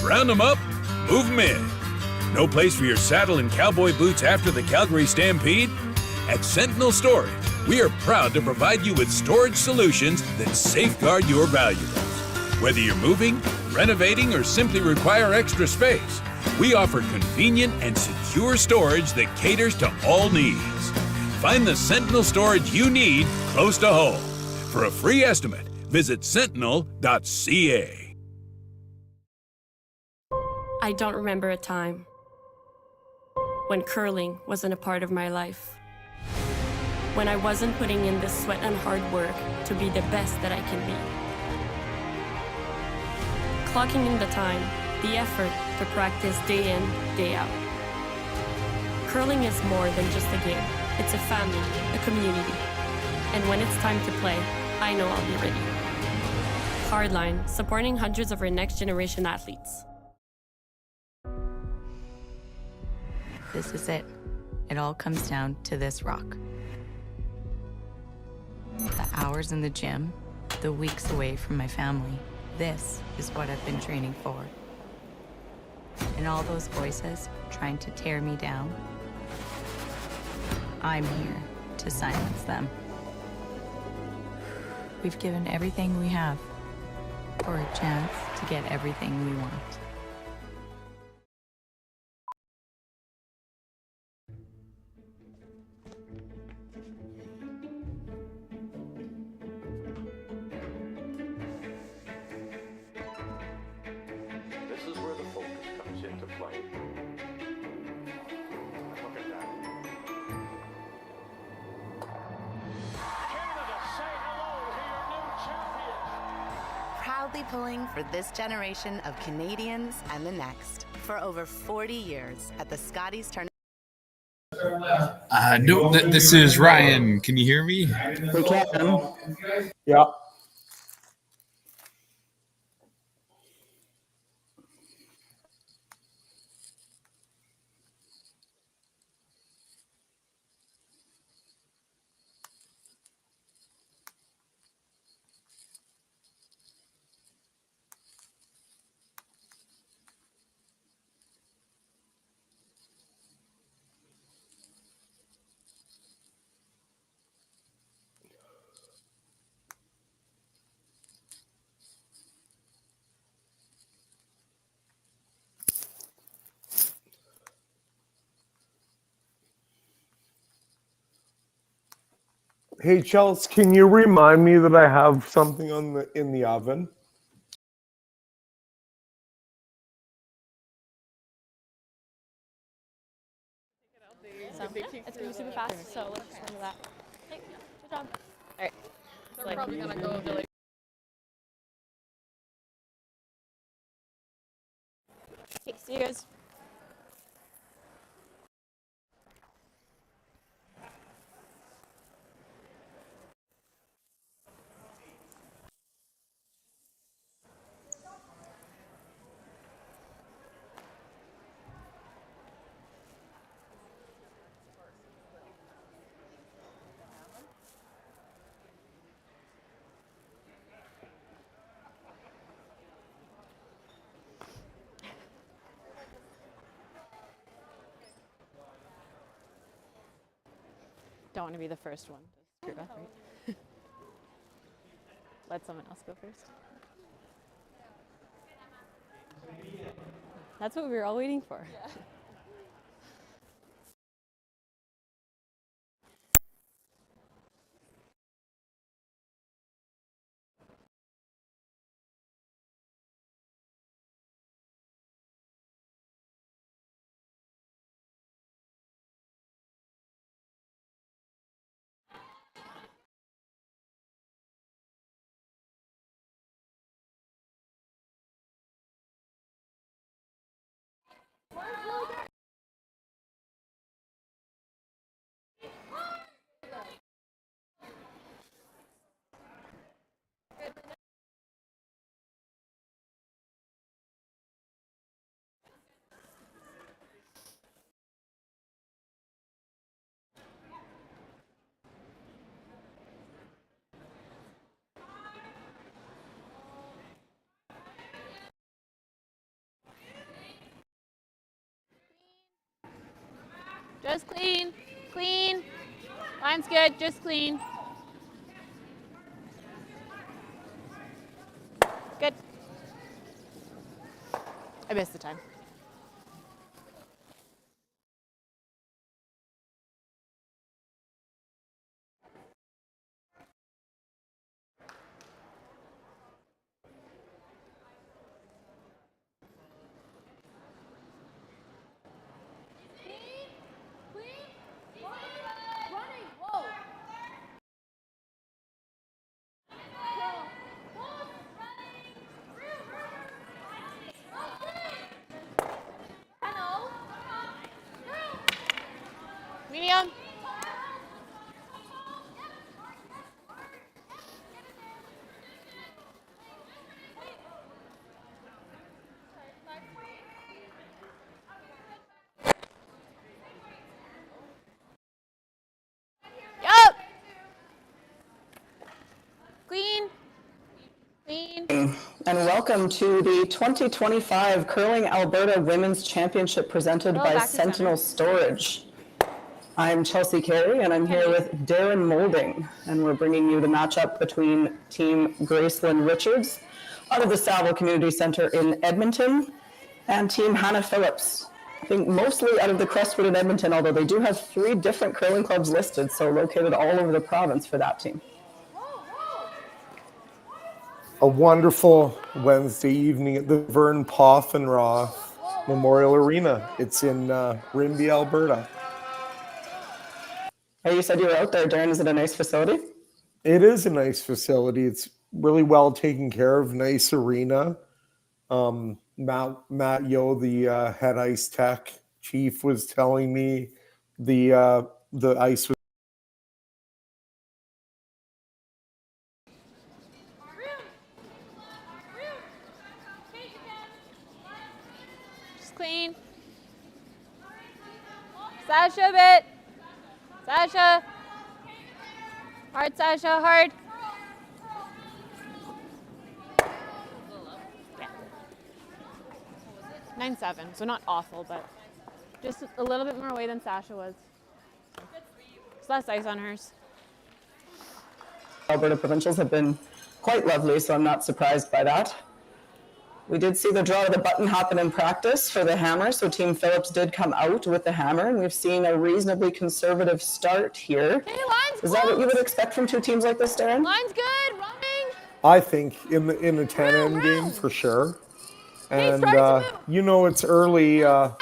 Round them up, move them in. No place for your saddle and cowboy boots after the Calgary Stampede? At Sentinel Storage, we are proud to provide you with storage solutions that safeguard your valuables. Whether you're moving, renovating, or simply require extra space, we offer convenient and secure storage that caters to all needs. Find the Sentinel storage you need close to home. For a free estimate, visit sentinel.ca. I don't remember a time when curling wasn't a part of my life. When I wasn't putting in the sweat and hard work to be the best that I can be. Clocking in the time, the effort to practice day in, day out. Curling is more than just a game. It's a family, a community. And when it's time to play, I know I'll be ready. Hardline, supporting hundreds of our next generation athletes. This is it. It all comes down to this rock. The hours in the gym, the weeks away from my family. This is what I've been training for. And all those voices trying to tear me down, I'm here to silence them. We've given everything we have for a chance to get everything we want. This is where the focus comes into play. Look at that. Canada, say hello to your new champions. Proudly pulling for this generation of Canadians and the next for over 40 years at the Scotties Tournament. No, this is Ryan. Can you hear me? We can. Yeah. Hey, Chelsea, can you remind me that I have something in the oven? So, it's going to be super fast, so let's just remember that. Hey, good job. All right. We're probably going to go over like... Okay, see you guys. Don't want to be the first one to screw up, right? Let someone else go first. That's what we were all waiting for. Yeah. Just clean. Clean. Line's good. Just clean. Good. I missed the time. Medium. Yup. Clean. Clean. And welcome to the 2025 Curling Alberta Women's Championship presented by Sentinel Storage. I'm Chelsea Carey, and I'm here with Darren Moulding, and we're bringing you the matchup between Team Gracelyn Richards out of the Saville Community Centre in Edmonton and Team Hannah Phillips, I think mostly out of the Crestwood in Edmonton, although they do have 3 different curling clubs listed, so located all over the province for that team. A wonderful Wednesday evening at the Vern Poffenroth Memorial Arena. It's in Rimbey, Alberta. Oh, you said you were out there, Darren. Is it a nice facility? It is a nice facility. It's really well taken care of. Nice arena. Matt Yo, the head ice tech chief, was telling me the ice was. Just clean. Sasha a bit. Sasha. Hard, Sasha, hard. Yeah. 9-7, so not awful, but just a little bit more away than Sasha was. There's less ice on hers. Alberta provincials have been quite lovely, so I'm not surprised by that. We did see the draw of the button happen in practice for the hammer, so Team Phillips did come out with the hammer, and we've seen a reasonably conservative start here. Hey, line's Is that what you would expect from 2 teams like this, Darren? Line's good, running. I think in the 10-end game for sure, and you know it's early in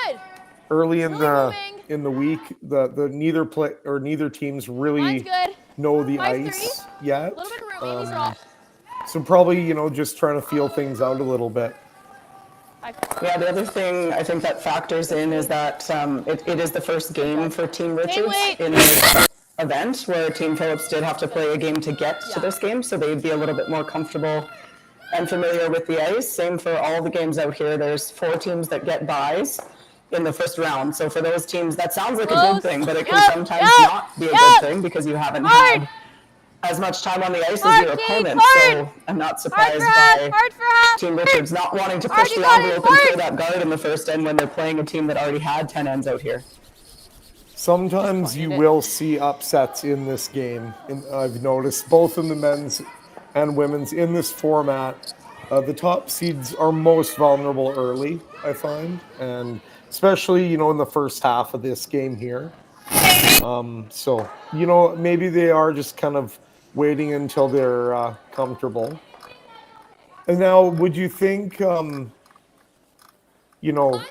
the week. The neither teams really know the ice yet. A little bit of room. These are all. So probably, just trying to feel things out a little bit. Yeah, the other thing I think that factors in is that it is the first game for Team Richards in this event, where Team Phillips did have to play a game to get to this game, so they'd be a little bit more comfortable and familiar with the ice. Same for all the games out here. There's 4 teams that get byes in the first round. So for those teams, that sounds like a good thing, but it can sometimes not be a good thing because you haven't had as much time on the ice as your opponent. So I'm not surprised by Team Richards not wanting to push the envelope and clear that guard in the first end when they're playing a team that already had 10 ends out here. Sometimes you will see upsets in this game. I've noticed both in the men's and women's in this format. The top seeds are most vulnerable early, I find, and especially, in the first half of this game here. So, maybe they are just kind of waiting until they're comfortable. And now, would you think,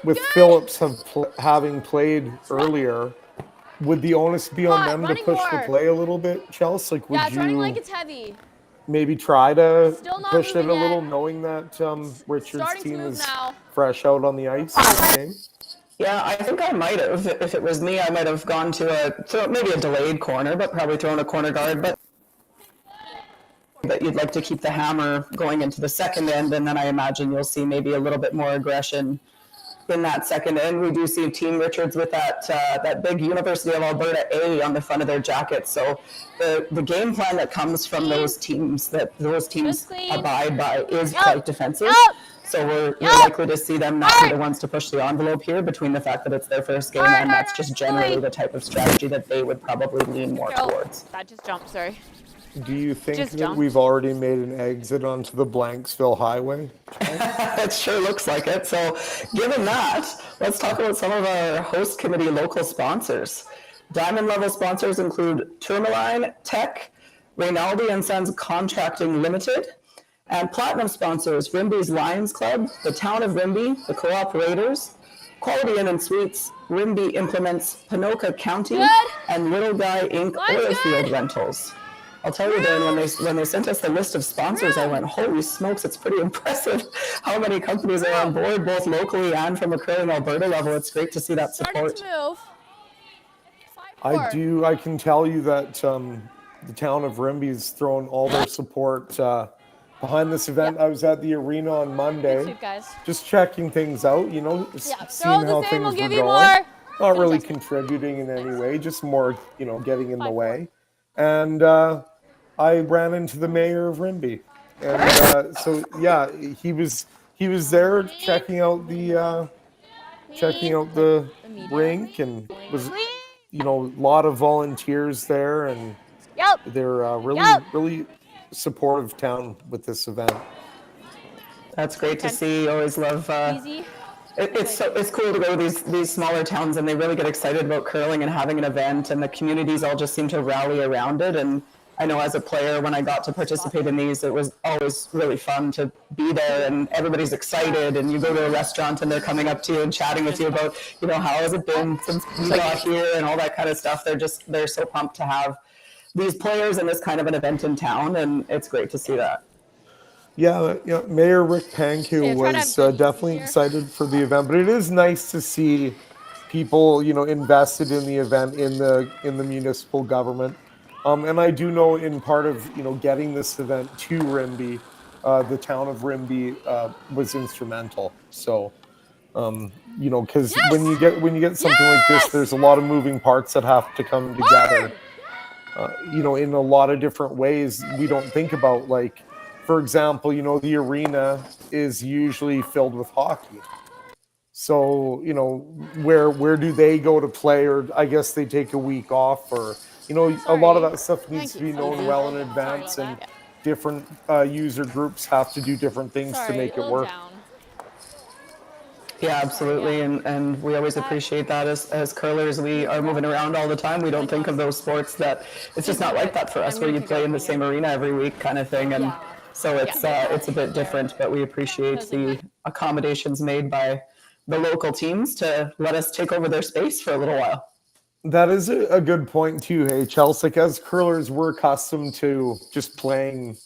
with Phillips having played earlier, would the onus be on them to push the play a little bit, Chelsea? Like, would it's running like you it's heavy. maybe try to push it a moving little, yet. knowing that Richards' team is now. fresh out on the ice in this game? Yeah, I think I might have. If it was me, I might have gone to maybe a delayed corner, but probably thrown a corner guard. But you'd like to keep the hammer going into the second end, and then I imagine you'll see maybe a little bit more aggression in that second end. We do see Team Richards with that big University of Alberta A on the front of their jacket. So the game plan that comes from those teams abide by is quite defensive. So we're likely to see them not be the ones to push the envelope here, between the fact that it's their first game and that's just generally the type of strategy that they would probably lean more towards. That just jumped, sorry. Do you think that we've already made an exit onto the Blanksville Highway? It sure looks like it. So given that, let's talk about some of our host committee local sponsors. Diamond level sponsors include Tourmaline, Tech, Reynaldi and Sons Contracting Limited, and platinum sponsors Rimbey's Lions Club, the Town of Rimbey, the Co-op Raiders, Quality Inn and Suites, Rimbey Implements, Ponoka County, and Little Guy Inc. Oil Field Rentals. I'll tell you, Dan, when they sent us the list of sponsors, I went, holy smokes, it's pretty impressive how many companies are on board, both locally and from a curling Alberta level. It's great to see that support. I can tell you that the Town of Rimbey's thrown all their support behind this event. I was at the arena on Monday, just checking things out, seeing how things were going. Not really contributing in any way, just more, getting in the way. And I ran into the mayor of Rimbey, and so yeah, he was there checking out the rink, and was a lot of volunteers there, and they're really supportive town with this event. That's great to see. Always love. It's cool to go to these smaller towns, and they really get excited about curling and having an event, and the communities all just seem to rally around it. And I know as a player, when I got to participate in these, it was always really fun to be there, and everybody's excited, and you go to a restaurant and they're coming up to you and chatting with you about, how has it been since you got here and all that kind of stuff. They're so pumped to have these players and this kind of an event in town, and it's great to see that. Yeah, Mayor Rick Panku was definitely excited for the event, but it is nice to see people, invested in the event in the municipal government. And I do know in part of, getting this event to Rimbey, the Town of Rimbey was instrumental. So, because when you get something like this, there's a lot of moving parts that have to come together, in a lot of different ways. We don't think about, like, for example, the arena is usually filled with hockey. So, where do they go to play? Or I guess they take a week off, or, a lot of that stuff needs to be known well in advance, and different user groups have to do different things to make it work. Yeah, absolutely. And we always appreciate that as curlers. We are moving around all the time. We don't think of those sports that it's just not like that for us, where you play in the same arena every week kind of thing. And so it's a bit different, but we appreciate the accommodations made by the local teams to let us take over their space for a little while. That is a good point too, hey, Chelsea. Like, as curlers, we're accustomed to just playing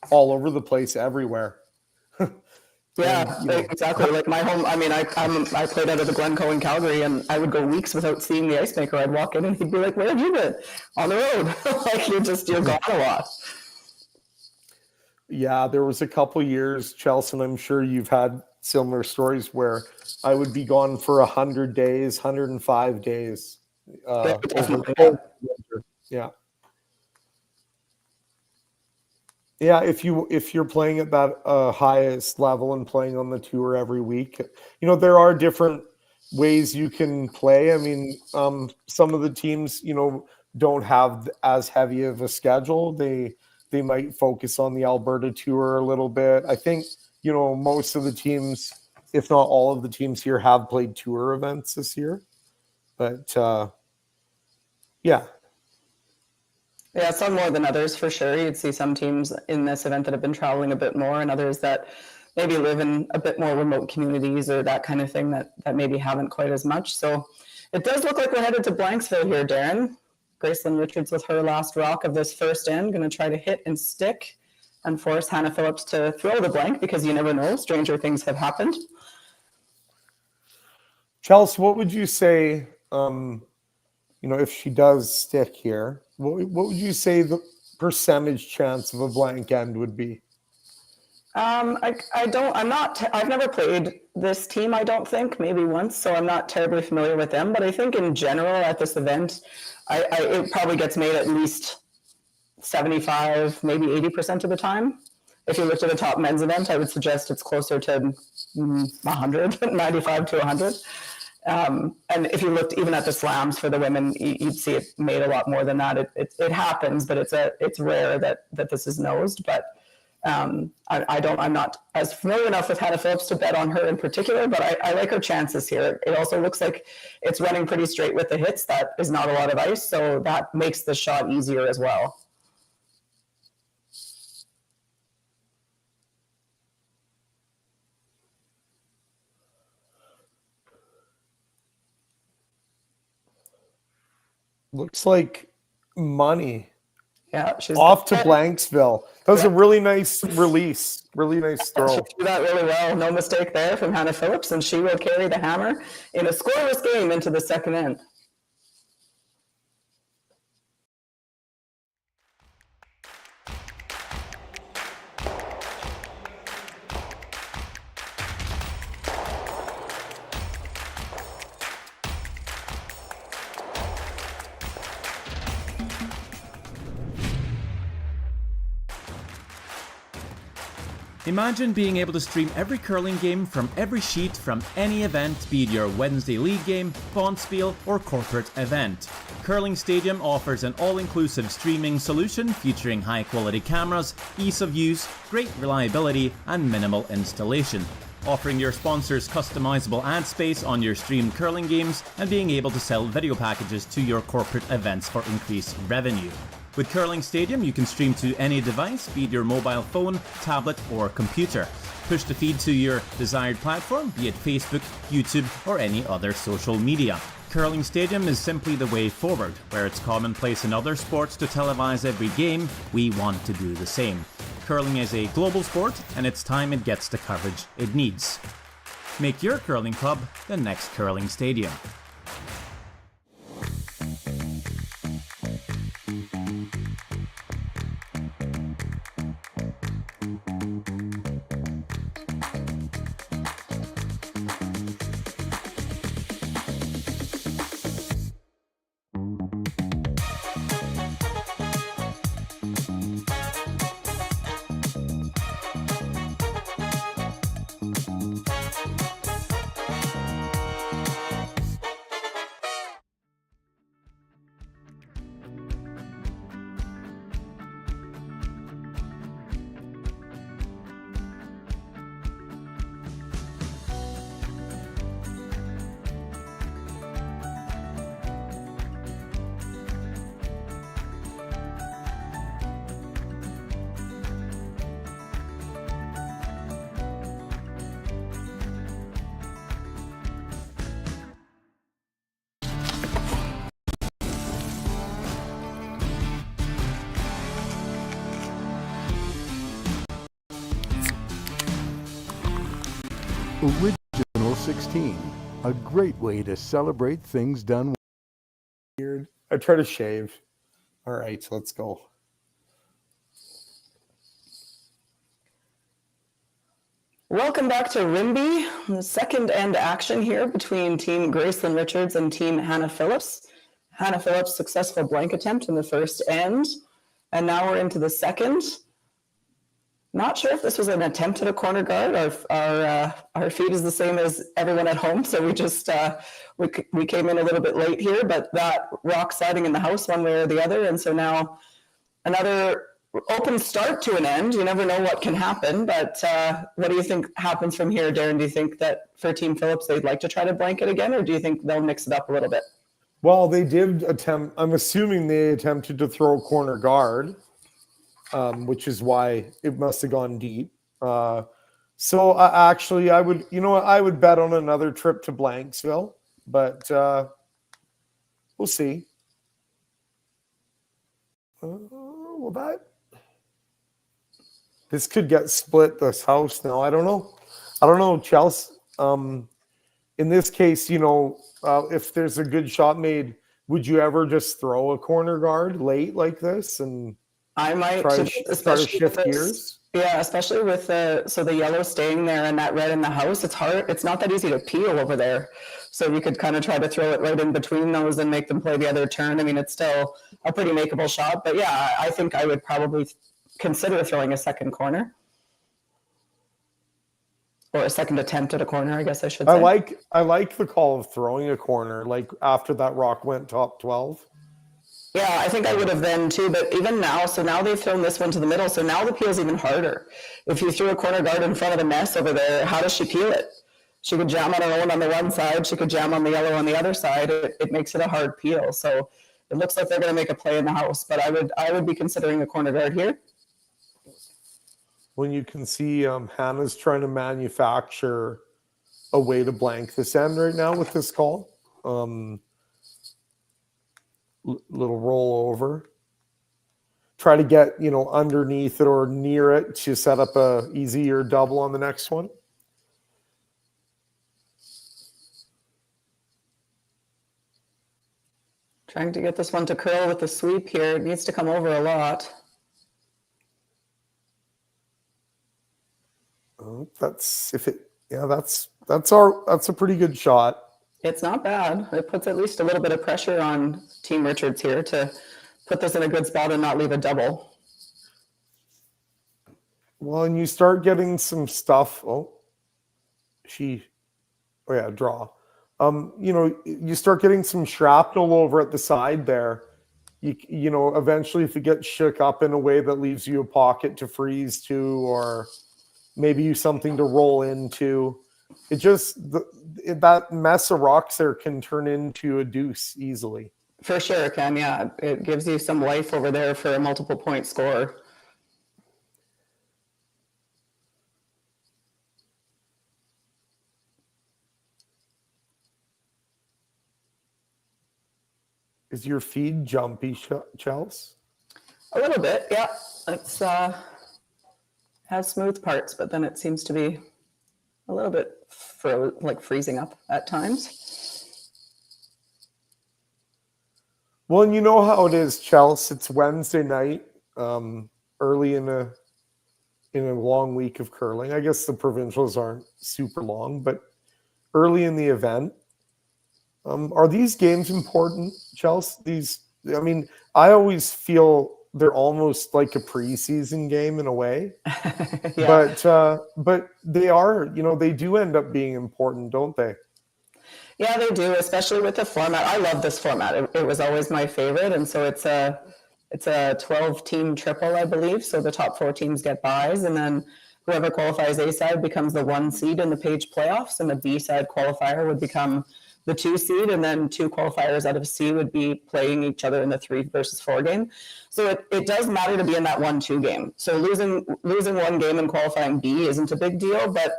all over the place, everywhere. Yeah, exactly. Like my home, I played out of the Glencoe in Calgary, and I would go weeks without seeing the ice maker. I'd walk in and he'd be like, "Where have you been?" On the road. Like you're gone a lot. Yeah, there was a couple years, Chelsea, and I'm sure you've had similar stories where I would be gone for 100 days, 105 days. Yeah. Yeah, if you're playing at that highest level and playing on the tour every week, there are different ways you can play. I mean, some of the teams, don't have as heavy of a schedule. They might focus on the Alberta tour a little bit. I think, most of the teams, if not all of the teams here, have played tour events this year. But yeah. Yeah, some more than others for sure. You'd see some teams in this event that have been traveling a bit more, and others that maybe live in a bit more remote communities or that kind of thing that maybe haven't quite as much. So it does look like we're headed to Blanksville here, Darren. Gracelyn Richards with her last rock of this first end, going to try to hit and stick and force Hannah Phillips to throw the blank, because you never know, stranger things have happened. Chelsea, what would you say, if she does stick here, what would you say the percentage chance of a blank end would be? I've never played this team, I don't think, maybe once, so I'm not terribly familiar with them. But I think in general at this event, it probably gets made at least 75, maybe 80% of the time. If you looked at a top men's event, I would suggest it's closer to 100, 95 to 100. And if you looked even at the slams for the women, you'd see it made a lot more than that. It happens, but it's rare that this is nosed. But I'm not as familiar enough with Hannah Phillips to bet on her in particular, but I like her chances here. It also looks like it's running pretty straight with the hits. That is not a lot of ice, so that makes the shot easier as well. Looks like money. Yeah, she's off to Blanksville. That was a really nice release. Really nice throw. She did that really well. No mistake there from Hannah Phillips, and she will carry the hammer in a scoreless game into the second end. Imagine being able to stream every curling game from every sheet from any event, be it your Wednesday league game, bonspiel, or corporate event. Curling Stadium offers an all-inclusive streaming solution featuring high-quality cameras, ease of use, great reliability, and minimal installation. Offering your sponsors customizable ad space on your streamed curling games and being able to sell video packages to your corporate events for increased revenue. With Curling Stadium, you can stream to any device, be it your mobile phone, tablet, or computer. Push the feed to your desired platform, be it Facebook, YouTube, or any other social media. Curling Stadium is simply the way forward. Where it's commonplace in other sports to televise every game, we want to do the same. Curling is a global sport, and it's time it gets the coverage it needs. Make your curling club the next Curling Stadium. Original 16, a great way to celebrate things done. Weird. I try to shave. All right, let's go. Welcome back to Rimbey. The second end action here between Team Gracelyn Richards and Team Hannah Phillips. Hannah Phillips' successful blank attempt in the first end, and now we're into the second. Not sure if this was an attempt at a corner guard. Our feed is the same as everyone at home, so we just we came in a little bit late here, but that rock sliding in the house one way or the other, and so now another open start to an end. You never know what can happen, but what do you think happens from here, Darren? Do you think that for Team Phillips they'd like to try to blank it again, or do you think they'll mix it up a little bit? Well, they did attempt. I'm assuming they attempted to throw a corner guard. Which is why it must have gone deep. So actually, I would, I would bet on another trip to Blanksville, but we'll see. Well, this could get split. This house now. I don't know, Chelsea. In this case, if there's a good shot made, would you ever just throw a corner guard late like this and? I might, try to shift gears. Yeah, especially with the yellow staying there and that red in the house, it's hard. It's not that easy to peel over there. So you could kind of try to throw it right in between those and make them play the other turn. I mean, it's still a pretty makeable shot, but yeah, I think I would probably consider throwing a second corner. Or a second attempt at a corner, I guess I should say. I like the call of throwing a corner, like after that rock went top 12. Yeah, I think I would have then too, but even now, so now they've thrown this one to the middle, so now the peel's even harder. If you threw a corner guard in front of the mess over there, how does she peel it? She could jam on her own on the one side, she could jam on the yellow on the other side. It makes it a hard peel. So it looks like they're going to make a play in the house, but I would be considering a corner guard here. When you can see Hannah's trying to manufacture a way to blank this end right now with this call. Little roll over. Try to get, underneath it or near it to set up a easier double on the next one. Trying to get this one to curl with the sweep here. It needs to come over a lot. That's a pretty good shot. It's not bad. It puts at least a little bit of pressure on Team Richards here to put this in a good spot and not leave a double. Well, and you start getting some stuff. Draw. You start getting some shrapnel over at the side there. Eventually if it gets shook up in a way that leaves you a pocket to freeze to, or maybe something to roll into. It just, that mess of rocks there can turn into a deuce easily. For sure it can, yeah. It gives you some life over there for a multiple point score. Is your feed jumpy, Chels? A little bit, yeah. It's has smooth parts, but then it seems to be a little bit freezing up at times. Well, and you know how it is, Chels. It's Wednesday night, early in a long week of curling. I guess the provincials aren't super long, but early in the event. Are these games important, Chels? I always feel they're almost like a preseason game in a way. Yeah. But they are, they do end up being important, don't they? Yeah, they do, especially with the format. I love this format. It was always my favorite, and so it's a 12-team triple, I believe. So the top 4 teams get byes, and then whoever qualifies A side becomes the 1 seed in the Page playoffs, and the B side qualifier would become the 2 seed, and then 2 qualifiers out of C would be playing each other in the 3 versus 4 game. So it does matter to be in that 1-2 game. So losing 1 game and qualifying B isn't a big deal, but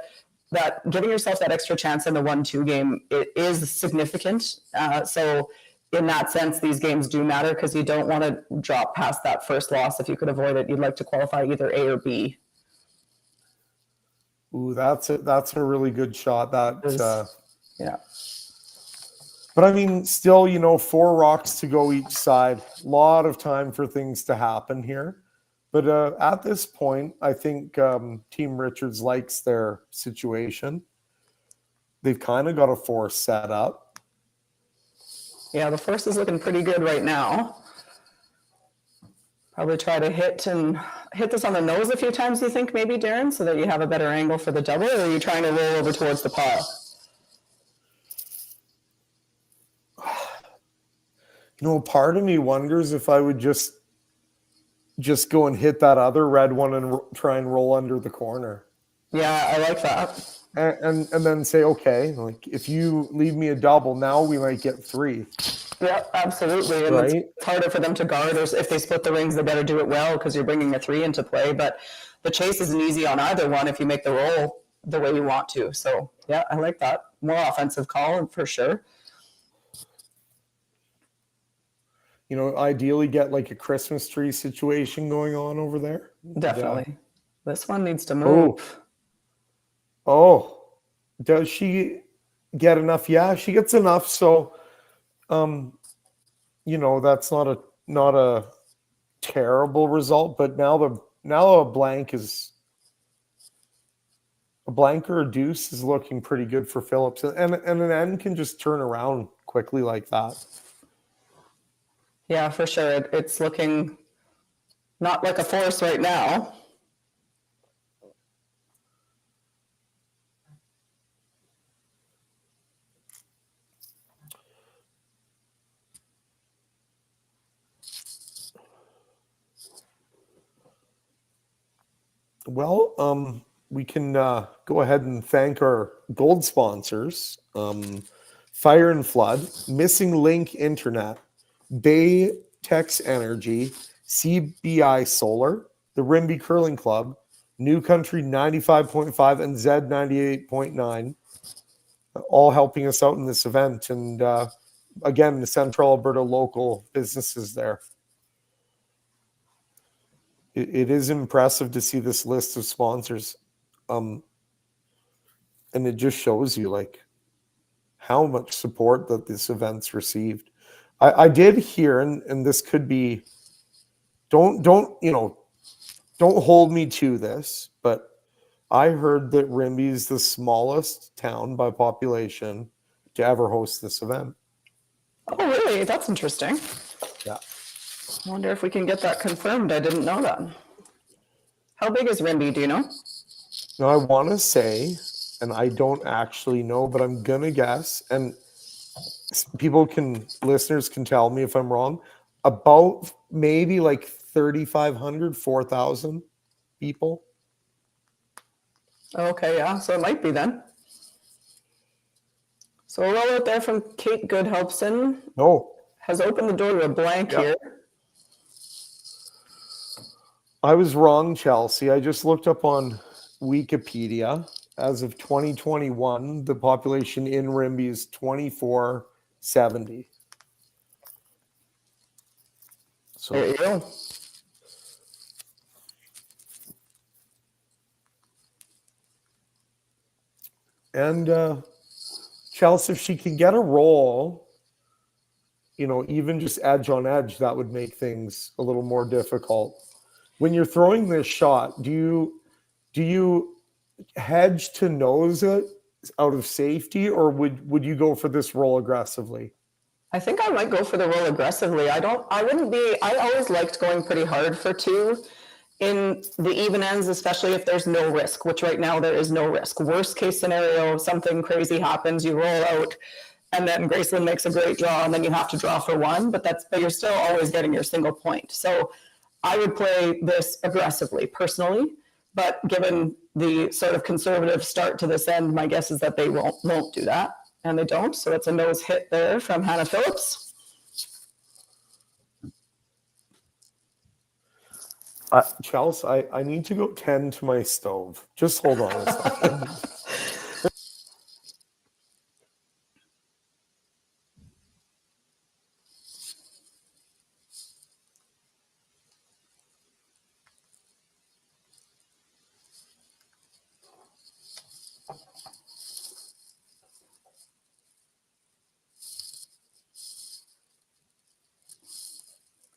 that giving yourself that extra chance in the 1-2 game, it is significant. So in that sense, these games do matter because you don't want to drop past that first loss. If you could avoid it, you'd like to qualify either A or B. Ooh, that's a really good shot. Yeah. But still, 4 rocks to go each side. A lot of time for things to happen here. But at this point, I think Team Richards likes their situation. They've kind of got a force set up. Yeah, the force is looking pretty good right now. Probably try to hit this on the nose a few times, you think, maybe, Darren, so that you have a better angle for the double, or are you trying to roll over towards the pile? Part of me wonders if I would just go and hit that other red one and try and roll under the corner. Yeah, I like that. And then say, okay, if you leave me a double, now we might get 3. Yeah, absolutely. And right? It's harder for them to guard, or if they split the rings, they better do it well because you're bringing a 3 into play. But the chase isn't easy on either one if you make the roll the way you want to. So, yeah, I like that. More offensive call for sure. Ideally get like a Christmas tree situation going on over there. Definitely. Yeah. This one needs to move. Oh, does she get enough? Yeah, she gets enough. So, that's not a terrible result. But now a blank is A blank or a deuce is looking pretty good for Phillips, and an end can just turn around quickly like that. Yeah, for sure. It's looking not like a force right now. Well, we can go ahead and thank our gold sponsors, Fire and Flood, Missing Link Internet, Bay Tex Energy, CBI Solar, the Rimbey Curling Club, New Country 95.5 and Z 98.9, all helping us out in this event. And again, the Central Alberta local businesses there. It is impressive to see this list of sponsors. And it just shows you like how much support that this event's received. I did hear, and this could be, don't hold me to this, but I heard that Rimbey is the smallest town by population to ever host this event. Oh, really? That's interesting. Yeah. I wonder if we can get that confirmed. I didn't know that. How big is Rimbey? Do you know? Now, I want to say, and I don't actually know, but I'm going to guess, and listeners can tell me if I'm wrong, about maybe like 3,500, 4,000 people. Okay, yeah, so it might be then. So a roll out there from Kate Goodhelpson. No. Has opened the door to a blank here. I was wrong, Chelsea. I just looked up on Wikipedia. As of 2021, the population in Rimbey is 2,470. So there you go. And Chelsea, if she can get a roll, even just edge on edge, that would make things a little more difficult. When you're throwing this shot, do you hedge to nose it out of safety, or would you go for this roll aggressively? I think I might go for the roll aggressively. I always liked going pretty hard for two in the even ends, especially if there's no risk, which right now there is no risk. Worst case scenario, something crazy happens, you roll out, and then Gracelyn makes a great draw, and then you have to draw for one, but you're still always getting your single point. So I would play this aggressively personally, but given the sort of conservative start to this end, my guess is that they won't do that, and they don't. So it's a nose hit there from Hannah Phillips. Chelsea, I need to go tend to my stove. Just hold on a second.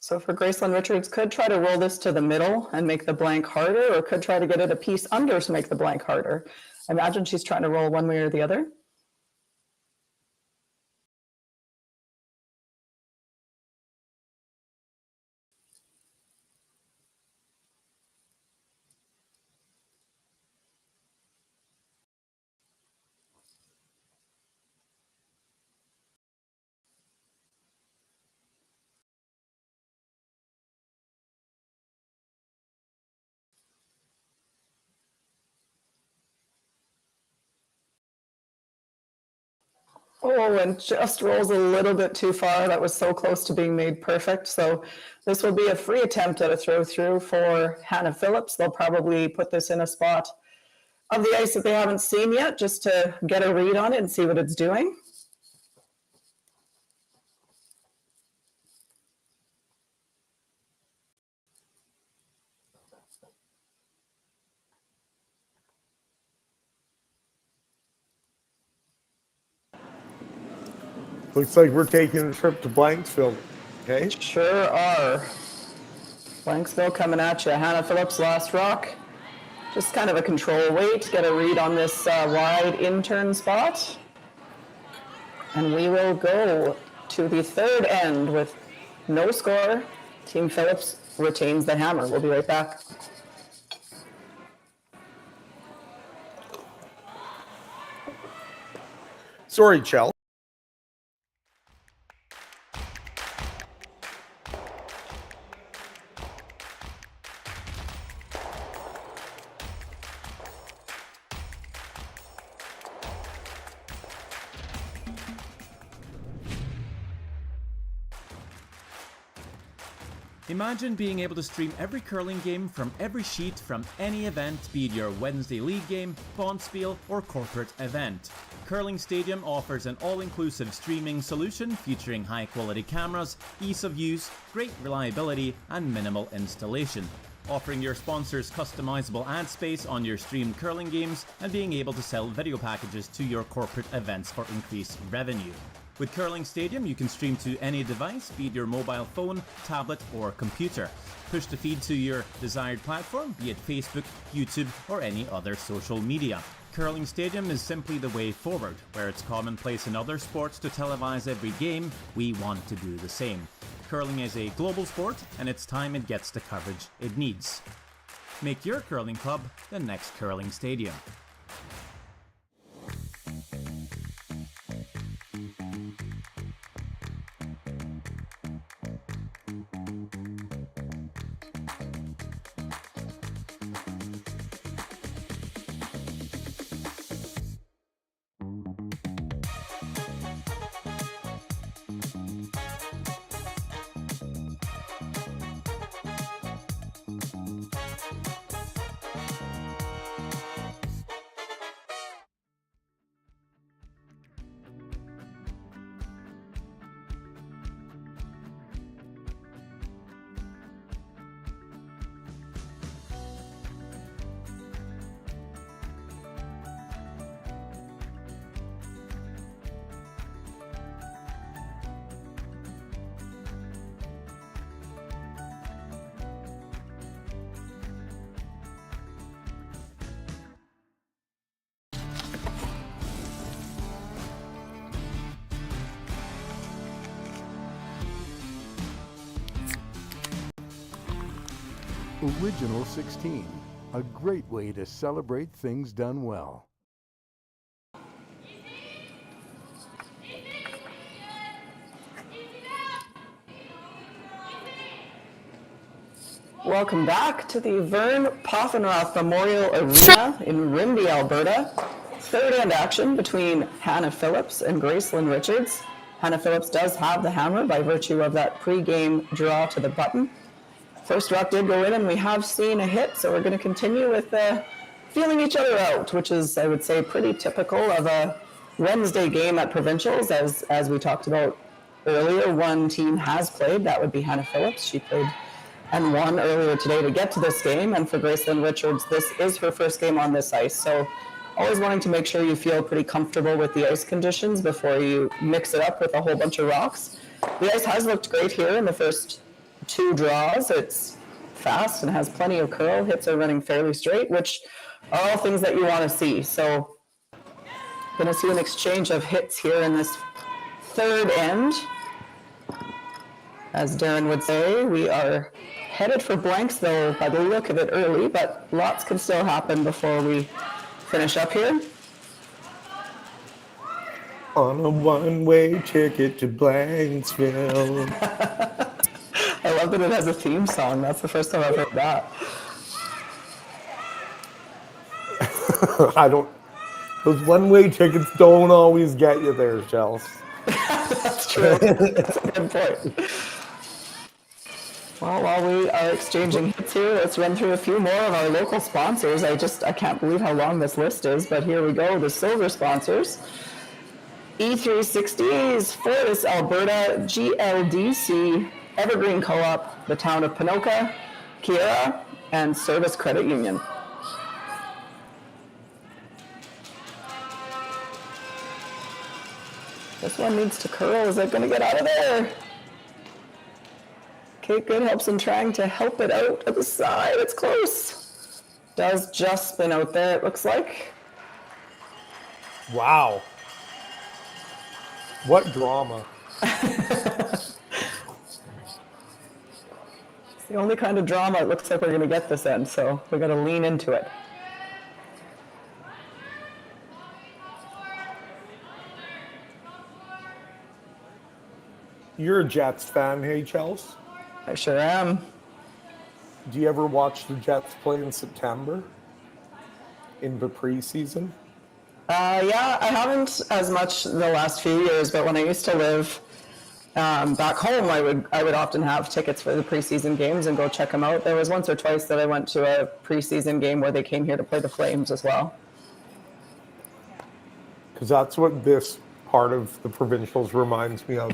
So for Gracelyn, Richards could try to roll this to the middle and make the blank harder, or could try to get it a piece under to make the blank harder. I imagine she's trying to roll one way or the other. Oh, and just rolls a little bit too far. That was so close to being made perfect. So this will be a free attempt at a throw through for Hannah Phillips. They'll probably put this in a spot of the ice that they haven't seen yet, just to get a read on it and see what it's doing. Looks like we're taking a trip to Blanksville. Okay. Sure are. Blanksville coming at you. Hannah Phillips, last rock. Just kind of a control weight, get a read on this wide in-turn spot. And we will go to the third end with no score. Team Phillips retains the hammer. We'll be right back. Sorry, Chell. Imagine being able to stream every curling game from every sheet from any event, be it your Wednesday league game, bonspiel, or corporate event. Curling Stadium offers an all-inclusive streaming solution featuring high-quality cameras, ease of use, great reliability, and minimal installation. Offering your sponsors customizable ad space on your streamed curling games and being able to sell video packages to your corporate events for increased revenue. With Curling Stadium, you can stream to any device, be it your mobile phone, tablet, or computer. Push the feed to your desired platform, be it Facebook, YouTube, or any other social media. Curling Stadium is simply the way forward. Where it's commonplace in other sports to televise every game, we want to do the same. Curling is a global sport, and it's time it gets the coverage it needs. Make your curling club the next Curling Stadium. Original 16, a great way to celebrate things done well. Welcome back to the Vern Poffenroth Memorial Arena in Rimbey, Alberta. Third end action between Hannah Phillips and Gracelyn Richards. Hannah Phillips does have the hammer by virtue of that pre-game draw to the button. First rock did go in, and we have seen a hit, so we're going to continue with feeling each other out, which is, I would say, pretty typical of a Wednesday game at Provincials. As we talked about earlier, one team has played. That would be Hannah Phillips. She played and won earlier today to get to this game, and for Gracelyn Richards, this is her first game on this ice, so always wanting to make sure you feel pretty comfortable with the ice conditions before you mix it up with a whole bunch of rocks. The ice has looked great here in the first two draws. It's fast and has plenty of curl. Hits are running fairly straight, which are all things that you want to see. So going to see an exchange of hits here in this third end. As Darren would say, we are headed for blanks though by the look of it early, but lots can still happen before we finish up here. On a one-way ticket to Blanksville. I love that it has a theme song. That's the first time I've heard that. Those one-way tickets don't always get you there, Chels. That's true. That's a good point. Well, while we are exchanging hits here, let's run through a few more of our local sponsors. I can't believe how long this list is, but here we go. The silver sponsors. E360s, Fortis Alberta, GLDC, Evergreen Co-op, the town of Pinoka, Kiera, and Service Credit Union. This one needs to curl. Is it going to get out of there? Kate Good helps in trying to help it out at the side. It's close. Does just spin out there, it looks like. Wow. What drama. It's the only kind of drama it looks like we're going to get this end, so we're going to lean into it. You're a Jets fan, hey, Chels? I sure am. Do you ever watch the Jets play in September? In the preseason? Yeah, I haven't as much the last few years, but when I used to live back home, I would often have tickets for the preseason games and go check them out. There was once or twice that I went to a preseason game where they came here to play the Flames as well. Because that's what this part of the provincials reminds me of.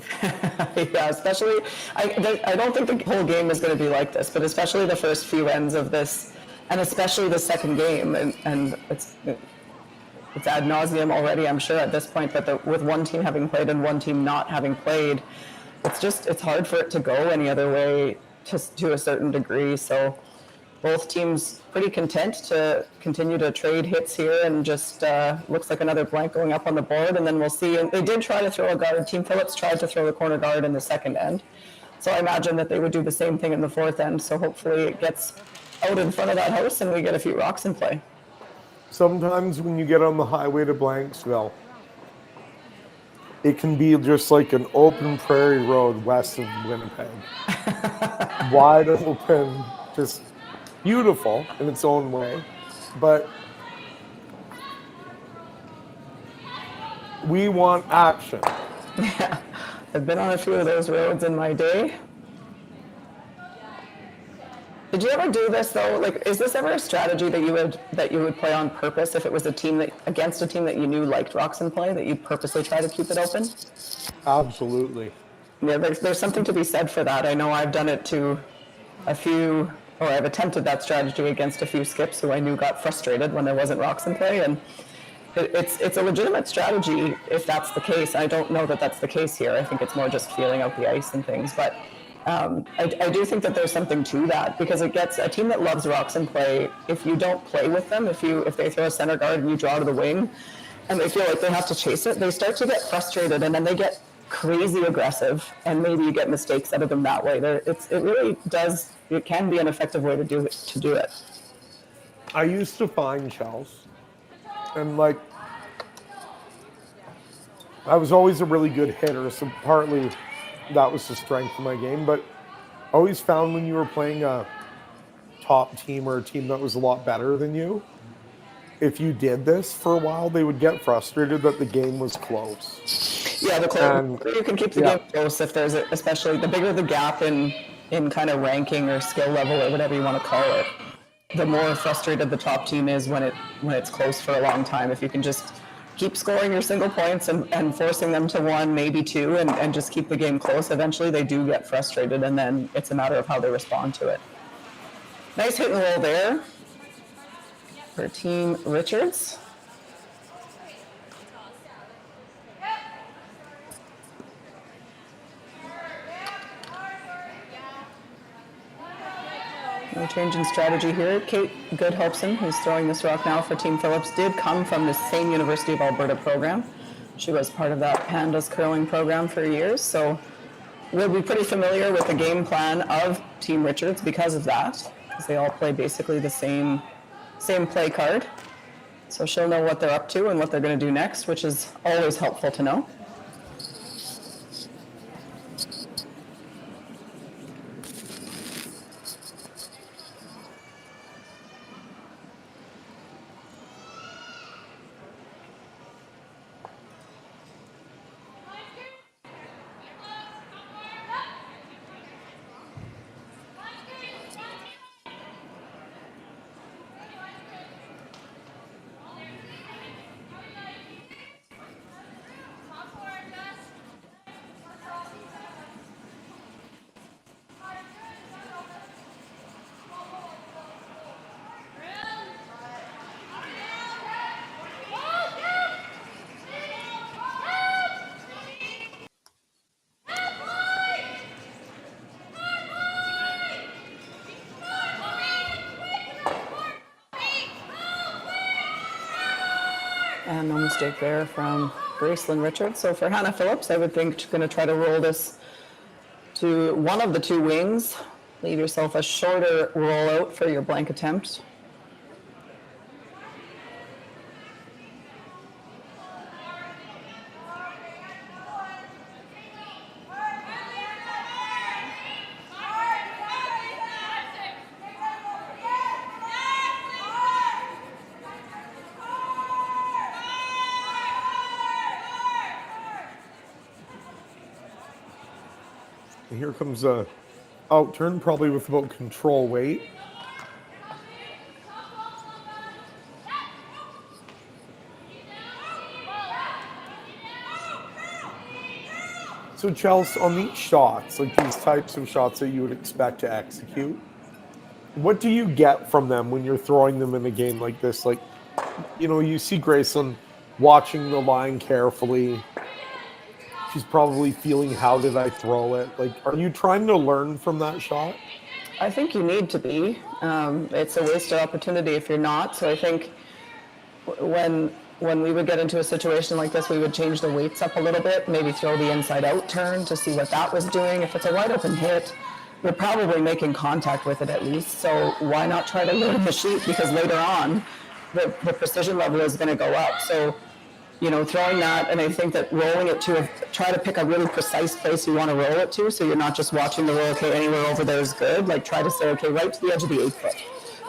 Yeah, especially, I don't think the whole game is going to be like this, but especially the first few ends of this, and especially the second game, and it's ad nauseum already, I'm sure, at this point, but with one team having played and one team not having played, it's hard for it to go any other way to a certain degree. So both teams pretty content to continue to trade hits here, and just looks like another blank going up on the board, and then we'll see. And they did try to throw a guard. Team Phillips tried to throw the corner guard in the second end. So I imagine that they would do the same thing in the fourth end. So hopefully it gets out in front of that house and we get a few rocks in play. Sometimes when you get on the highway to Blanksville, it can be just like an open prairie road west of Winnipeg. Wide open, just beautiful in its own way. But we want action. Yeah, I've been on a few of those roads in my day. Did you ever do this though? Like, is this ever a strategy that you would play on purpose if it was against a team that you knew liked rocks in play, that you'd purposely try to keep it open? Absolutely. Yeah, there's something to be said for that. I know I've done it to I've attempted that strategy against a few skips who I knew got frustrated when there wasn't rocks in play, and it's a legitimate strategy if that's the case. I don't know that that's the case here. I think it's more just feeling out the ice and things, but I do think that there's something to that, because it gets a team that loves rocks in play. If you don't play with them, if they throw a center guard and you draw to the wing, and they feel like they have to chase it, they start to get frustrated, and then they get crazy aggressive, and maybe you get mistakes out of them that way. It can be an effective way to do it. I used to find Chels, and like, I was always a really good hitter, so partly that was the strength of my game, but I always found when you were playing a top team or a team that was a lot better than you, if you did this for a while, they would get frustrated that the game was close. Yeah, you can keep the game close if there's especially the bigger the gap in kind of ranking or skill level or whatever you want to call it, the more frustrated the top team is when it's close for a long time. If you can just keep scoring your single points and forcing them to one, maybe two, and just keep the game close, eventually they do get frustrated, and then it's a matter of how they respond to it. Nice hit and roll there for Team Richards. No change in strategy here. Kate Goodhopson, who's throwing this rock now for Team Phillips, did come from the same University of Alberta program. She was part of that Pandas curling program for years, so we'll be pretty familiar with the game plan of Team Richards because of that, because they all play basically the same play card. So she'll know what they're up to and what they're going to do next, which is always helpful to know. And no mistake there from Gracelyn Richards. So for Hannah Phillips, I would think she's going to try to roll this to one of the two wings. Leave yourself a shorter rollout for your blank attempt. Here comes a out turn, probably with about control weight. So Chelsea, on these shots, like these types of shots that you would expect to execute, what do you get from them when you're throwing them in a game like this? Like, you know, you see Gracelyn watching the line carefully. She's probably feeling, how did I throw it? Like, are you trying to learn from that shot? I think you need to be. It's a wasted opportunity if you're not. So I think when we would get into a situation like this, we would change the weights up a little bit, maybe throw the inside out turn to see what that was doing. If it's a wide open hit, you're probably making contact with it at least. So why not try to learn the sheet? Because later on, the precision level is going to go up. So, you know, throwing that, and I think that rolling it to, try to pick a really precise place you want to roll it to, so you're not just watching the roll, okay, anywhere over there is good. Like, try to say, okay, right to the edge of the 8 foot.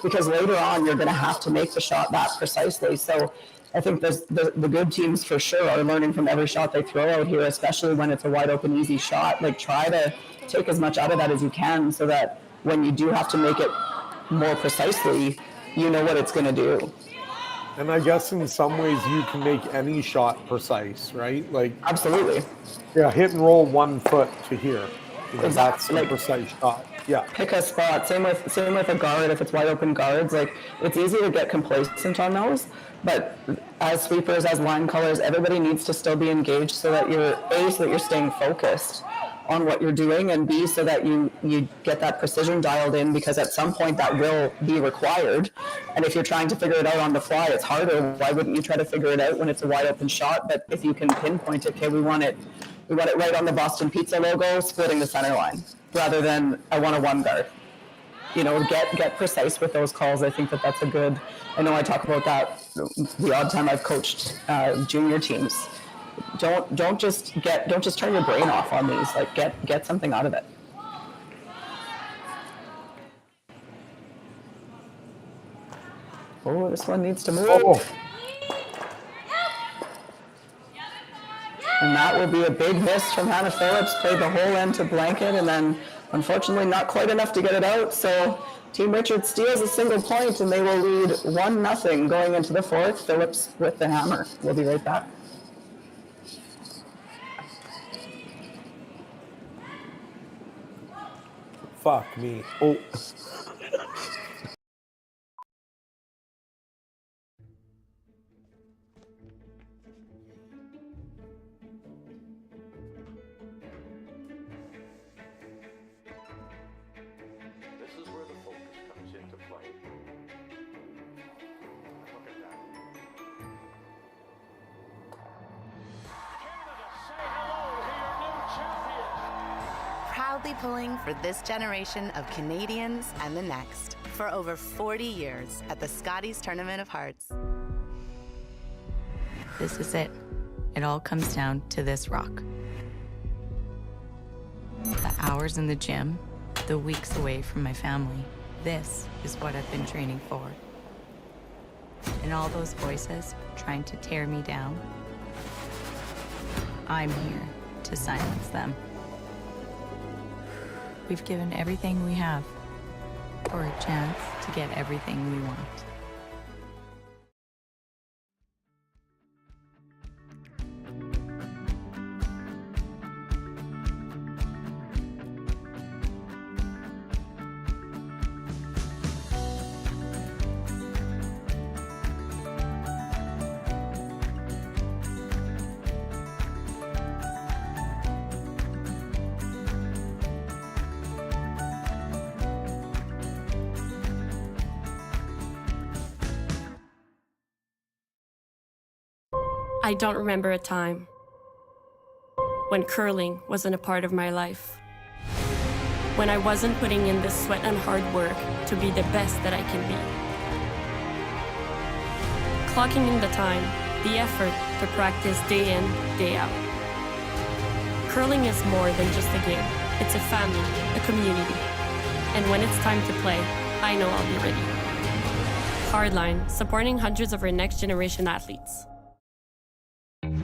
Because later on, you're going to have to make the shot that precisely. So I think the good teams for sure are learning from every shot they throw out here, especially when it's a wide open, easy shot. Like, try to take as much out of that as you can so that when you do have to make it more precisely, you know what it's going to do. And I guess in some ways you can make any shot precise, right? Like, absolutely. Yeah, hit and roll 1 foot to here. You know, Exactly. That's a precise shot. Yeah. Pick a spot. Same with a guard. If it's wide open guards, like, it's easy to get complacent on those. But as sweepers, as line colors, everybody needs to still be engaged so that you're staying focused on what you're doing, and B, so that you get that precision dialed in, because at some point that will be required. And if you're trying to figure it out on the fly, it's harder. Why wouldn't you try to figure it out when it's a wide open shot? But if you can pinpoint it, okay, we want it right on the Boston Pizza logo, splitting the center line, rather than I want a one guard. You know, get precise with those calls. I think that's a good. I know I talk about that the odd time I've coached junior teams. Don't just turn your brain off on these. Like, get something out of it. Oh, this one needs to move. Oh. And that will be a big miss from Hannah Phillips. Played the whole end to blanket, and then unfortunately not quite enough to get it out. So Team Richards steals a single point, and they will lead 1-0 going into the fourth. Phillips with the hammer. We'll be right back. Fuck me. Oh. This is where the focus comes into play. Look at that. Canada, say hello to your new champion. Proudly pulling for this generation of Canadians and the next for over 40 years at the Scotties Tournament of Hearts. This is it. It all comes down to this rock. The hours in the gym, the weeks away from my family. This is what I've been training for. And all those voices trying to tear me down, I'm here to silence them. We've given everything we have for a chance to get everything we want. I don't remember a time when curling wasn't a part of my life. When I wasn't putting in the sweat and hard work to be the best that I can be. Clocking in the time, the effort to practice day in, day out. Curling is more than just a game. It's a family, a community. And when it's time to play, I know I'll be ready. Hardline, supporting hundreds of our next generation athletes.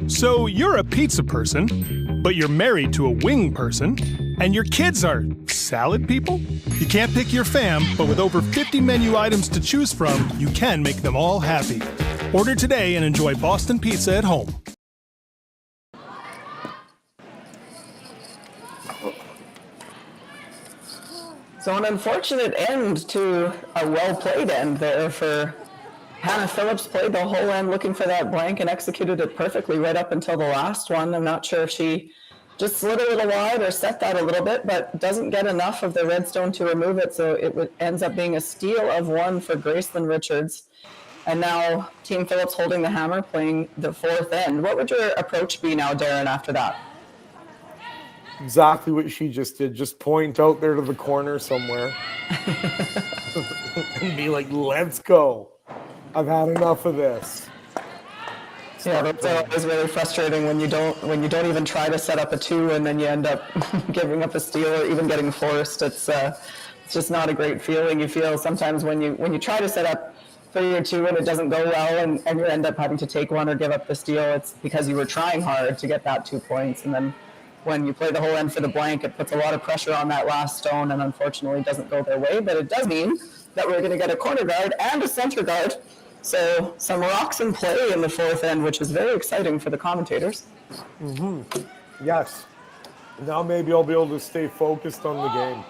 So you're a pizza person, but you're married to a wing person, and your kids are salad people? You can't pick your fam, but with over 50 menu items to choose from, you can make them all happy. Order today and enjoy Boston Pizza at home. So an unfortunate end to a well-played end there for Hannah Phillips. Played the whole end looking for that blank and executed it perfectly right up until the last one. I'm not sure if she just slid a little wide or set that a little bit, but doesn't get enough of the redstone to remove it, so it ends up being a steal of one for Gracelyn Richards. And now Team Phillips holding the hammer, playing the fourth end. What would your approach be now, Darren, after that? Exactly what she just did. Just point out there to the corner somewhere and be like, let's go. I've had enough of this. Yeah, that's always really frustrating when you don't even try to set up a two and then you end up giving up a steal or even getting forced. It's just not a great feeling. You feel sometimes when you try to set up 3 or 2 and it doesn't go well and you end up having to take one or give up the steal, it's because you were trying hard to get that 2 points. And then when you play the whole end for the blank, it puts a lot of pressure on that last stone and unfortunately doesn't go their way. But it does mean that we're going to get a corner guard and a center guard. So some rocks in play in the fourth end, which is very exciting for the commentators. Mm-hmm. Yes. Now maybe I'll be able to stay focused on the game.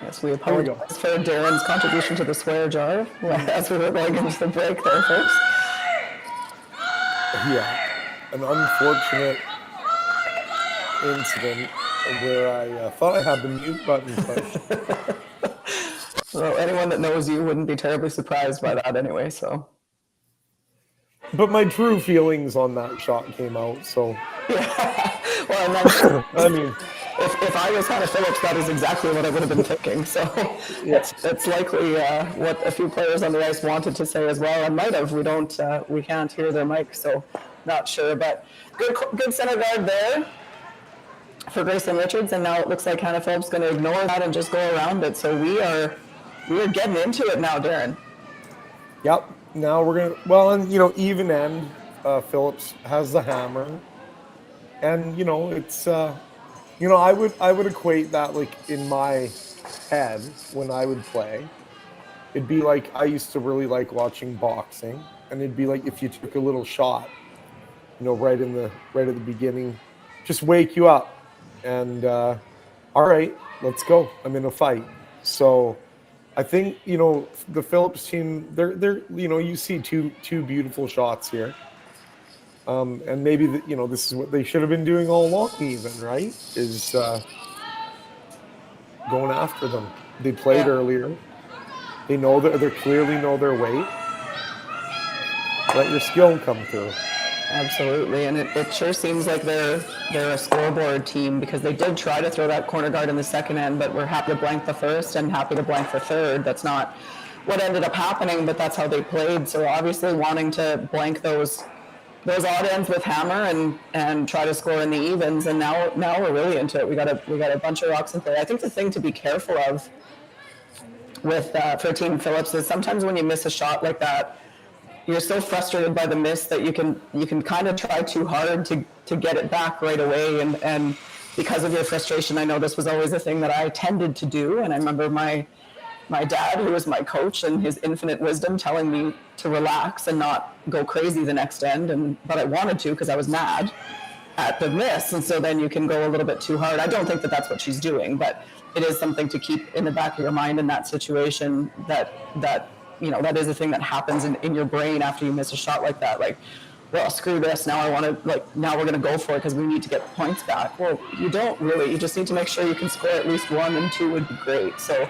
Yes, we apologize for Darren's contribution to the swear jar as we were going into the break there, folks. Yeah. An unfortunate incident where I thought I had the mute button pushed. Well, anyone that knows you wouldn't be terribly surprised by that anyway, so. But my true feelings on that shot came out, so. Yeah. Well, then, I mean, if I was Hannah Phillips, that is exactly what I would have been thinking. So it's likely what a few players on the ice wanted to say as well, and might have. We can't hear their mic, so not sure. But good center guard there for Gracelyn Richards, and now it looks like Hannah Phillips going to ignore that and just go around it. So we are getting into it now, Darren. Yep. Now we're gonna and even end. Phillips has the hammer, and it's I would equate that like in my head when I would play. It'd be like I used to really like watching boxing, and it'd be like if you took a little shot, right at the beginning, just wake you up, and all right, let's go. I'm in a fight. So I think the Phillips team, they're you see two beautiful shots here, and maybe this is what they should have been doing all along. Even right is going after them. They played earlier. They know that they clearly know their weight. Let your skill come through. Absolutely, and it sure seems like they're a scoreboard team because they did try to throw that corner guard in the second end, but we're happy to blank the first and happy to blank the third. That's not what ended up happening, but that's how they played. So obviously wanting to blank those odd ends with hammer and try to score in the evens, and now we're really into it. We got a bunch of rocks in play. I think the thing to be careful of with for Team Phillips is sometimes when you miss a shot like that, you're so frustrated by the miss that you can kind of try too hard to get it back right away. And because of your frustration, I know this was always a thing that I tended to do. And I remember my dad, who was my coach, and his infinite wisdom telling me to relax and not go crazy the next end. But I wanted to because I was mad at the miss. And so then you can go a little bit too hard. I don't think that that's what she's doing, but it is something to keep in the back of your mind in that situation that that is a thing that happens in your brain after you miss a shot like that. Like, well, screw this. Now now we're going to go for it because we need to get points back. Well, you don't really. You just need to make sure you can score at least 1 and 2 would be great. So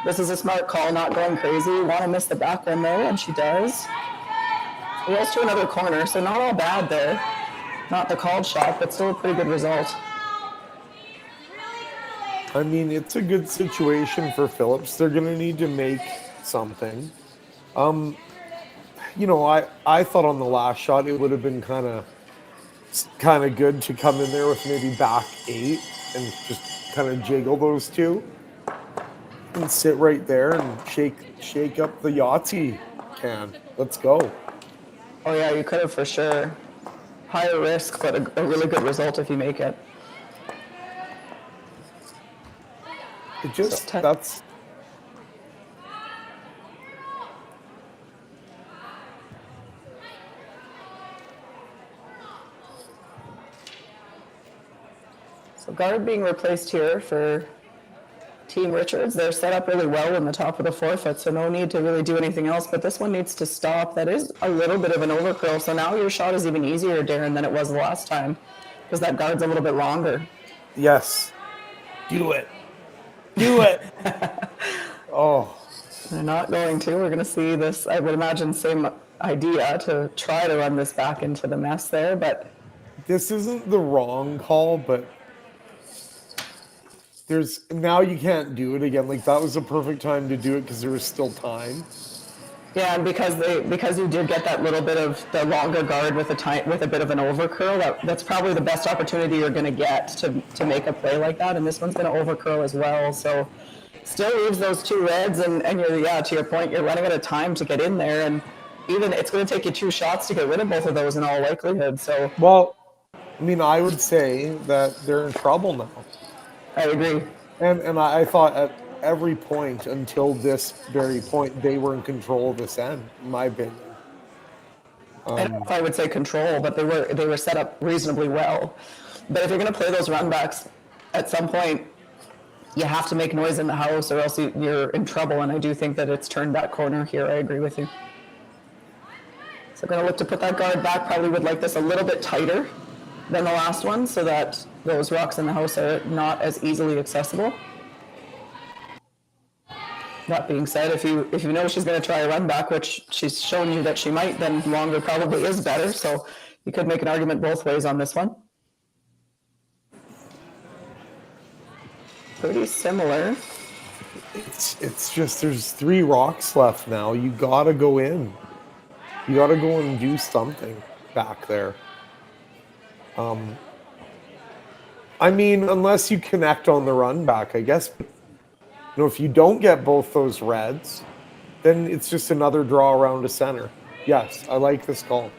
this is a smart call, not going crazy. Want to miss the back one though, and she does. Rolls to another corner, so not all bad there. Not the called shot, but still a pretty good result. I mean, it's a good situation for Phillips. They're going to need to make something. You know, I thought on the last shot it would have been kind of good to come in there with maybe back 8 and just kind of jiggle those two and sit right there and shake up the Yahtzee can. Let's go. Oh yeah, you could have for sure. Higher risk, but a really good result if you make it. It just, that's... So guard being replaced here for Team Richards. They're set up really well in the top of the forefoot, so no need to really do anything else, but this one needs to stop. That is a little bit of an overcurl, so now your shot is even easier, Darren, than it was the last time, because that guard's a little bit longer. Yes. Do it. Do it. Oh. They're not going to. We're going to see this, I would imagine, same idea to try to run this back into the mess there, but... This isn't the wrong call, but now you can't do it again. Like, that was the perfect time to do it because there was still time. Yeah, and because you did get that little bit of the longer guard with a bit of an overcurl, that's probably the best opportunity you're going to get to make a play like that. And this one's going to overcurl as well. So still leaves those 2 reds, and you're, to your point, you're running out of time to get in there, and even it's going to take you 2 shots to get rid of both of those in all likelihood. So well, I mean, I would say that they're in trouble now. I agree. And I thought at every point until this very point, they were in control of this end, in my opinion. I don't know if I would say control, but they were set up reasonably well. But if you're going to play those runbacks, at some point, you have to make noise in the house, or else you're in trouble. And I do think that it's turned that corner here. I agree with you. So going to look to put that guard back. Probably would like this a little bit tighter than the last one, so that those rocks in the house are not as easily accessible. That being said, if you know she's going to try a run back, which she's shown you that she might, then longer probably is better. So you could make an argument both ways on this one. Pretty similar. It's just there's 3 rocks left now. You got to go in. You got to go and do something back there. I mean, unless you connect on the run back, I guess. You know, if you don't get both those reds, then it's just another draw around to center. Yes, I like this call.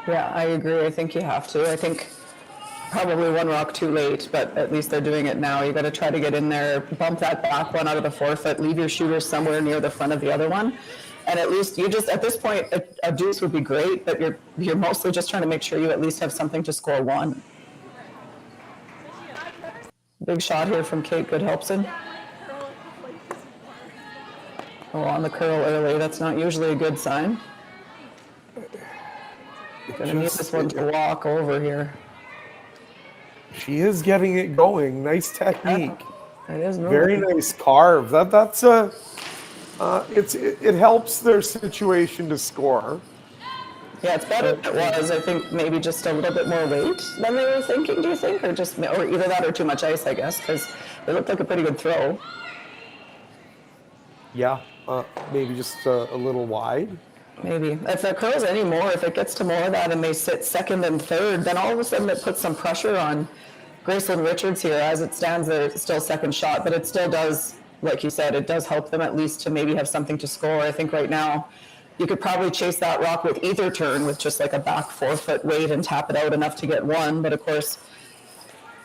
Yeah, I agree. I think you have to. I think probably 1 rock too late, but at least they're doing it now. You got to try to get in there, bump that back one out of the forefoot, leave your shooter somewhere near the front of the other one. And at least you just, at this point, a deuce would be great, but you're mostly just trying to make sure you at least have something to score 1. Big shot here from Kate Goodhelpson. Oh, on the curl early. That's not usually a good sign. Gonna need this one to walk over here. She is getting it going. Nice technique. It is moving. Very nice carve. That's a. It helps their situation to score. Yeah, it's better than it was. I think maybe just a little bit more weight than they were thinking. Do you think, or either that or too much ice? I guess because it looked like a pretty good throw. Yeah, maybe just a little wide. Maybe if it curls anymore, if it gets to more of that and they sit second and third, then all of a sudden it puts some pressure on Gracelyn Richards here. As it stands, there still second shot, but it still does, like you said, it does help them at least to maybe have something to score. I think right now you could probably chase that rock with either turn with just like a back forefoot weight and tap it out enough to get 1. But of course,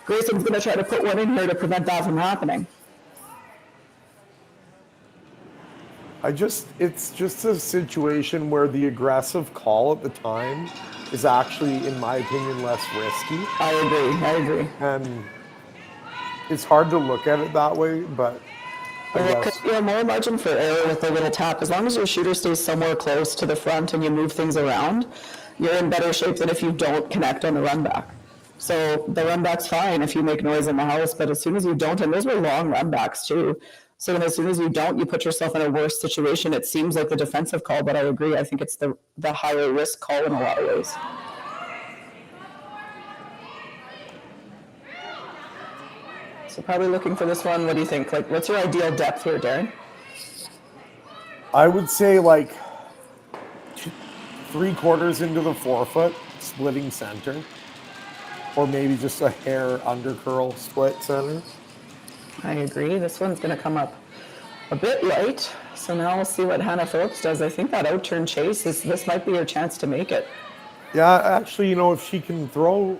Gracelyn's going to try to put 1 in here to prevent that from happening. It's just a situation where the aggressive call at the time is actually, in my opinion, less risky. I agree. And it's hard to look at it that way, but more margin for error with a little tap. As long as your shooter stays somewhere close to the front and you move things around, you're in better shape than if you don't connect on the run back. So the run back's fine if you make noise in the house, but as soon as you don't, and those were long run backs too, So then as soon as you don't, you put yourself in a worse situation. It seems like the defensive call, but I agree. I think it's the higher risk call in a lot of ways. So probably looking for this one. What do you think? Like, what's your ideal depth here, Darren? I would say like 3/4 into the forefoot, splitting center, or maybe just a hair under curl split center. I agree. This one's going to come up a bit light. So now we'll see what Hannah Phillips does. I think that out-turn chase, this might be your chance to make it. Yeah, actually, if she can throw,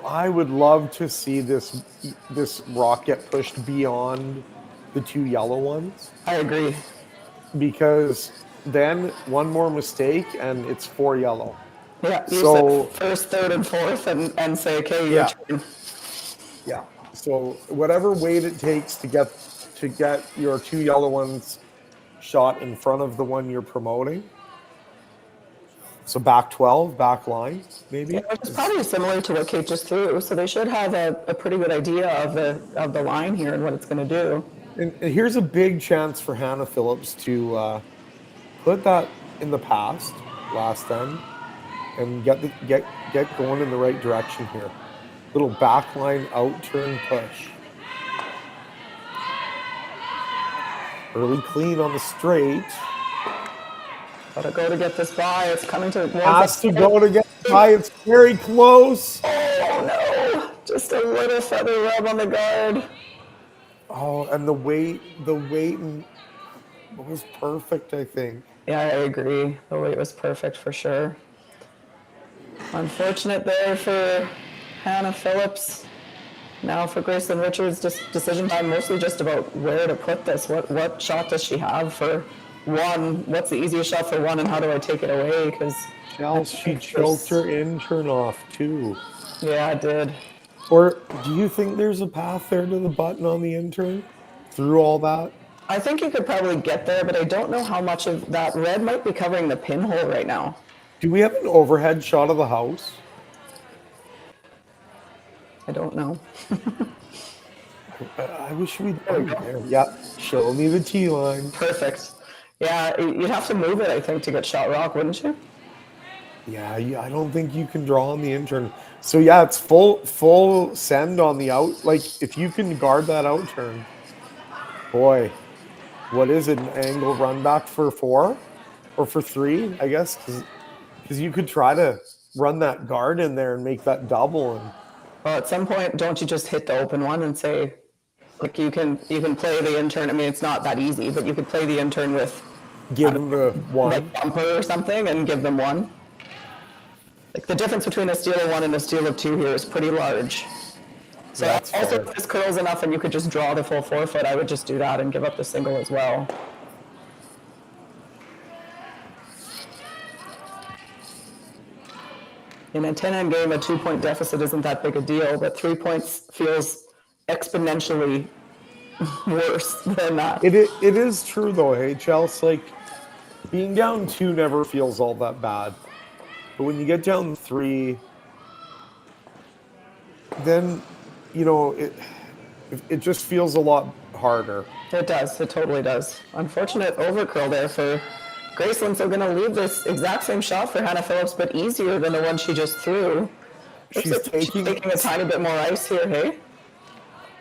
I would love to see this rock get pushed beyond the 2 yellow ones. I agree. Because then one more mistake and it's 4 yellow. Yeah, so first, third, and fourth and say, okay, yeah. your turn. Yeah. So whatever weight it takes to get your 2 yellow ones shot in front of the one you're promoting. So back 12, back line, maybe. Yeah, it's probably similar to what Kate just threw. So they should have a pretty good idea of the line here and what it's going to do. And here's a big chance for Hannah Phillips to put that in the past, last end, and get going in the right direction here. Little backline out turn push. Early clean on the straight. Gotta go to get this by. It's coming to. Has to go to get by. It's very close. Oh no! Just a little feather rub on the guard. Oh, and the weight was perfect, I think. Yeah, I agree. The weight was perfect for sure. Unfortunate there for Hannah Phillips. Now for Gracelyn Richards, decision time, mostly just about where to put this. What shot does she have for one? What's the easiest shot for one, and how do I take it away? Because she choked her intern off too. Yeah, I did. Or do you think there's a path there to the button on the intern through all that? I think you could probably get there, but I don't know how much of that red might be covering the pinhole right now. Do we have an overhead shot of the house? I don't know. I wish we'd been there. Yeah, show me the T line. Perfect. Yeah, you'd have to move it, I think, to get shot rock, wouldn't you? Yeah, I don't think you can draw on the intern. So yeah, it's full send on the out. Like if you can guard that out turn, boy, what is it? An angle run back for 4 or for 3? I guess because you could try to run that guard in there and make that double. And well, at some point, don't you just hit the open one and say, like you can play the intern. I mean, it's not that easy, but you could play the intern with give them the one like bumper or something and give them 1. Like the difference between a steal of 1 and a steal of 2 here is pretty large. So that's also, fair. if this curls enough and you could just draw the full forefoot, I would just do that and give up the single as well. In a 10-end game, a 2-point deficit isn't that big a deal, but 3 points feels exponentially worse than that. it is true though, hey, Chelsea. Like being down 2 never feels all that bad. But when you get down 3, then, it just feels a lot harder. It does. It totally does. Unfortunate overcurl there for Gracelyn. So going to leave this exact same shot for Hannah Phillips, but easier than the one she just threw. She's taking a tiny bit more ice here, hey?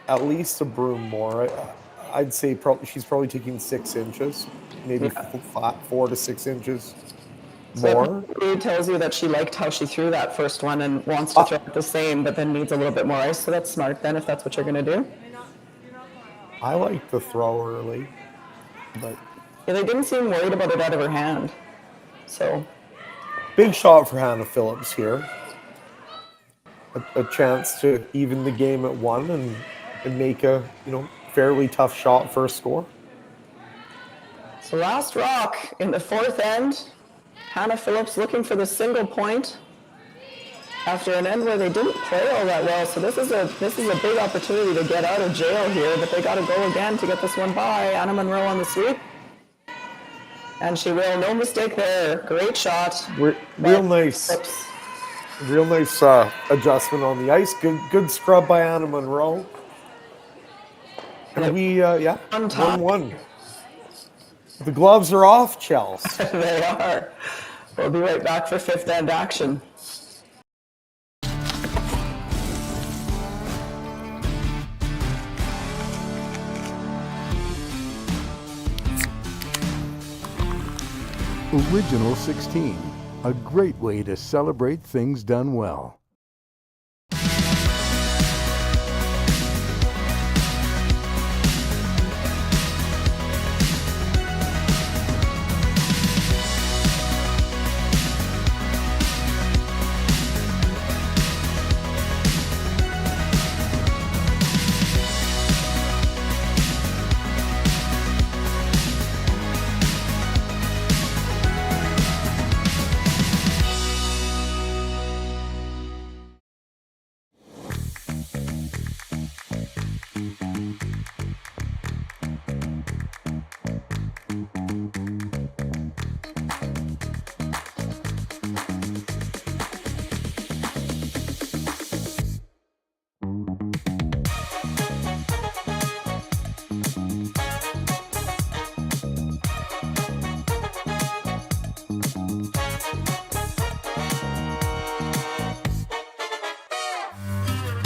At least a broom more. I'd say she's probably taking 6 inches, maybe 4 to 6 inches. More. It tells you that she liked how she threw that first one and wants to throw it the same, but then needs a little bit more ice. So that's smart then, if that's what you're going to do. I like the throw early, but yeah, they didn't seem worried about it out of her hand. So big shot for Hannah Phillips here. A chance to even the game at 1 and make a fairly tough shot for a score. So last rock in the 4th end. Hannah Phillips looking for the single point after an end where they didn't play all that well. So this is a big opportunity to get out of jail here, but they got to go again to get this one by. Anna Monroe on the sweep. And she will. No mistake there. Great shot. Real nice. Real nice adjustment on the ice. Good scrub by Anna Monroe. And we, yeah, On top. 1-1. The gloves are off, Chelsea. They are. We'll be right back for fifth end action. Original 16, a great way to celebrate things done well.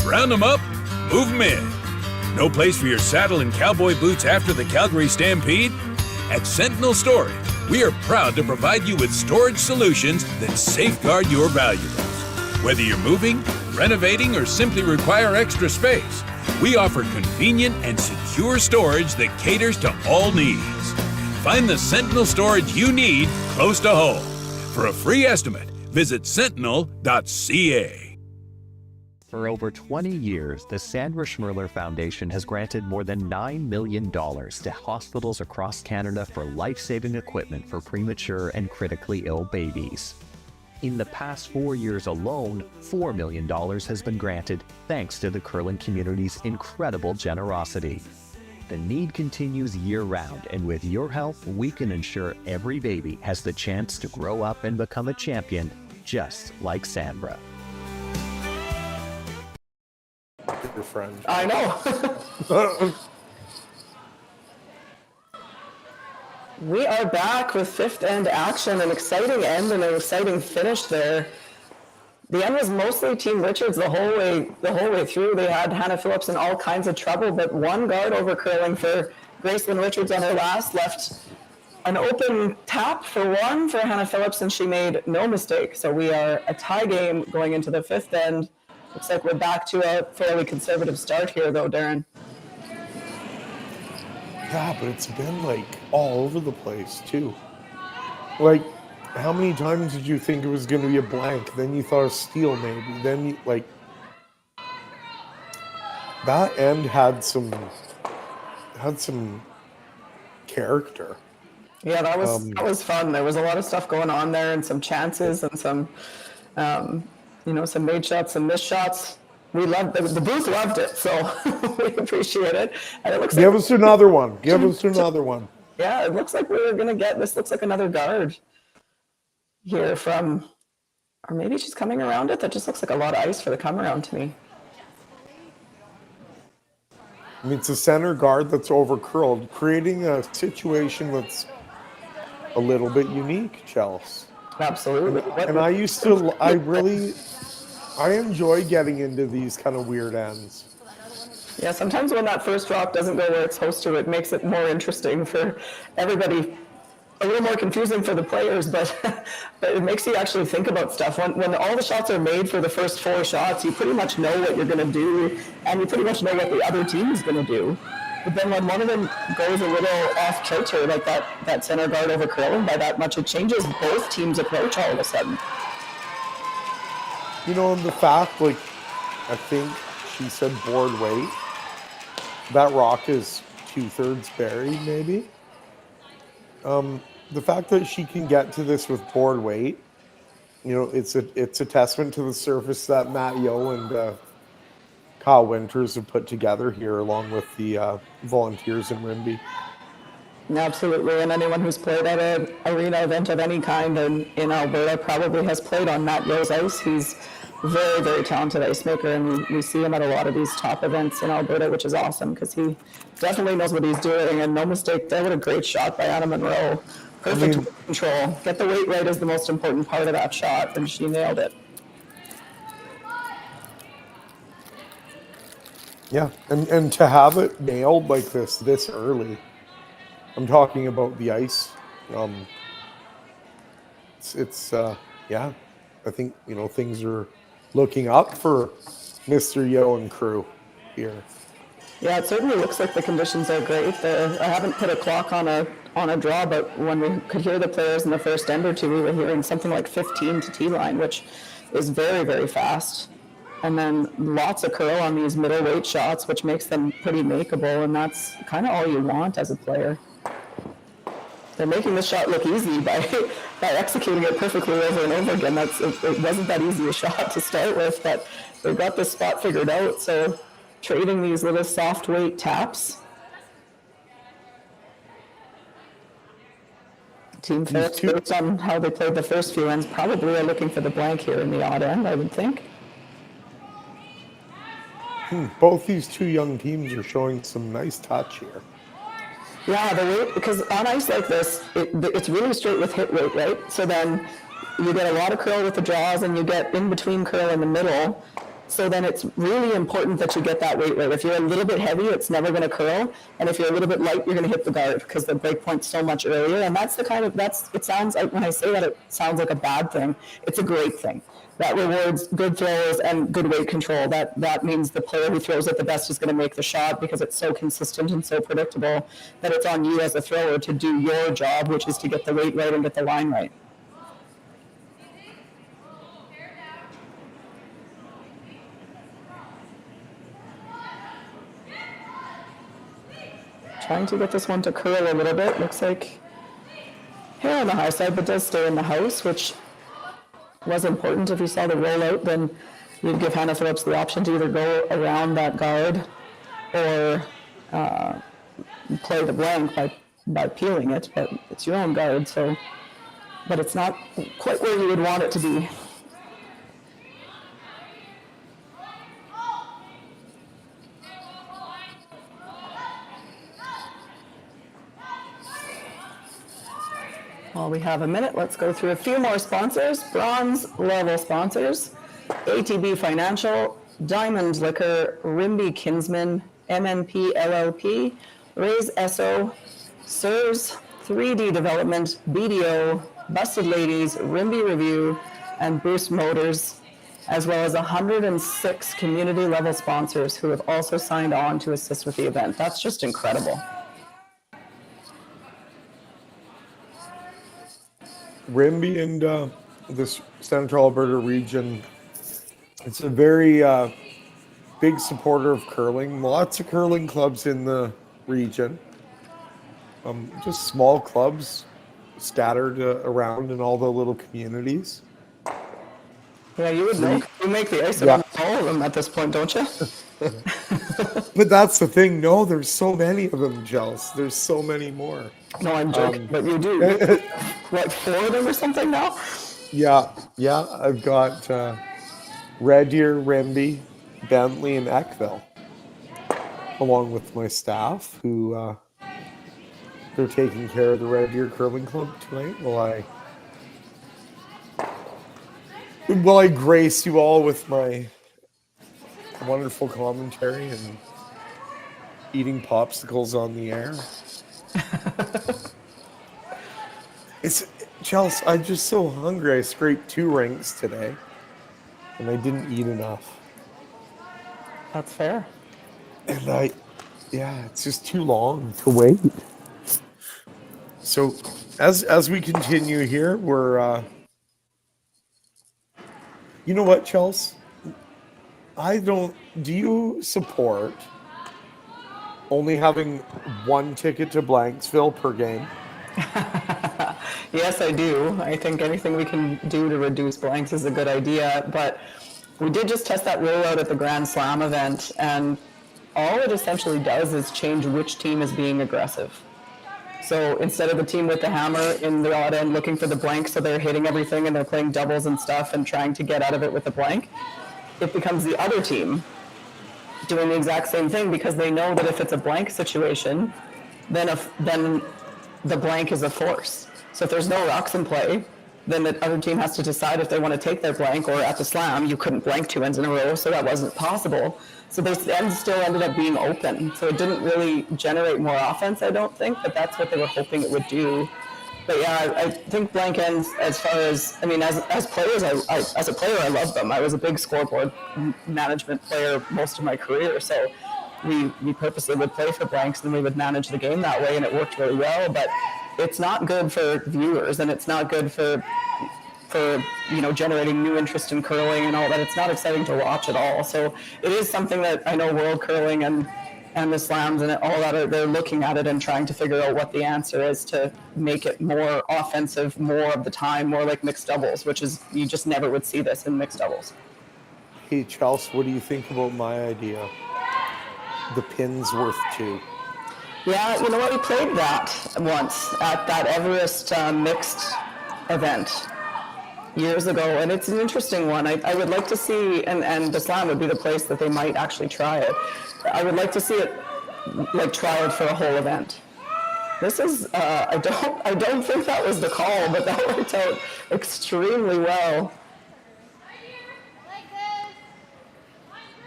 Round them up, move them in. No place for your saddle and cowboy boots after the Calgary Stampede? At Sentinel Storage, we are proud to provide you with storage solutions that safeguard your valuables. Whether you're moving, renovating, or simply require extra space, we offer convenient and secure storage that caters to all needs. Find the Sentinel storage you need close to home. For a free estimate, visit sentinel.ca. For over 20 years, the Sandra Schmirler Foundation has granted more than $9 million to hospitals across Canada for life-saving equipment for premature and critically ill babies. In the past 4 years alone, $4 million has been granted thanks to the curling community's incredible generosity. The need continues year-round, and with your help, we can ensure every baby has the chance to grow up and become a champion, just like Sandra. Your friend. I know. We are back with fifth end action, an exciting end and an exciting finish there. The end was mostly Team Richards the whole way through. They had Hannah Phillips in all kinds of trouble, but one guard over curling for Gracelyn Richards on her last left an open tap for one for Hannah Phillips, and she made no mistake. So we are a tie game going into the fifth end. Looks like we're back to a fairly conservative start here, though, Darren. Yeah, but it's been like all over the place too. Like, how many times did you think it was going to be a blank? Then you thought a steal, maybe. Then you like that end had some character. Yeah, that was fun. There was a lot of stuff going on there, and some chances, and some some made shots, some missed shots. We loved the booth loved it, so we appreciate it. And it looks Give us another one. Give us another one. Yeah, it looks like we're gonna get this. Looks like another guard here from, or maybe she's coming around it. That just looks like a lot of ice for the come around to me. I mean, it's a center guard that's over curled, creating a situation that's a little bit unique, Chelsea. Absolutely. And I enjoy getting into these kind of weird ends. Yeah, sometimes when that first drop doesn't go where it's supposed to, it makes it more interesting for everybody. A little more confusing for the players, but it makes you actually think about stuff. When all the shots are made for the first 4 shots, you pretty much know what you're going to do, and you pretty much know what the other team is going to do. But then when one of them goes a little off kilter, like that center guard over curling by that much, it changes both teams' approach all of a sudden. You know, the fact, like, I think she said board weight. That rock is 2/3 buried, maybe. The fact that she can get to this with board weight, it's a testament to the surface that Matt Yo and Kyle Winters have put together here, along with the volunteers in Rimbey. Absolutely, and anyone who's played at an arena event of any kind in Alberta probably has played on Matt Yo's ice. He's very, very talented ice maker, and we see him at a lot of these top events in Alberta, which is awesome because he definitely knows what he's doing. And no mistake, that was a great shot by Anna Monroe. Perfect weight control. Get the weight right is the most important part of that shot, and she nailed it. Yeah, and to have it nailed like this early, I'm talking about the ice. It's yeah, I think things are looking up for Mr. Yo and crew here. Yeah, it certainly looks like the conditions are great. I haven't put a clock on a draw, but when we could hear the players in the first end or two, we were hearing something like 15 to T-line, which is very, very fast. And then lots of curl on these middleweight shots, which makes them pretty makeable, and that's kind of all you want as a player. They're making the shot look easy by executing it perfectly over and over again. It wasn't that easy a shot to start with, but they've got this spot figured out. So trading these little soft weight taps. Team Phillips, based on how they played the first few ends, probably are looking for the blank here in the odd end, I would think. Both these two young teams are showing some nice touch here. Yeah, the weight, because on ice like this, it's really straight with hit weight, right? So then you get a lot of curl with the draws and you get in between curl in the middle. So then it's really important that you get that weight right. If you're a little bit heavy, it's never going to curl. And if you're a little bit light, you're going to hit the guard because the break point's so much earlier. And that's it sounds like, when I say that, it sounds like a bad thing. It's a great thing. That rewards good throws and good weight control. That means the player who throws it the best is going to make the shot because it's so consistent and so predictable that it's on you as a thrower to do your job, which is to get the weight right and get the line right. Trying to get this one to curl a little bit. Looks like hair on the high side, but does stay in the house, which was important. If you saw the rollout, then you'd give Hannah Phillips the option to either go around that guard or play the blank by peeling it, but it's your own guard, so, but it's not quite where you would want it to be. While we have a minute, let's go through a few more sponsors. Bronze level sponsors: ATB Financial, Diamond Liquor, Rimbey Kinsman, MNP LLP, Raise Esso, SIRS, 3D Development, BDO, Busted Ladies, Rimbey Review, and Boost Motors, as well as 106 community level sponsors who have also signed on to assist with the event. That's just incredible. Rimbey and this Central Alberta region, it's a very big supporter of curling. Lots of curling clubs in the region. Just small clubs scattered around in all the little communities. Yeah, you would know. You make the ice on all of them at this point, don't you? But that's the thing. No, there's so many of them, Jels. There's so many more. No, I'm joking, but you do. What, 4 of them or something now? Yeah. I've got Red Deer, Rimbey, Bentley, and Eckville, along with my staff, who they're taking care of the Red Deer Curling Club tonight while I grace you all with my wonderful commentary and eating popsicles on the air. Chelsea, I'm just so hungry. I scraped 2 rinks today, and I didn't eat enough. That's fair. And it's just too long to wait. So, as we continue here, we're, you know what, Chelsea? Do you support only having 1 ticket to Blanksville per game? Yes, I do. I think anything we can do to reduce blanks is a good idea, but we did just test that rollout at the Grand Slam event, and all it essentially does is change which team is being aggressive. So instead of the team with the hammer in the odd end looking for the blank, so they're hitting everything and they're playing doubles and stuff and trying to get out of it with the blank, it becomes the other team doing the exact same thing because they know that if it's a blank situation, then the blank is a force. So if there's no rocks in play, then the other team has to decide if they want to take their blank, or at the slam, you couldn't blank 2 ends in a row, so that wasn't possible. So those ends still ended up being open. So it didn't really generate more offense, I don't think, but that's what they were hoping it would do. But yeah, I think blank ends, as far as, I mean, as players, as a player, I love them. I was a big scoreboard management player most of my career, so we purposely would play for blanks and we would manage the game that way, and it worked really well. But it's not good for viewers, and it's not good for generating new interest in curling and all that. It's not exciting to watch at all. So it is something that I know World Curling and the slams and all that they're looking at it and trying to figure out what the answer is to make it more offensive more of the time, more like mixed doubles, which is, you just never would see this in mixed doubles. Hey Chelsea, what do you think about my idea? The pin's worth 2. Yeah, you know what? We played that once at that Everest mixed event years ago, and it's an interesting one. I would like to see, and the slam would be the place that they might actually try it. I would like to see it like tried for a whole event. This is, I don't think that was the call, but that worked out extremely well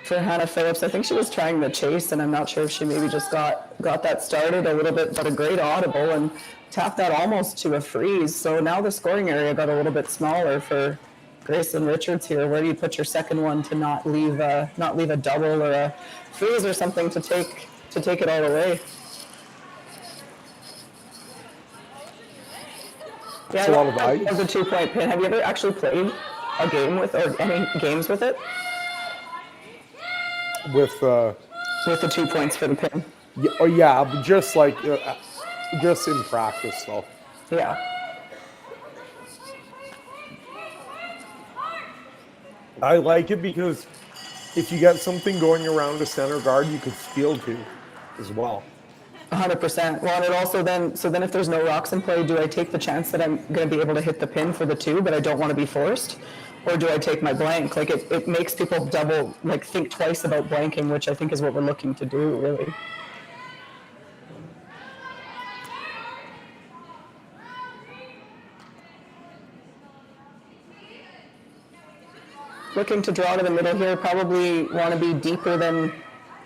for Hannah Phillips. I think she was trying the chase, and I'm not sure if she maybe just got that started a little bit, but a great audible and tapped that almost to a freeze. So now the scoring area got a little bit smaller for Gracelyn Richards here. Where do you put your second one to not leave a double or a freeze or something to take it all away? Yeah, a lot of ice. As a 2-point pin. Have you ever actually played a game with, or any games with it? With the 2 points for the pin. Yeah, but just like just in practice though. Yeah. I like it because if you get something going around a center guard, you could steal 2 as well. 100%. Well, and it also then, so then if there's no rocks in play, do I take the chance that I'm going to be able to hit the pin for the 2, but I don't want to be forced? Or do I take my blank? Like it makes people think twice about blanking, which I think is what we're looking to do, really. Looking to draw to the middle here, probably want to be deeper than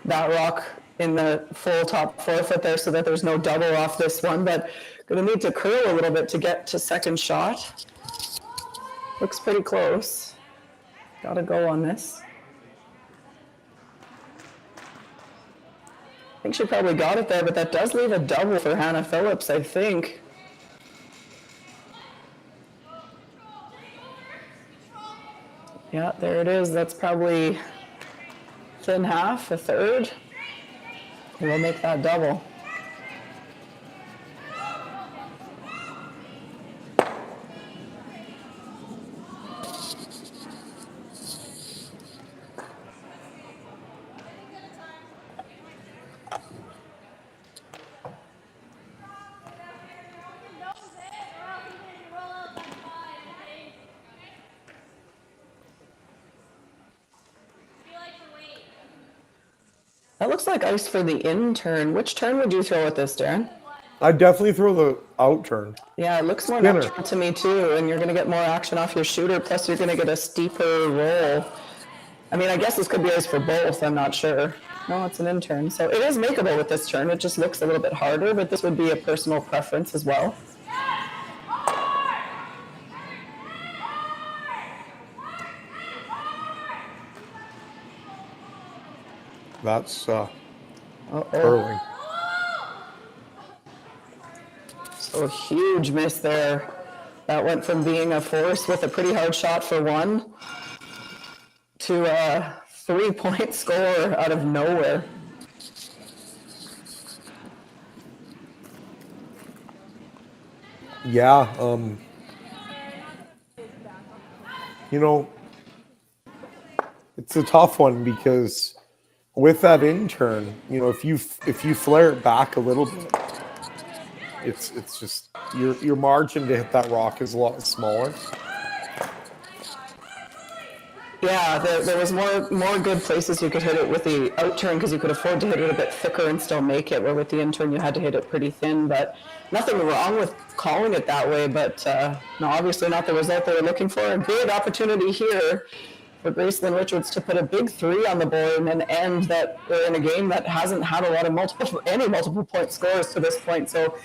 that rock in the full top 4-foot there so that there's no double off this one, but going to need to curl a little bit to get to second shot. Looks pretty close. Got to go on this. I think she probably got it there, but that does leave a double for Hannah Phillips, I think. Yeah, there it is. That's probably thin half, a third. We'll make that double. That looks like ice for the in turn. Which turn would you throw at this, Darren? I'd definitely throw the out turn. Yeah, it looks more natural to me too, and you're going to get more action off your shooter, plus you're going to get a steeper roll. I mean, I guess this could be ice for both, I'm not sure. No, it's an in turn. So it is makeable with this turn. It just looks a little bit harder, but this would be a personal preference as well. That's curling. So a huge miss there. That went from being a force with a pretty hard shot for 1 to a 3-point score out of nowhere. Yeah, you know, it's a tough one because with that in turn, you know, if you flare it back a little bit, It's just your margin to hit that rock is a lot smaller. Yeah, there was more good places you could hit it with the out turn because you could afford to hit it a bit thicker and still make it, where with the in turn you had to hit it pretty thin. But nothing wrong with calling it that way, but no, obviously not the result they were looking for. A big opportunity here for Gracelyn Richards to put a big 3 on the board and end that we're in a game that hasn't had a lot of multiple point scores to this point. So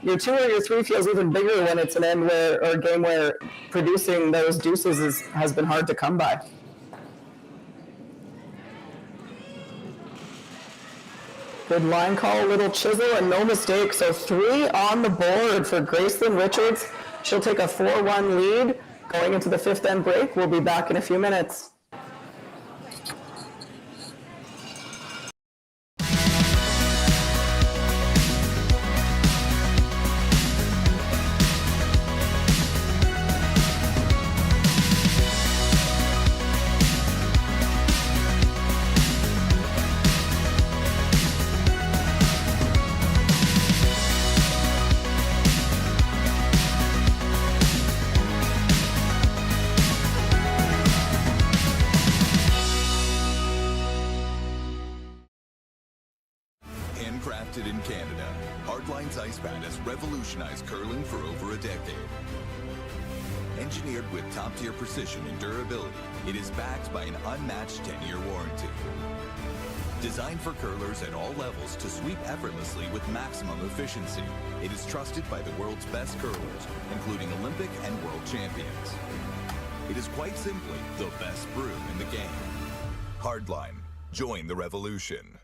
your 2 or your 3 feels even bigger when it's an end where, or a game where producing those deuces has been hard to come by. Good line call, little chisel, and no mistake. So 3 on the board for Gracelyn Richards. She'll take a 4-1 lead going into the 5th end break. We'll be back in a few minutes. Handcrafted in Canada, Hardline's Ice Pad has revolutionized curling for over a decade. Engineered with top-tier precision and durability, it is backed by an unmatched 10-year warranty. Designed for curlers at all levels to sweep effortlessly with maximum efficiency, it is trusted by the world's best curlers, including Olympic and world champions. It is quite simply the best brew in the game. Hardline. Join the revolution.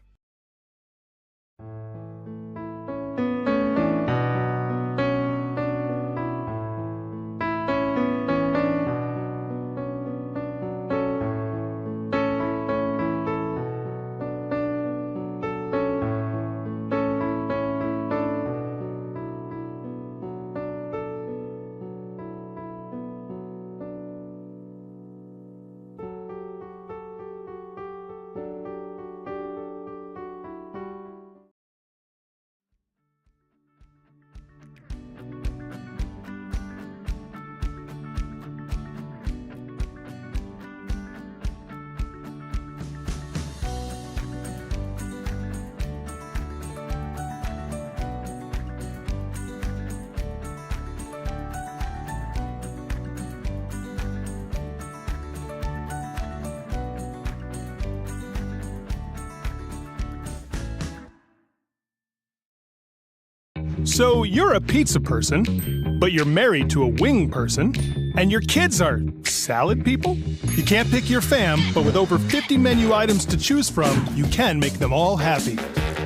So you're a pizza person, but you're married to a wing person, and your kids are salad people? You can't pick your fam, but with over 50 menu items to choose from, you can make them all happy.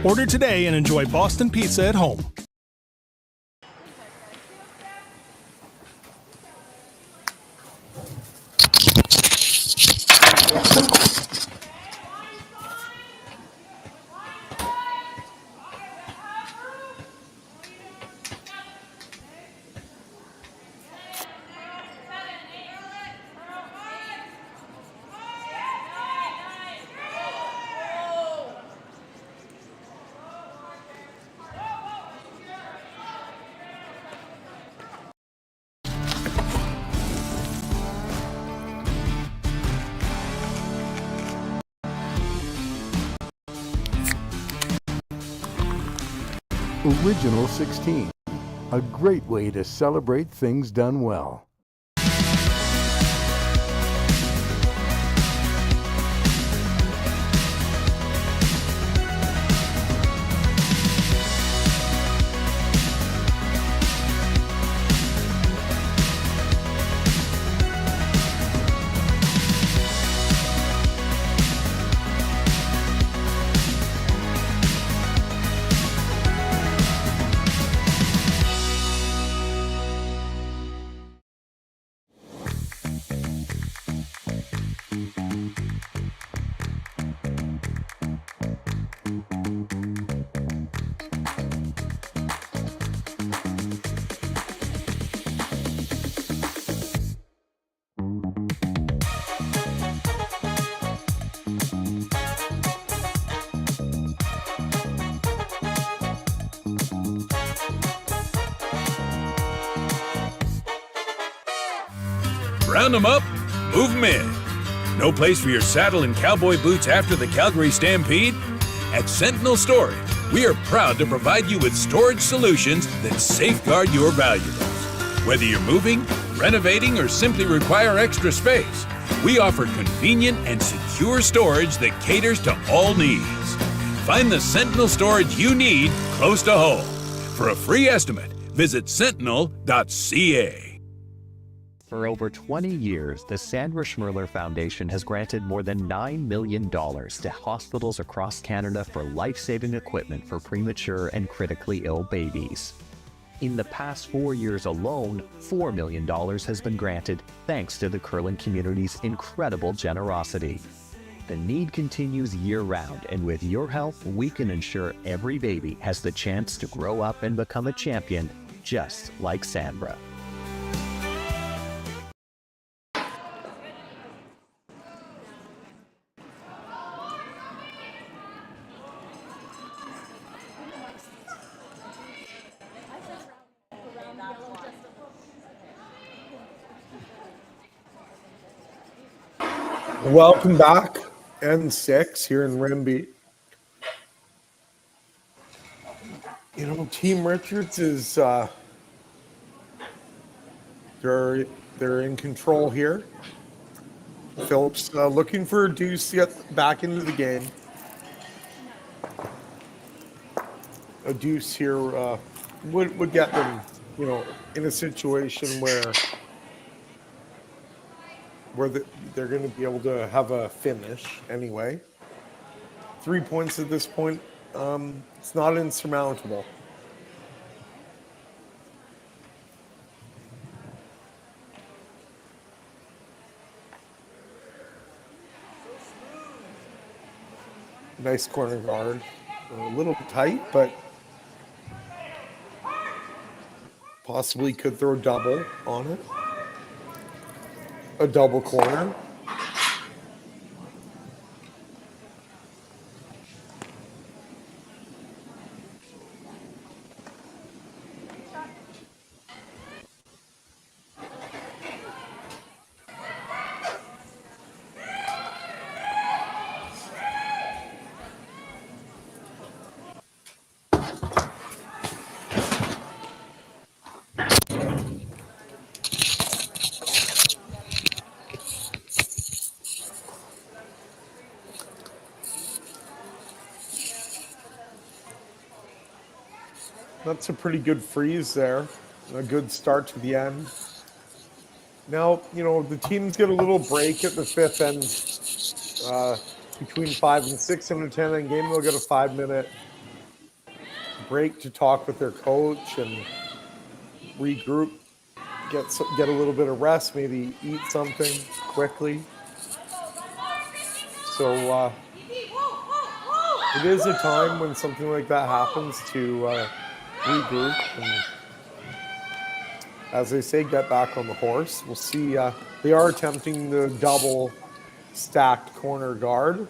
Order today and enjoy Boston Pizza at home. Original 16, a great way to celebrate things done well. Round them up, move them in. No place for your saddle and cowboy boots after the Calgary Stampede? At Sentinel Storage, we are proud to provide you with storage solutions that safeguard your valuables. Whether you're moving, renovating, or simply require extra space, we offer convenient and secure storage that caters to all needs. Find the Sentinel storage you need close to home. For a free estimate, visit sentinel.ca. For over 20 years, the Sandra Schmirler Foundation has granted more than $9 million to hospitals across Canada for life-saving equipment for premature and critically ill babies. In the past 4 years alone, $4 million has been granted thanks to the curling community's incredible generosity. The need continues year-round, and with your help, we can ensure every baby has the chance to grow up and become a champion, just like Sandra. Welcome back, N6 here in Rimbey. You know, Team Richards is they're in control here. Phillips looking for a deuce to get back into the game. A deuce here would get them, you know, in a situation where they're going to be able to have a finish anyway. 3 points at this point, it's not insurmountable. Nice corner guard. A little tight, but possibly could throw double on it. A double corner. That's a pretty good freeze there. A good start to the end. Now, you know, the teams get a little break at the fifth end. Between 5 and 6 in a 10-end game, they'll get a 5-minute break to talk with their coach and regroup, get a little bit of rest, maybe eat something quickly. So it is a time when something like that happens to regroup and, as they say, get back on the horse. We'll see. They are attempting the double stacked corner guard,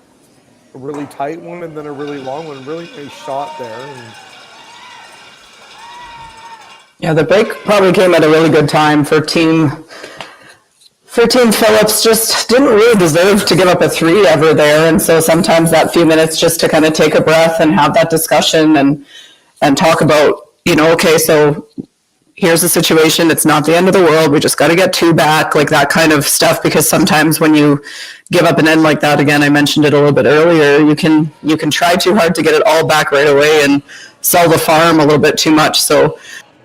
a really tight one and then a really long one. Really nice shot there. And yeah, the break probably came at a really good time for Team Phillips. Just didn't really deserve to give up a 3 ever there, and so sometimes that few minutes just to kind of take a breath and have that discussion and talk about, you know, okay, so here's the situation. It's not the end of the world. We just got to get 2 back, like that kind of stuff. Because sometimes when you give up an end like that, again, I mentioned it a little bit earlier, you can try too hard to get it all back right away and sell the farm a little bit too much. So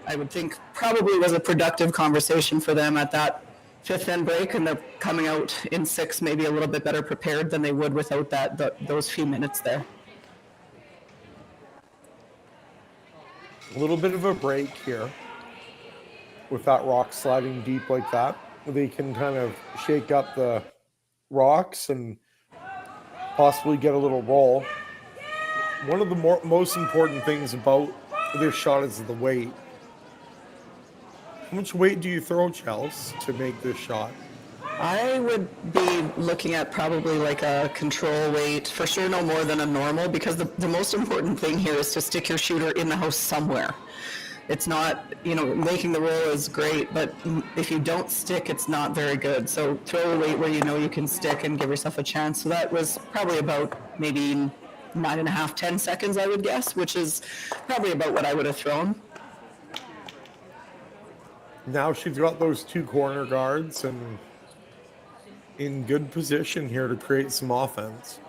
I would think probably was a productive conversation for them at that fifth end break, and they're coming out in 6 maybe a little bit better prepared than they would without those few minutes there. a little bit of a break here. With that rock sliding deep like that, they can kind of shake up the rocks and possibly get a little roll. One of the most important things about this shot is the weight. How much weight do you throw, Chels, to make this shot? I would be looking at probably like a control weight, for sure no more than a normal, because the most important thing here is to stick your shooter in the house somewhere. it's not, making the roll is great, but if you don't stick, it's not very good. So throw a weight where you know you can stick and give yourself a chance. So that was probably about maybe 9.5, 10 seconds, I would guess, which is probably about what I would have thrown. Now she's got those 2 corner guards and in good position here to create some offense.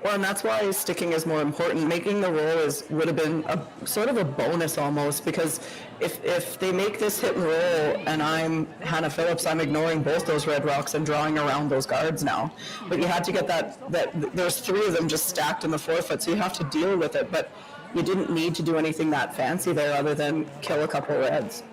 Well, and that's why sticking is more important. Making the roll would have been sort of a bonus almost, because if they make this hit and roll and I'm Hannah Phillips, I'm ignoring both those red rocks and drawing around those guards now. But you had to get that there's 3 of them just stacked in the forefoot, so you have to deal with it. But you didn't need to do anything that fancy there other than kill a couple reds.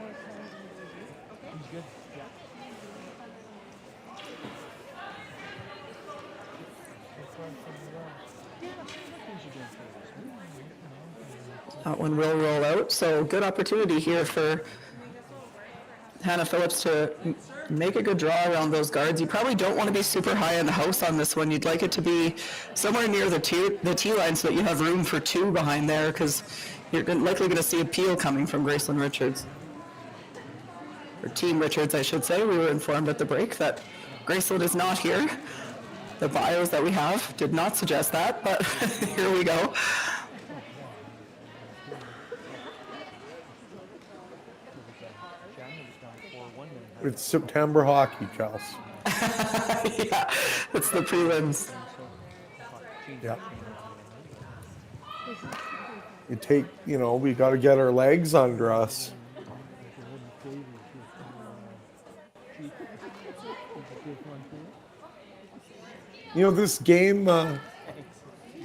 That one will roll out, so good opportunity here for Hannah Phillips to make a good draw around those guards. You probably don't want to be super high in the house on this one. You'd like it to be somewhere near the tee line so that you have room for 2 behind there, because you're likely going to see a peel coming from Gracelyn Richards. Or Team Richards, I should say. We were informed at the break that Gracelyn is not here. The bios that we have did not suggest that, but here we go. It's September hockey, Chelsea. Yeah, it's the prelims. Yeah. We got to get our legs under us. This game,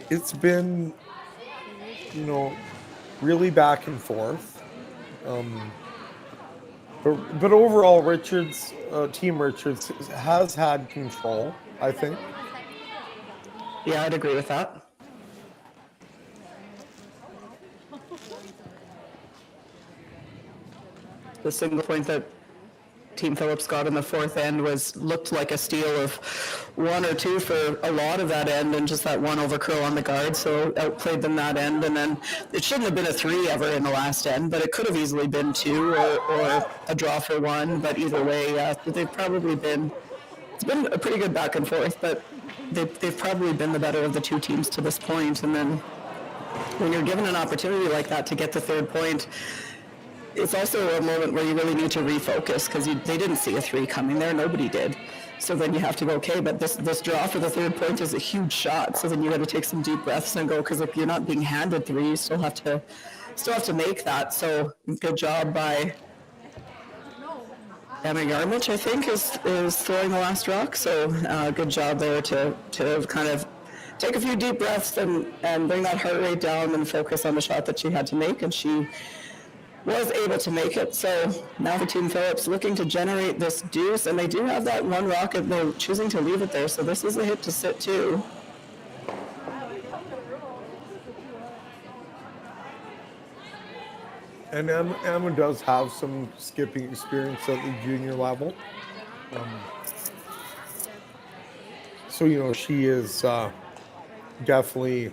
it's been, really back and forth. But overall, Team Richards has had control, I think. Yeah, I'd agree with that. The single point that Team Phillips got in the 4th end looked like a steal of 1 or 2 for a lot of that end, and just that one over curl on the guard, so outplayed them that end. And then it shouldn't have been a 3 ever in the last end, but it could have easily been 2 or a draw for 1. But either way, they've probably been. It's been a pretty good back and forth, but they've probably been the better of the 2 teams to this point. And then when you're given an opportunity like that to get the 3rd point, it's also a moment where you really need to refocus, because they didn't see a 3 coming there. Nobody did. So then you have to go, okay, but this draw for the 3rd point is a huge shot. So then you got to take some deep breaths and go, because if you're not being handed 3, you still have to make that. So good job by Emma Yarmich, I think, is throwing the last rock. So good job there to kind of take a few deep breaths and bring that heart rate down and focus on the shot that she had to make, and she was able to make it. So now the Team Phillips looking to generate this deuce, and they do have that 1 rocket. They're choosing to leave it there, so this is a hit to sit too. And Emma does have some skipping experience at the junior level. So, she is definitely,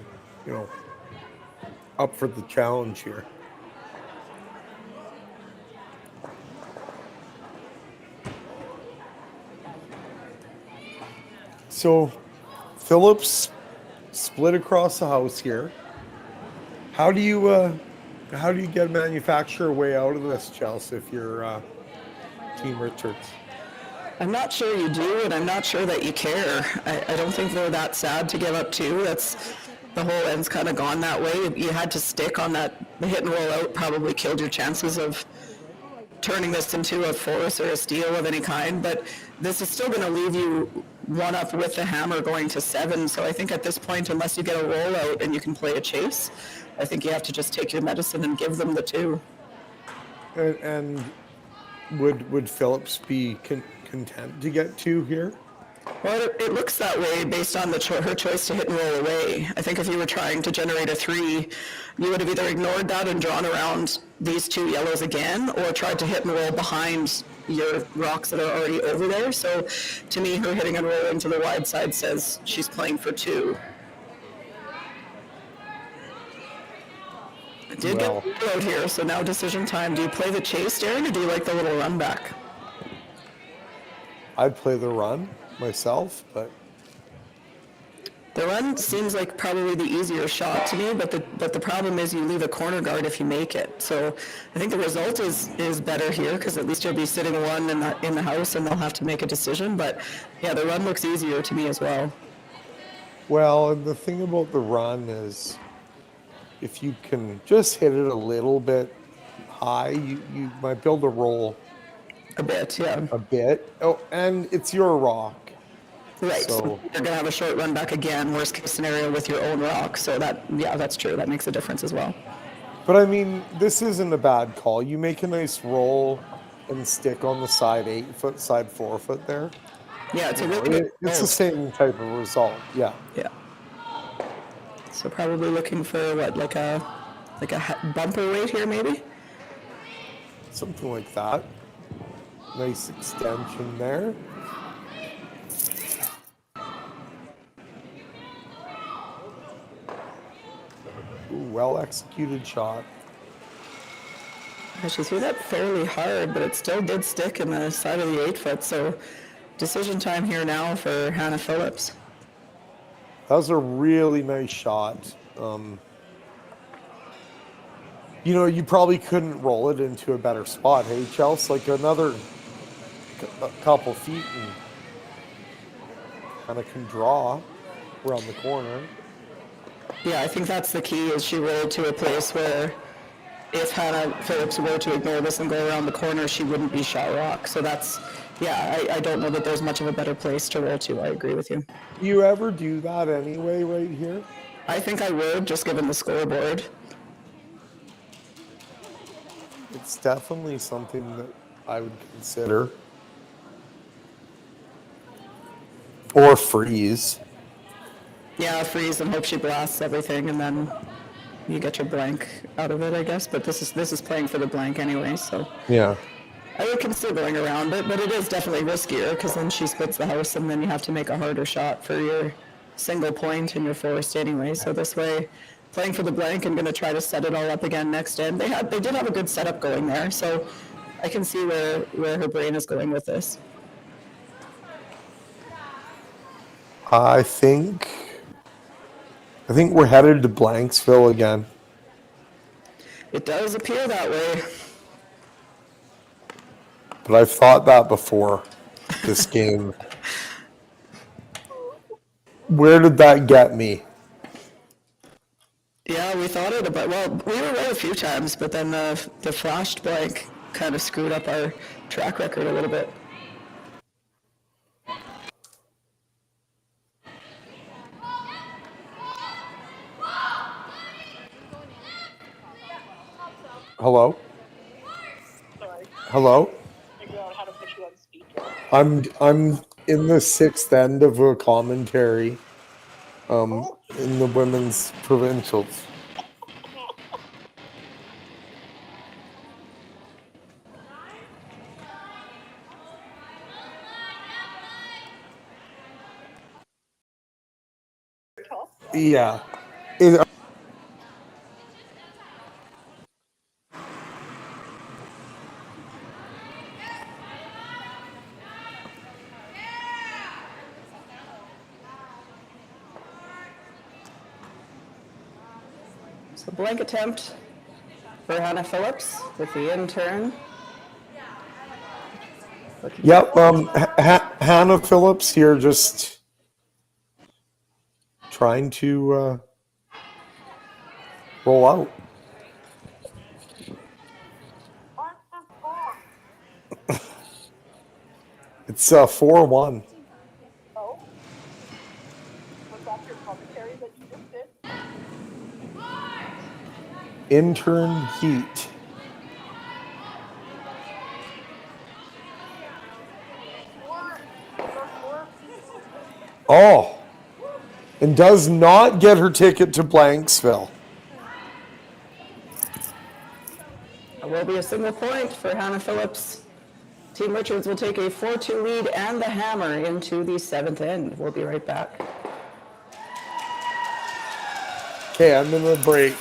up for the challenge here. So Phillips split across the house here. How do you get a manufacturer way out of this, Chelsea, if you're Team Richards? I'm not sure you do, and I'm not sure that you care. I don't think they're that sad to give up 2. The whole end's kind of gone that way. You had to stick on that. The hit and roll out probably killed your chances of turning this into a force or a steal of any kind, but this is still going to leave you 1 up with the hammer going to 7. So I think at this point, unless you get a roll out and you can play a chase, I think you have to just take your medicine and give them the 2. And would Phillips be content to get 2 here? Well, it looks that way based on her choice to hit and roll away. I think if you were trying to generate a 3, you would have either ignored that and drawn around these 2 yellows again, or tried to hit and roll behind your rocks that are already over there. So to me, her hitting and rolling to the wide side says she's playing for 2. Did well. get out here, so now decision time. Do you play the chase, Darren, or do you like the little run back? I'd play the run myself, but the run seems like probably the easier shot to me, but the problem is you leave a corner guard if you make it. So I think the result is better here because at least you'll be sitting one in the house and they'll have to make a decision. But yeah, the run looks easier to me as well. Well, and the thing about the run is if you can just hit it a little bit high, you might be able to roll a bit, yeah. A bit. Oh, and it's your rock. Right, so you're going to have a short run back again, worst case scenario with your own rock. So that's true. That makes a difference as well. But I mean, this isn't a bad call. You make a nice roll and stick on the side 8 foot, side 4 foot there. Yeah, it's a really it's the same type of result. Yeah. Yeah. So probably looking for what, like a bumper weight here, maybe? Something like that. Nice extension there. Ooh, well executed shot. She threw that fairly hard, but it still did stick in the side of the 8 foot. So decision time here now for Hannah Phillips. That was a really nice shot. You know, you probably couldn't roll it into a better spot. Hey, Chelsea, like another couple feet and kind of can draw around the corner. Yeah, I think that's the key, is she rolled to a place where if Hannah Phillips were to ignore this and go around the corner, she wouldn't be shot rock. So that's, yeah, I don't know that there's much of a better place to roll to. I agree with you. Do you ever do that anyway right here? I think I would, just given the scoreboard. It's definitely something that I would consider. Or freeze. Yeah, freeze and hope she blasts everything, and then you get your blank out of it, I guess. But this is playing for the blank anyway, so. Yeah. I would consider going around it, but it is definitely riskier because then she splits the house, and then you have to make a harder shot for your single point in your forced anyway. So this way, playing for the blank and going to try to set it all up again next end. They did have a good setup going there, so I can see where her brain is going with this. I think we're headed to Blanksville again. It does appear that way. But I've thought that before this game. Where did that get me? Yeah, we thought it about, well, we were right a few times, but then the flashed blank kind of screwed up our track record a little bit. Hello? Sorry. Hello? Figure out how to put you on speaker. I'm in the sixth end of a commentary in the women's provincials. Yeah. So blank attempt for Hannah Phillips with the in-turn. Yep, Hannah Phillips here just trying to roll out. It's 4-1. Oh? Was that your commentary that you just did? Intern heat. Oh, and does not get her ticket to Blanksville. It will be a single point for Hannah Phillips. Team Richards will take a 4-2 lead and the hammer into the 7th end. We'll be right back. Okay, I'm in the break.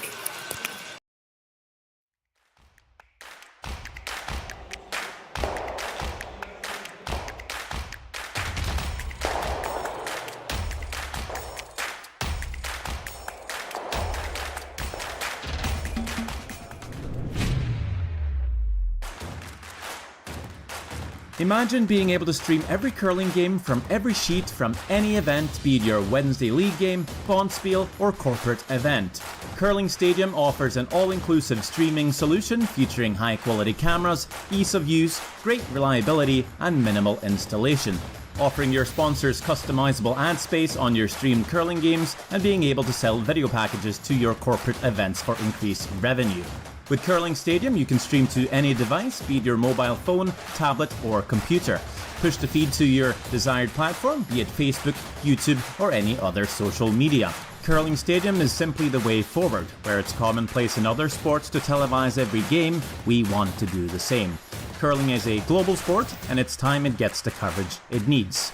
Imagine being able to stream every curling game from every sheet from any event, be it your Wednesday league game, bonspiel, or corporate event. Curling Stadium offers an all-inclusive streaming solution featuring high-quality cameras, ease of use, great reliability, and minimal installation. Offering your sponsors customizable ad space on your streamed curling games and being able to sell video packages to your corporate events for increased revenue. With Curling Stadium, you can stream to any device, be it your mobile phone, tablet, or computer. Push the feed to your desired platform, be it Facebook, YouTube, or any other social media. Curling Stadium is simply the way forward. Where it's commonplace in other sports to televise every game, we want to do the same. Curling is a global sport, and it's time it gets the coverage it needs.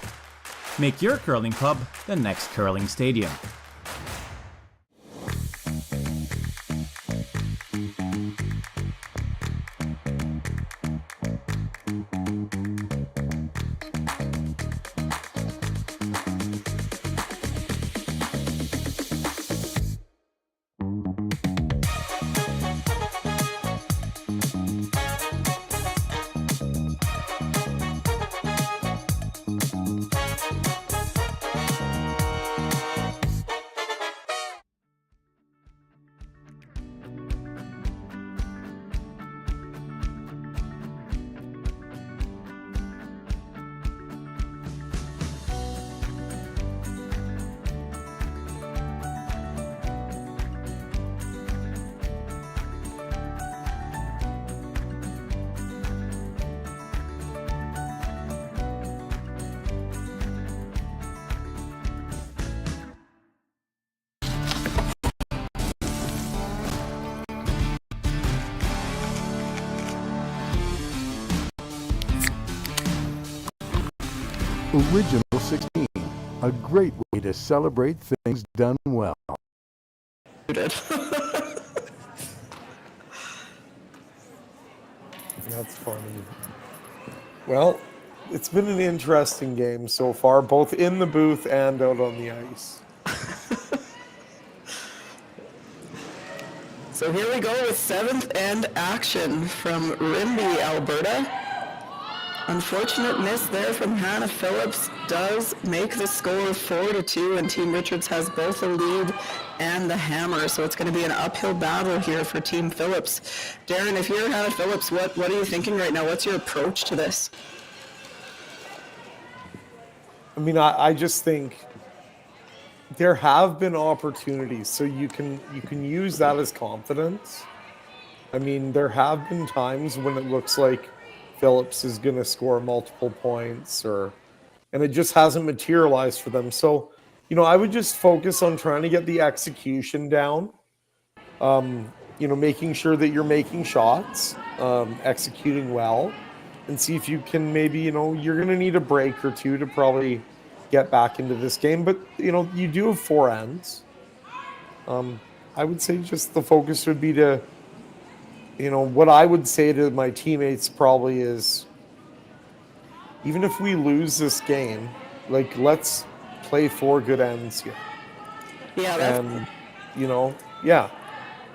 Make your curling club the next Curling Stadium. Original 16, a great way to celebrate things done well. That's funny. Well, it's been an interesting game so far, both in the booth and out on the ice. So here we go with seventh end action from Rimbey, Alberta. Unfortunate miss there from Hannah Phillips does make the score 4-2, and Team Richards has both the lead and the hammer, so it's going to be an uphill battle here for Team Phillips. Darren, if you're Hannah Phillips, what are you thinking right now? What's your approach to this? I mean, I just think there have been opportunities, so you can use that as confidence. I mean, there have been times when it looks like Phillips is going to score multiple points, and it just hasn't materialized for them. So, I would just focus on trying to get the execution down. Making sure that you're making shots, executing well, and see if you can maybe, you're going to need a break or two to probably get back into this game. But, you do have 4 ends. I would say just the focus would be to, what I would say to my teammates probably is, even if we lose this game, let's play 4 good ends here. Yeah, that's... And,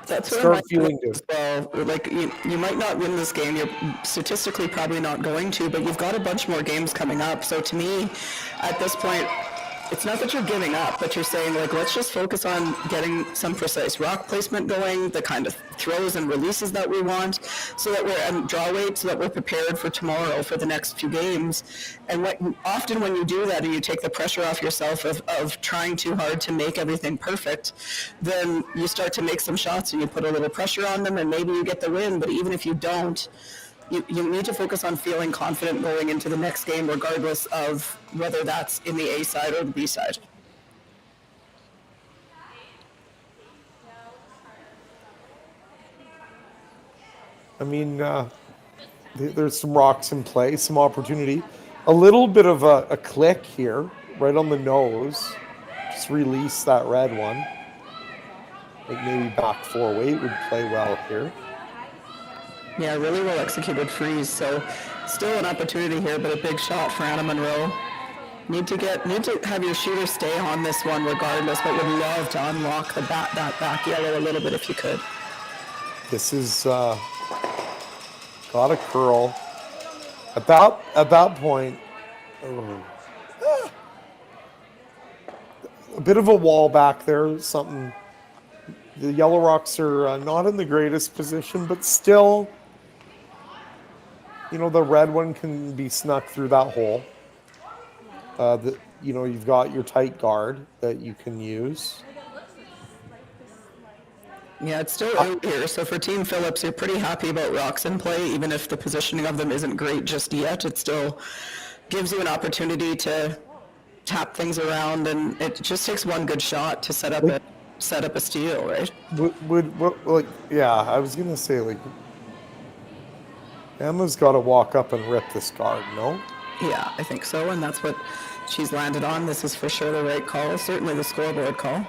That's what start feeling good. Well, you might not win this game. You're statistically probably not going to, but you've got a bunch more games coming up. So to me, at this point, it's not that you're giving up, but you're saying, let's just focus on getting some precise rock placement going, the kind of throws and releases that we want, so that we're draw weight, so that we're prepared for tomorrow for the next few games. And often when you do that and you take the pressure off yourself of trying too hard to make everything perfect, then you start to make some shots and you put a little pressure on them and maybe you get the win. But even if you don't, you need to focus on feeling confident going into the next game, regardless of whether that's in the A side or the B side. I mean, there's some rocks in play, some opportunity. A little bit of a click here, right on the nose. Just release that red one. Maybe back 4 weight would play well here. Yeah, really well executed freeze. So still an opportunity here, but a big shot for Anna Monroe. Need to have your shooter stay on this one regardless, but would love to unlock that back yellow a little bit if you could. This is got a curl. At that point, a bit of a wall back there. Something. The Yellow Rocks are not in the greatest position, but still, the red one can be snuck through that hole. You've got your tight guard that you can use. Yeah, it's still out here. So for Team Phillips, you're pretty happy about Rocks in play, even if the positioning of them isn't great just yet. It still gives you an opportunity to tap things around, and it just takes one good shot to set up a steal, right? I was gonna say, Emma's got to walk up and rip this guard, no? Yeah, I think so, and that's what she's landed on. This is for sure the right call, certainly the scoreboard call.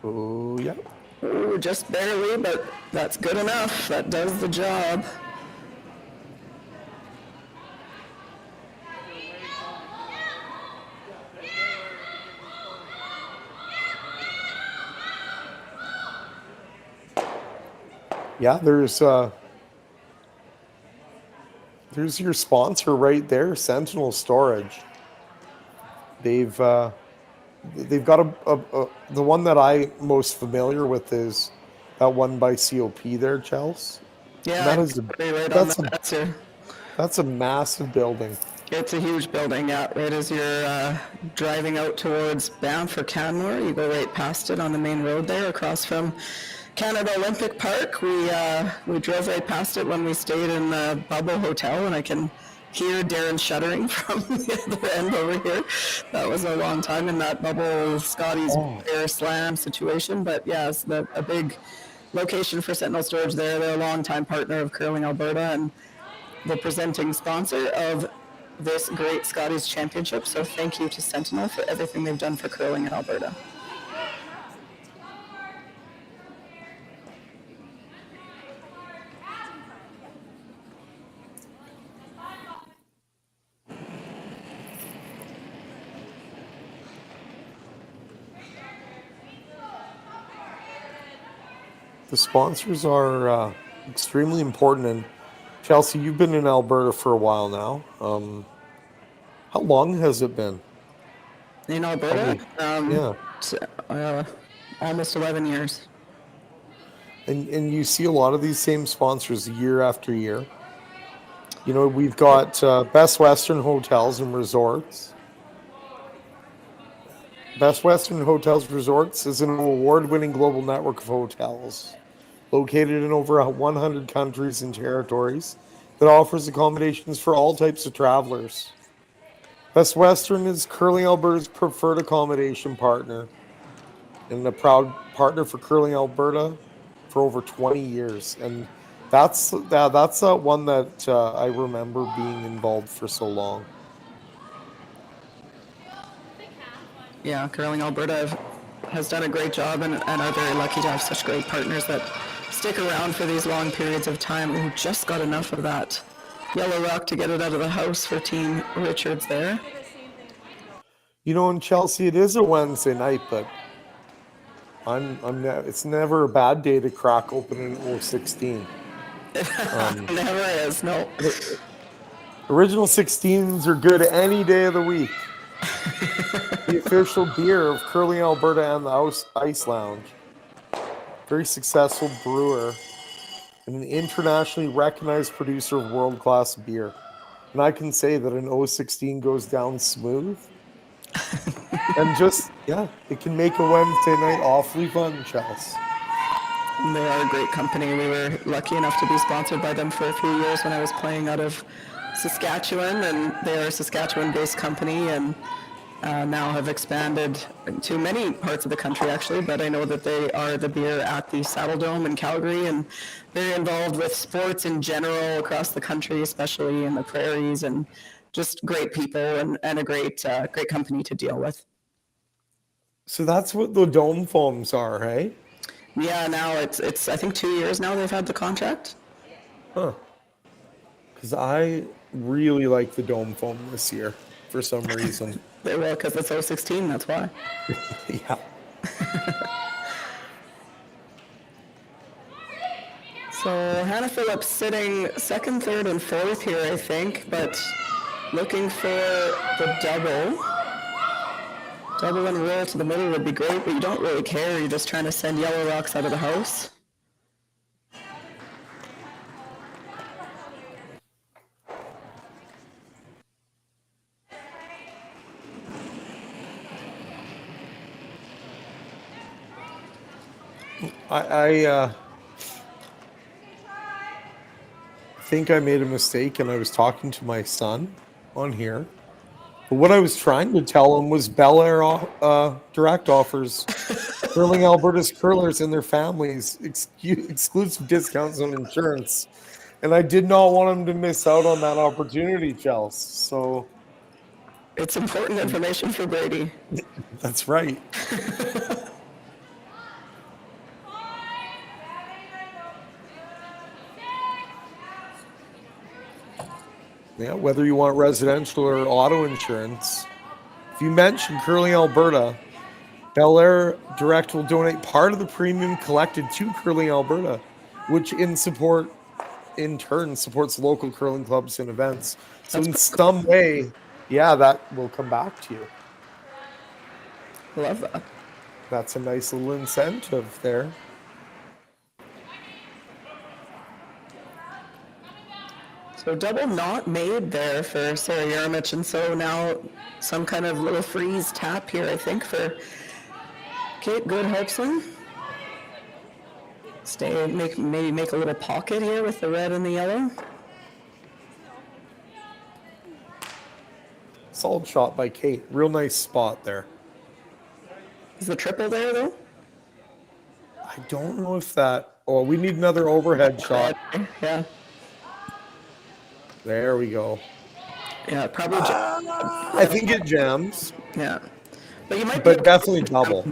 Oh, yeah. Ooh, just barely, but that's good enough. That does the job. Yeah, there's your sponsor right there, Sentinel Storage. They've got the one that I'm most familiar with is that one by COP there, Chels. Yeah, that's a massive building. It's a huge building, yeah. Right as you're driving out towards bound for Canmore, you go right past it on the main road there across from Canada Olympic Park. We drove right past it when we stayed in the Bubble Hotel, and I can hear Darren shuddering from the other end over here. That was a long time in that Bubble Scotty's Air Slam situation, but yeah, it's a big location for Sentinel Storage there. They're a long-time partner of Curling Alberta and the presenting sponsor of this great Scotties Championship. So thank you to Sentinel for everything they've done for curling in Alberta. The sponsors are extremely important. And Chelsea, you've been in Alberta for a while now. How long has it been? In Alberta? Almost 11 years. And you see a lot of these same sponsors year after year. We've got Best Western Hotels and Resorts. Best Western Hotels Resorts is an award-winning global network of hotels located in over 100 countries and territories that offers accommodations for all types of travelers. Best Western is Curling Alberta's preferred accommodation partner and a proud partner for Curling Alberta for over 20 years. And that's one that I remember being involved for so long. Yeah, Curling Alberta has done a great job and are very lucky to have such great partners that stick around for these long periods of time. We just got enough of that Yellow Rock to get it out of the house for Team Richards there. In Chelsea, it is a Wednesday night, but it's never a bad day to crack open an 016. Never is, no. Original 16s are good any day of the week. The official beer of Curling Alberta and the Ice Lounge. Very successful brewer and an internationally recognized producer of world-class beer. And I can say that an 016 goes down smooth. And it can make a Wednesday night awfully fun, Chelsea. They are a great company. We were lucky enough to be sponsored by them for a few years when I was playing out of Saskatchewan, and they are a Saskatchewan-based company, and now have expanded to many parts of the country, actually, but I know that they are the beer at the Saddle Dome in Calgary, and they're involved with sports in general across the country, especially in the prairies, and just great people and a great company to deal with. So that's what the Dome foams are, hey? Yeah, now it's I think 2 years now they've had the contract. Huh. Because I really like the Dome foam this year for some reason. They will, because it's 016, that's why. Yeah. So Hannah Phillips sitting second, third, and fourth here, I think, but looking for the double. Double and roll to the middle would be great, but you don't really care. You're just trying to send Yellow Rocks out of the house. I think I made a mistake, and I was talking to my son on here. But what I was trying to tell him was Bel Air Direct offers Curling Alberta's curlers and their families exclusive discounts on insurance. And I did not want him to miss out on that opportunity, Chels. So it's important information for Brady. That's right. Yeah, whether you want residential or auto insurance, if you mention Curling Alberta, Bel Air Direct will donate part of the premium collected to Curling Alberta, which in turn supports local curling clubs and events. So in some way, yeah, that will come back to you. Love that. That's a nice little incentive there. So double not made there for Sarah Yarmich, and so now some kind of little freeze tap here, I think, for Kate Goodhopson. Maybe make a little pocket here with the red and the yellow. Solid shot by Kate. Real nice spot there. Is the triple there, though? I don't know if that... Oh, we need another overhead shot. Yeah. There we go. Yeah, probably. I think it jams. Yeah, but you might. But definitely double.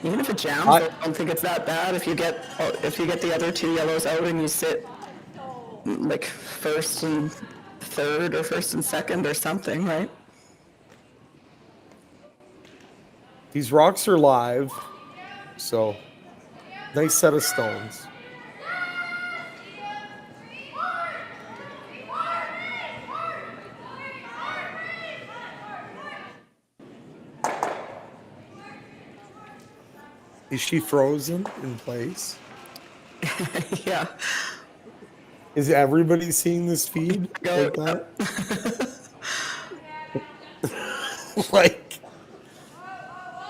Even if it jams, I don't think it's that bad. If you get the other two yellows out and you sit like first and third or first and second or something, right? These rocks are live, so nice set of stones. Is she frozen in place? Yeah. Is everybody seeing this feed like that? Like,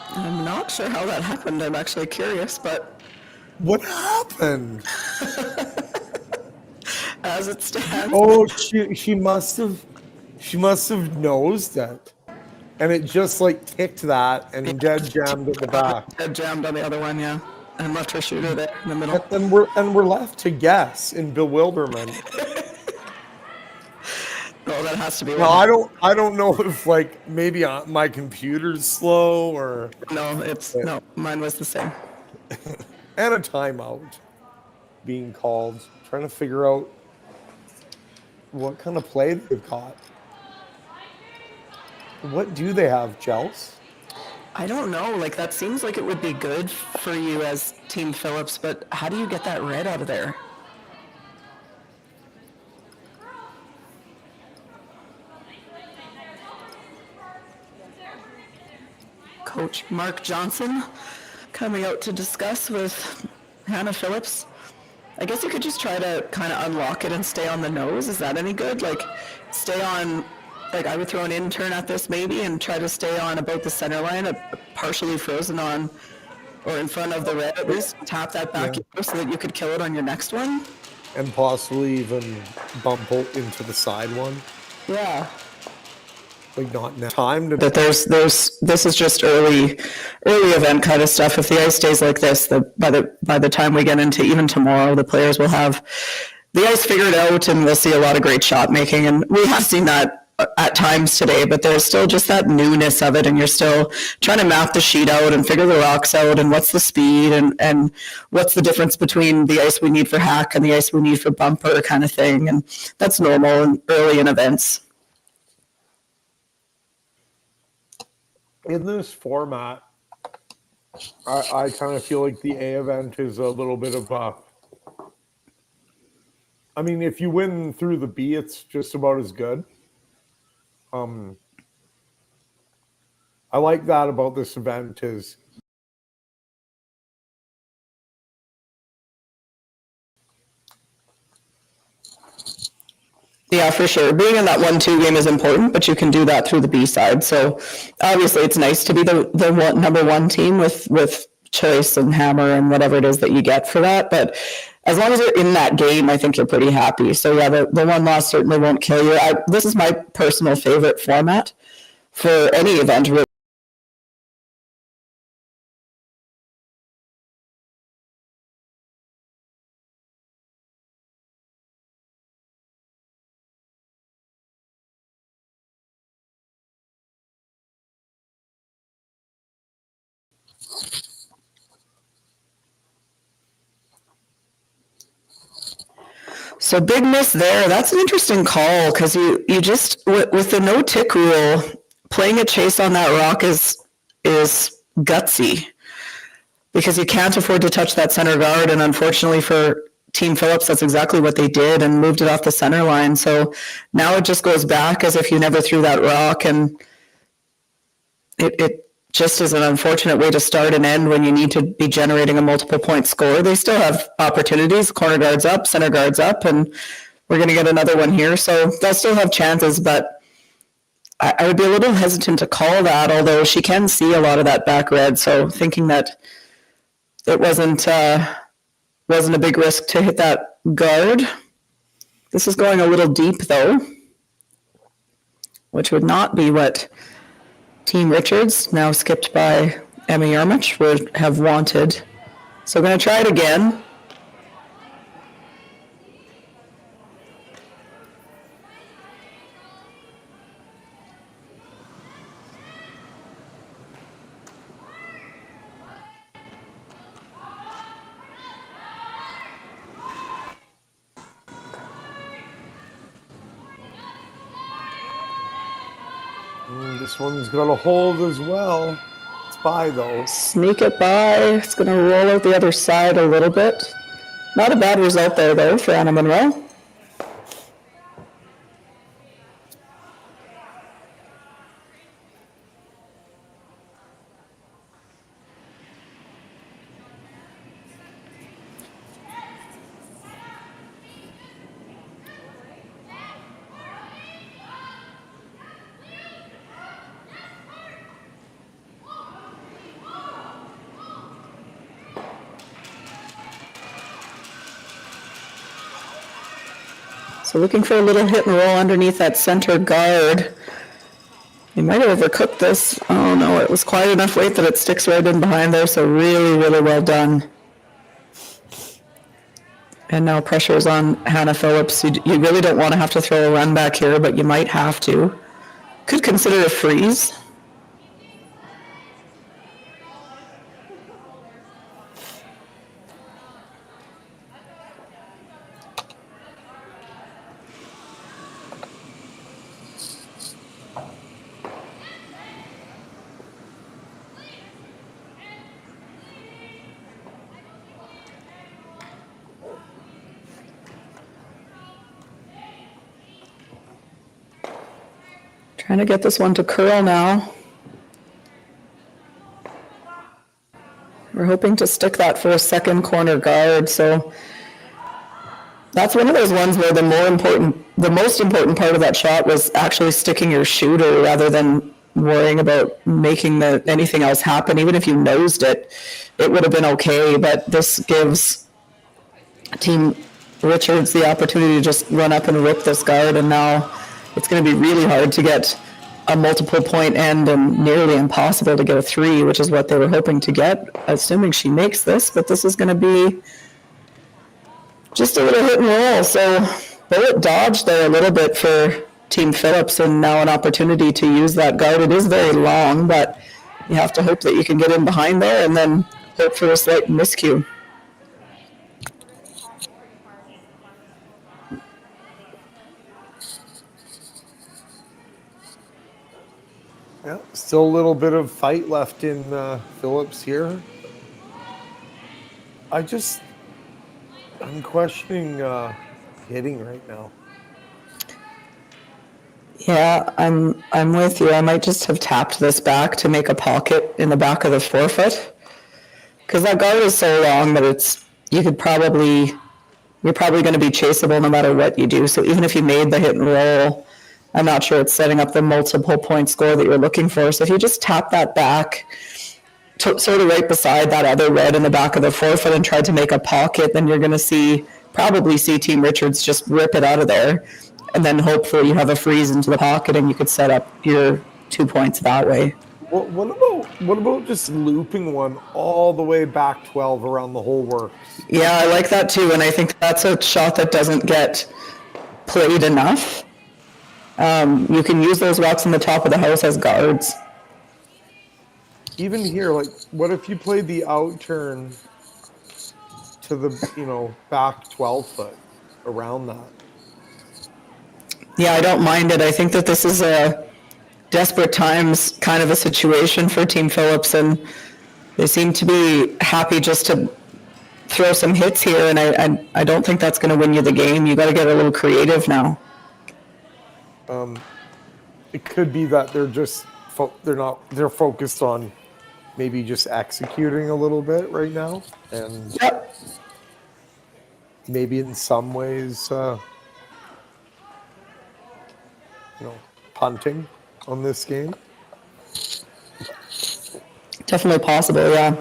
I'm not sure how that happened. I'm actually curious, but what happened? As it stands. Oh, she must have nosed it. And it just like ticked that and dead jammed at the back. Dead jammed on the other one, yeah. And left her shooter there in the middle. And we're left to guess in bewilderment. Well, that has to be. No, I don't know if like maybe my computer's slow or. No, mine was the same. And a timeout being called, trying to figure out what kind of play they've caught. What do they have, Chels? I don't know. Like, that seems like it would be good for you as Team Phillips, but how do you get that red out of there? Coach Mark Johnson coming out to discuss with Hannah Phillips. I guess you could just try to kind of unlock it and stay on the nose. Is that any good? Like, stay on... Like, I would throw an intern at this maybe and try to stay on about the center line, partially frozen on, or in front of the red at least. Tap that back so that you could kill it on your next one. And possibly even bump into the side one. Yeah. Like not now. Time to. But this is just early event kind of stuff. If the ice stays like this, by the time we get into even tomorrow, the players will have the ice figured out, and we'll see a lot of great shot making. And we have seen that at times today, but there's still just that newness of it, and you're still trying to map the sheet out and figure the rocks out and what's the speed and what's the difference between the ice we need for hack and the ice we need for bumper kind of thing. And that's normal and early in events. In this format, I kind of feel like the A event is a little bit of a. I mean, if you win through the B, it's just about as good. I like that about this event is Yeah, for sure. Being in that 1-2 game is important, but you can do that through the B side. So obviously it's nice to be the number one team with choice and hammer and whatever it is that you get for that. But as long as you're in that game, I think you're pretty happy. So yeah, the one loss certainly won't kill you. This is my personal favorite format for any event. So big miss there. That's an interesting call because you just with the no tick rule, playing a chase on that rock is gutsy because you can't afford to touch that center guard. And unfortunately for Team Phillips, that's exactly what they did and moved it off the center line. So now it just goes back as if you never threw that rock, and it just is an unfortunate way to start and end when you need to be generating a multiple point score. They still have opportunities, corner guards up, center guards up, and we're going to get another one here. So they'll still have chances, but I would be a little hesitant to call that, although she can see a lot of that back red. So thinking that it wasn't a big risk to hit that guard. This is going a little deep though, which would not be what Team Richards, now skipped by Emma Yarmich, would have wanted. So I'm going to try it again. This one's got a hold as well. It's by though. Sneak it by. It's going to roll out the other side a little bit. Not a bad result there though for Anna Monroe. So looking for a little hit and roll underneath that center guard. You might have overcooked this. Oh no, it was quite enough weight that it sticks right in behind there, so really, really well done. And now pressure is on Hannah Phillips. You really don't want to have to throw a run back here, but you might have to. Could consider a freeze. Trying to get this one to curl now. We're hoping to stick that for a second corner guard. So that's one of those ones where the most important part of that shot was actually sticking your shooter rather than worrying about making anything else happen. Even if you nosed it, it would have been okay. But this gives Team Richards the opportunity to just run up and rip this guard, and now it's going to be really hard to get a multiple point end and nearly impossible to get a 3, which is what they were hoping to get, assuming she makes this. But this is going to be just a little hit and roll. So bullet dodged there a little bit for Team Phillips, and now an opportunity to use that guard. It is very long, but you have to hope that you can get in behind there and then hope for a slight miscue. Yeah, still a little bit of fight left in Phillips here. I'm questioning hitting right now. Yeah, I'm with you. I might just have tapped this back to make a pocket in the back of the forefoot. Because that guard is so long that you're probably going to be chaseable no matter what you do. So even if you made the hit and roll, I'm not sure it's setting up the multiple point score that you're looking for. So if you just tap that back sort of right beside that other red in the back of the forefoot and try to make a pocket, then you're going to probably see Team Richards just rip it out of there. And then hopefully you have a freeze into the pocket and you could set up your 2 points that way. What about just looping one all the way back 12 around the whole works? Yeah, I like that too, and I think that's a shot that doesn't get played enough. You can use those rocks in the top of the house as guards. Even here, like, what if you played the out turn to the, back 12 foot around that? Yeah, I don't mind it. I think that this is a desperate times kind of a situation for Team Phillips, and they seem to be happy just to throw some hits here, and I don't think that's going to win you the game. You got to get a little creative now. It could be that they're just they're focused on maybe just executing a little bit right now, and maybe in some ways, punting on this game. Definitely possible, yeah.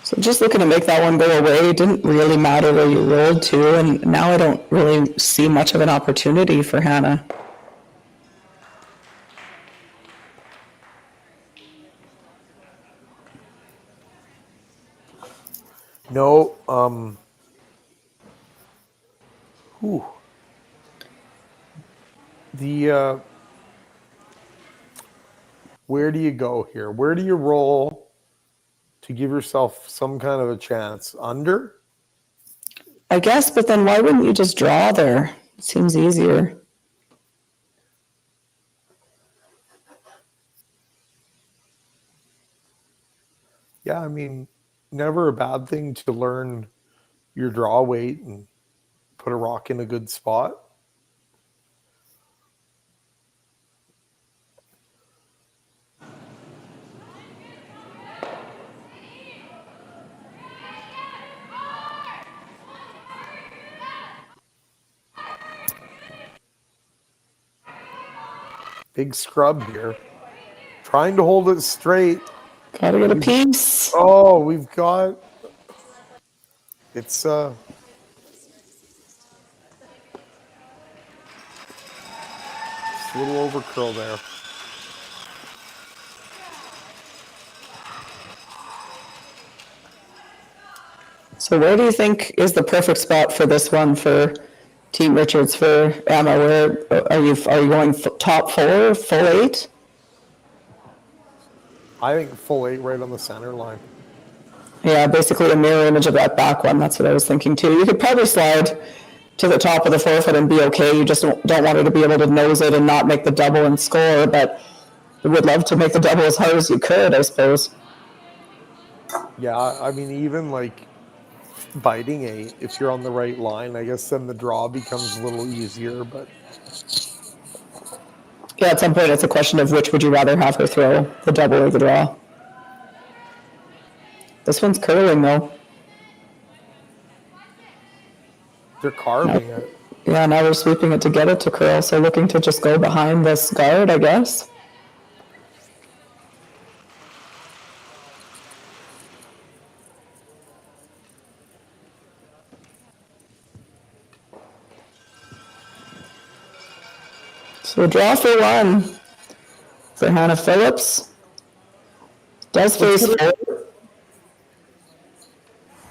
So just looking to make that one go away. It didn't really matter where you rolled to, and now I don't really see much of an opportunity for Hannah. No, where do you go here? Where do you roll to give yourself some kind of a chance? Under? I guess, but then why wouldn't you just draw there? It seems easier. Yeah, I mean, never a bad thing to learn your draw weight and put a rock in a good spot. Big scrub here. Trying to hold it straight. Gotta get a piece. Oh, we've got... It's a little over curl there. So where do you think is the perfect spot for this one for Team Richards, for Emma? Where are you going top four, full eight? I think full eight right on the center line. Yeah, basically a mirror image of that back one. That's what I was thinking too. You could probably slide to the top of the forefoot and be okay. You just don't want her to be able to nose it and not make the double and score, but you would love to make the double as hard as you could, I suppose. Yeah, I mean, even like biting eight, if you're on the right line, I guess then the draw becomes a little easier, but... Yeah, at some point it's a question of which would you rather have her throw, the double or the draw. This one's curling though. They're carving it. Yeah, now we're sweeping it to get it to curl, so looking to just go behind this guard, I guess. So draw for one for Hannah Phillips. Does face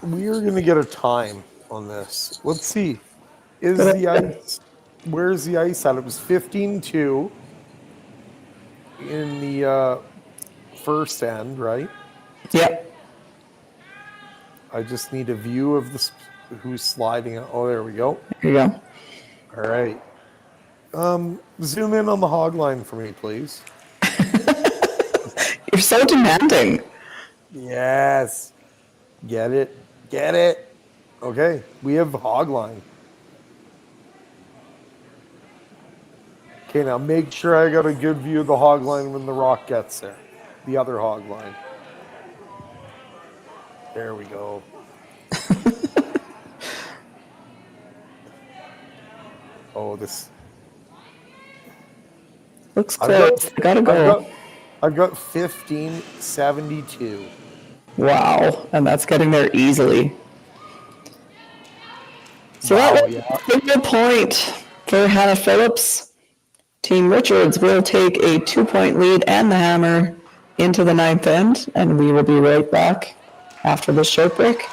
we are going to get a time on this. Let's see. Is the ice, where's the ice at? It was 15-2 in the first end, right? Yep. I just need a view of this, who's sliding. Oh, there we go. Here you go. All right. Zoom in on the hog line for me, please. You're so demanding. Yes. Get it. Get it. Okay. We have hog line. Okay, now make sure I got a good view of the hog line when the rock gets there. The other hog line. There we go. Oh, this looks close. Gotta go. I've got 15-72. Wow, and that's getting there easily. So that was a single point for Hannah Phillips. Team Richards will take a 2-point lead and the hammer into the ninth end, and we will be right back after this short break.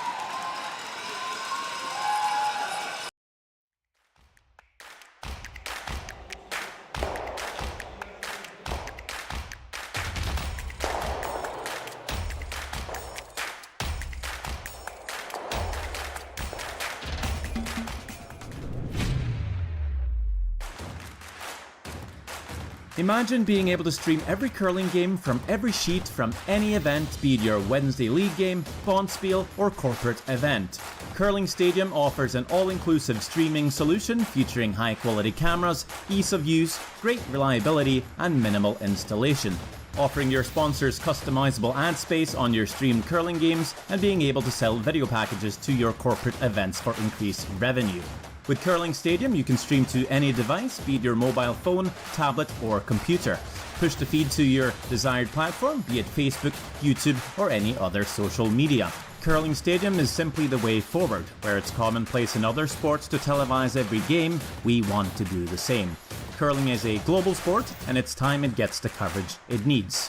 Imagine being able to stream every curling game from every sheet from any event, be it your Wednesday league game, bonspiel, or corporate event. Curling Stadium offers an all-inclusive streaming solution featuring high-quality cameras, ease of use, great reliability, and minimal installation. Offering your sponsors customizable ad space on your streamed curling games and being able to sell video packages to your corporate events for increased revenue. With Curling Stadium, you can stream to any device, be it your mobile phone, tablet, or computer. Push the feed to your desired platform, be it Facebook, YouTube, or any other social media. Curling Stadium is simply the way forward. Where it's commonplace in other sports to televise every game, we want to do the same. Curling is a global sport, and it's time it gets the coverage it needs.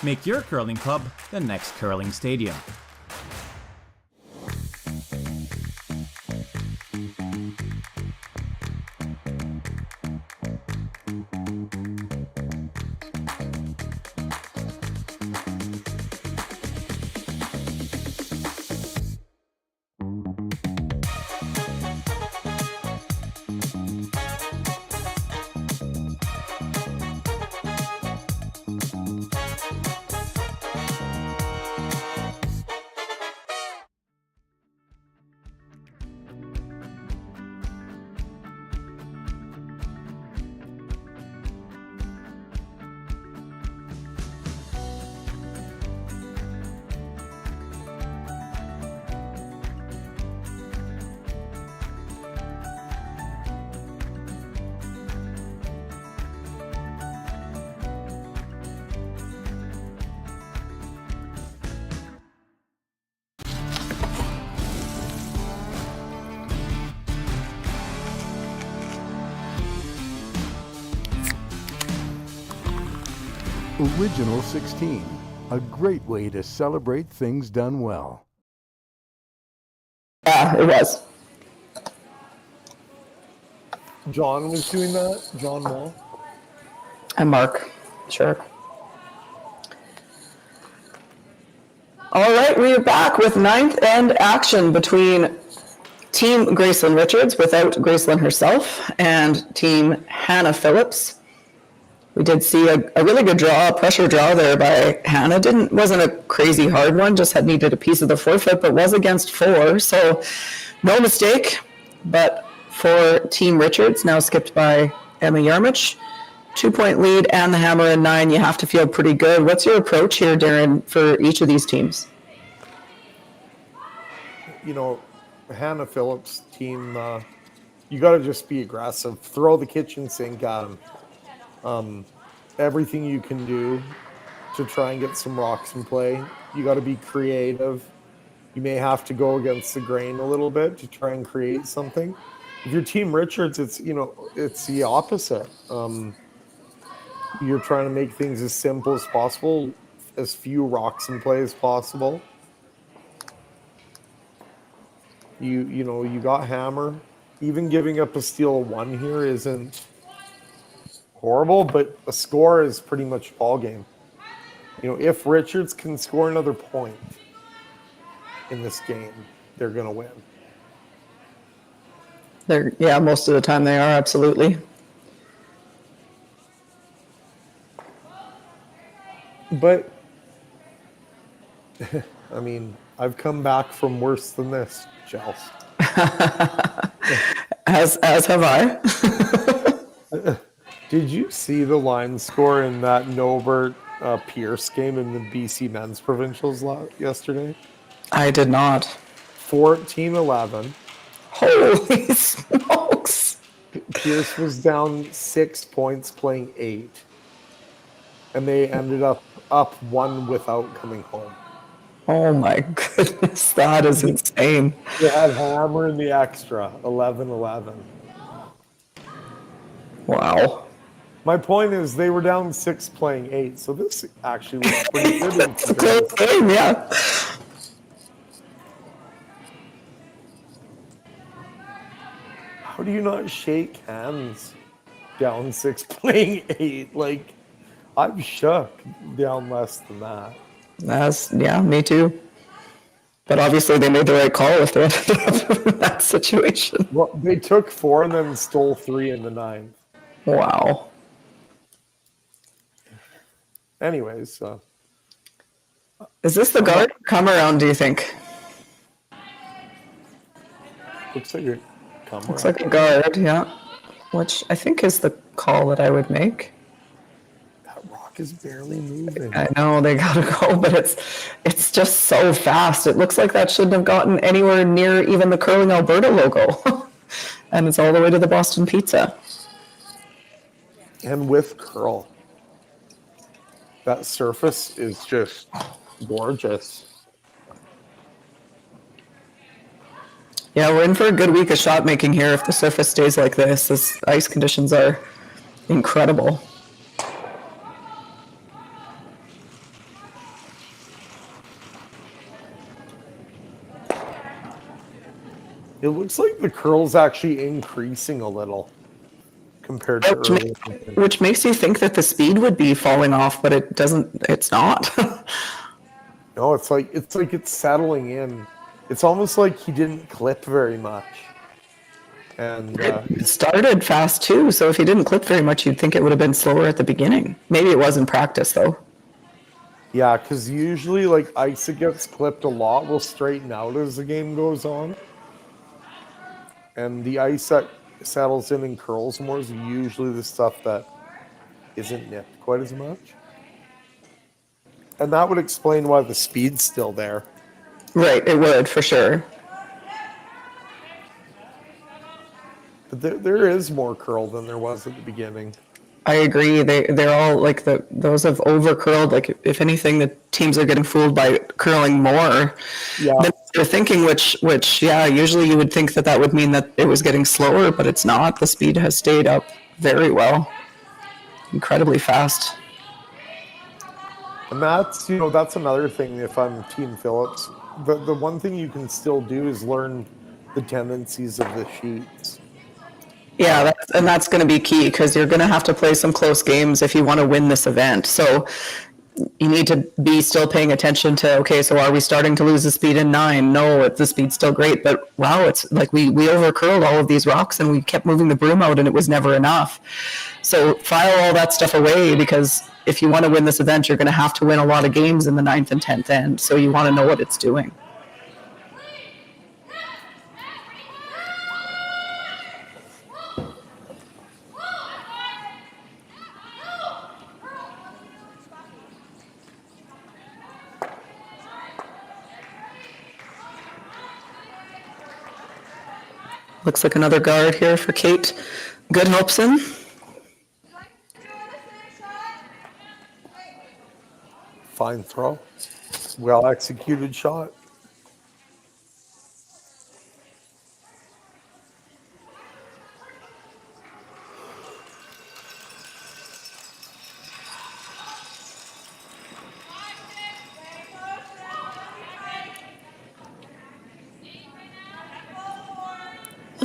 Make your curling club the next Curling Stadium. Original 16, a great way to celebrate things done well. Yeah, it was. John was doing that? John Wall? And Mark. Sure. All right, we are back with ninth end action between Team Gracelyn Richards, without Gracelyn herself, and Team Hannah Phillips. We did see a really good draw, a pressure draw there by Hannah. Wasn't a crazy hard one, just had needed a piece of the forefoot, but was against 4, so no mistake. But for Team Richards, now skipped by Emma Yarmich, 2-point lead and the hammer in 9, you have to feel pretty good. What's your approach here, Darren, for each of these teams? You know, Hannah Phillips team, you got to just be aggressive. Throw the kitchen sink at them. Everything you can do to try and get some rocks in play. You got to be creative. You may have to go against the grain a little bit to try and create something. If you're Team Richards, it's it's the opposite. You're trying to make things as simple as possible, as few rocks in play as possible. You got hammer. Even giving up a steal 1 here isn't horrible, but a score is pretty much ball game. If Richards can score another point in this game, they're going to win. Most of the time they are, absolutely. But I mean, I've come back from worse than this, Chels. As have I. Did you see the line score in that Nobert Pierce game in the BC men's provincials yesterday? I did not. 14-11. Holy smokes. Pierce was down 6 points playing 8. And they ended up 1 without coming home. Oh my goodness, that is insane. They had hammer in the extra, 11-11. Wow. My point is they were down 6 playing 8, so this actually was pretty good. It's a close game, yeah. How do you not shake hands down 6 playing 8? Like, I'm shook down less than that. Me too. But obviously they made the right call if they ended up in that situation. Well, they took 4 and then stole 3 in the 9th. Wow. Anyways. Is this the guard come around, do you think? Looks like a come around. Looks like a guard, yeah. Which I think is the call that I would make. Is barely moving. I know they gotta go, but it's just so fast. It looks like that shouldn't have gotten anywhere near even the Curling Alberta logo. And it's all the way to the Boston Pizza. And with curl. That surface is just gorgeous. Yeah, we're in for a good week of shot making here if the surface stays like this. This ice conditions are incredible. It looks like the curl's actually increasing a little compared to earlier. Which makes you think that the speed would be falling off, but it doesn't. It's not. No, it's like it's settling in. It's almost like he didn't clip very much. And it started fast too, so if he didn't clip very much, you'd think it would have been slower at the beginning. Maybe it was in practice though. Yeah, because usually like ice that gets clipped a lot will straighten out as the game goes on. And the ice that settles in and curls more is usually the stuff that isn't nipped quite as much. And that would explain why the speed's still there. Right, it would, for sure. But there is more curl than there was at the beginning. I agree. They're all like those have over curled. Like if anything, the teams are getting fooled by curling more. Yeah. Than they're thinking, which yeah, usually you would think that would mean that it was getting slower, but it's not. The speed has stayed up very well, incredibly fast. And that's that's another thing. If I'm Team Phillips, the one thing you can still do is learn the tendencies of the sheets. Yeah, that's going to be key because you're going to have to play some close games if you want to win this event. So you need to be still paying attention to, okay, so are we starting to lose the speed in 9? No, the speed's still great, but wow, it's like we over-curled all of these rocks and we kept moving the broom out and it was never enough. So file all that stuff away because if you want to win this event, you're going to have to win a lot of games in the 9th and 10th end. So you want to know what it's doing. Looks like another guard here for Kate Goodhelpson. Fine throw. Well executed shot.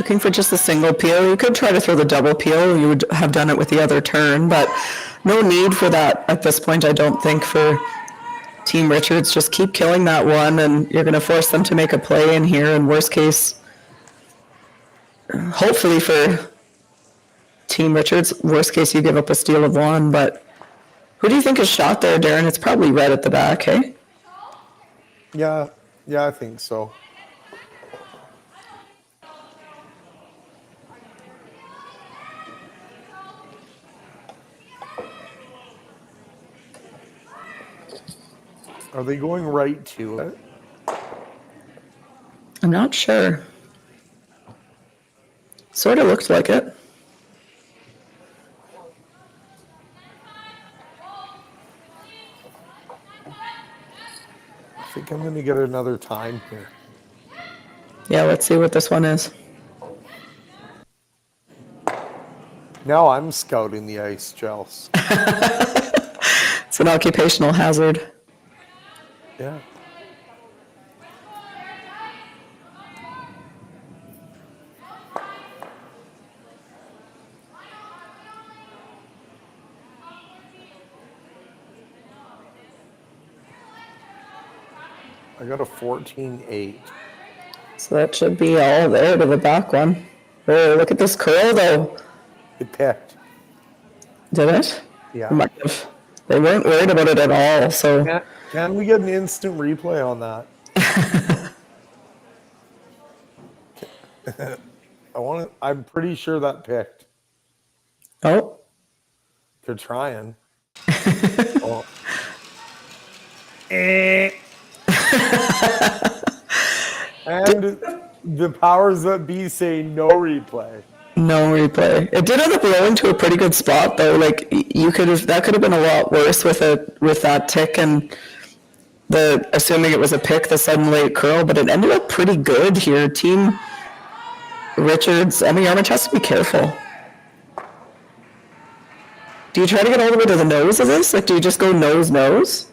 Looking for just a single peel. You could try to throw the double peel. You would have done it with the other turn, but no need for that at this point, I don't think, for Team Richards. Just keep killing that one, and you're going to force them to make a play in here. And worst case, hopefully for Team Richards, worst case, you give up a steal of one. But who do you think is shot there, Darren? It's probably red at the back, hey? Yeah, I think so. Are they going right to it? I'm not sure. Sort of looks like it. I think I'm going to get another time here. Yeah, let's see what this one is. Now I'm scouting the ice, Chels. It's an occupational hazard. Yeah. I got a 14-8. So that should be all there to the back one. Oh, look at this curl, though. It picked. Did it? Yeah. Might have. They weren't worried about it at all, so... Can we get an instant replay on that? I'm pretty sure that picked. Oh. They're trying. Oh. And the powers that be say no replay. No replay. It did end up rolling to a pretty good spot, though. Like, that could have been a lot worse with that tick and assuming it was a pick, the sudden late curl, but it ended up pretty good here. Team Richards, Emmy Armitage has to be careful. Do you try to get all the way to the nose of this? Like, do you just go nose?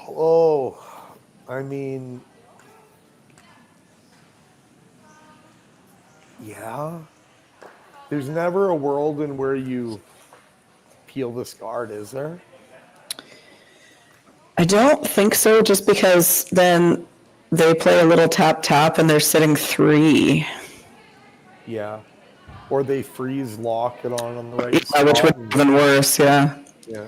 Oh, I mean, yeah. There's never a world in where you peel this guard, is there? I don't think so, just because then they play a little tap and they're sitting 3. Yeah. Or they freeze lock it on the right spot. Which would be even worse, yeah. Yeah.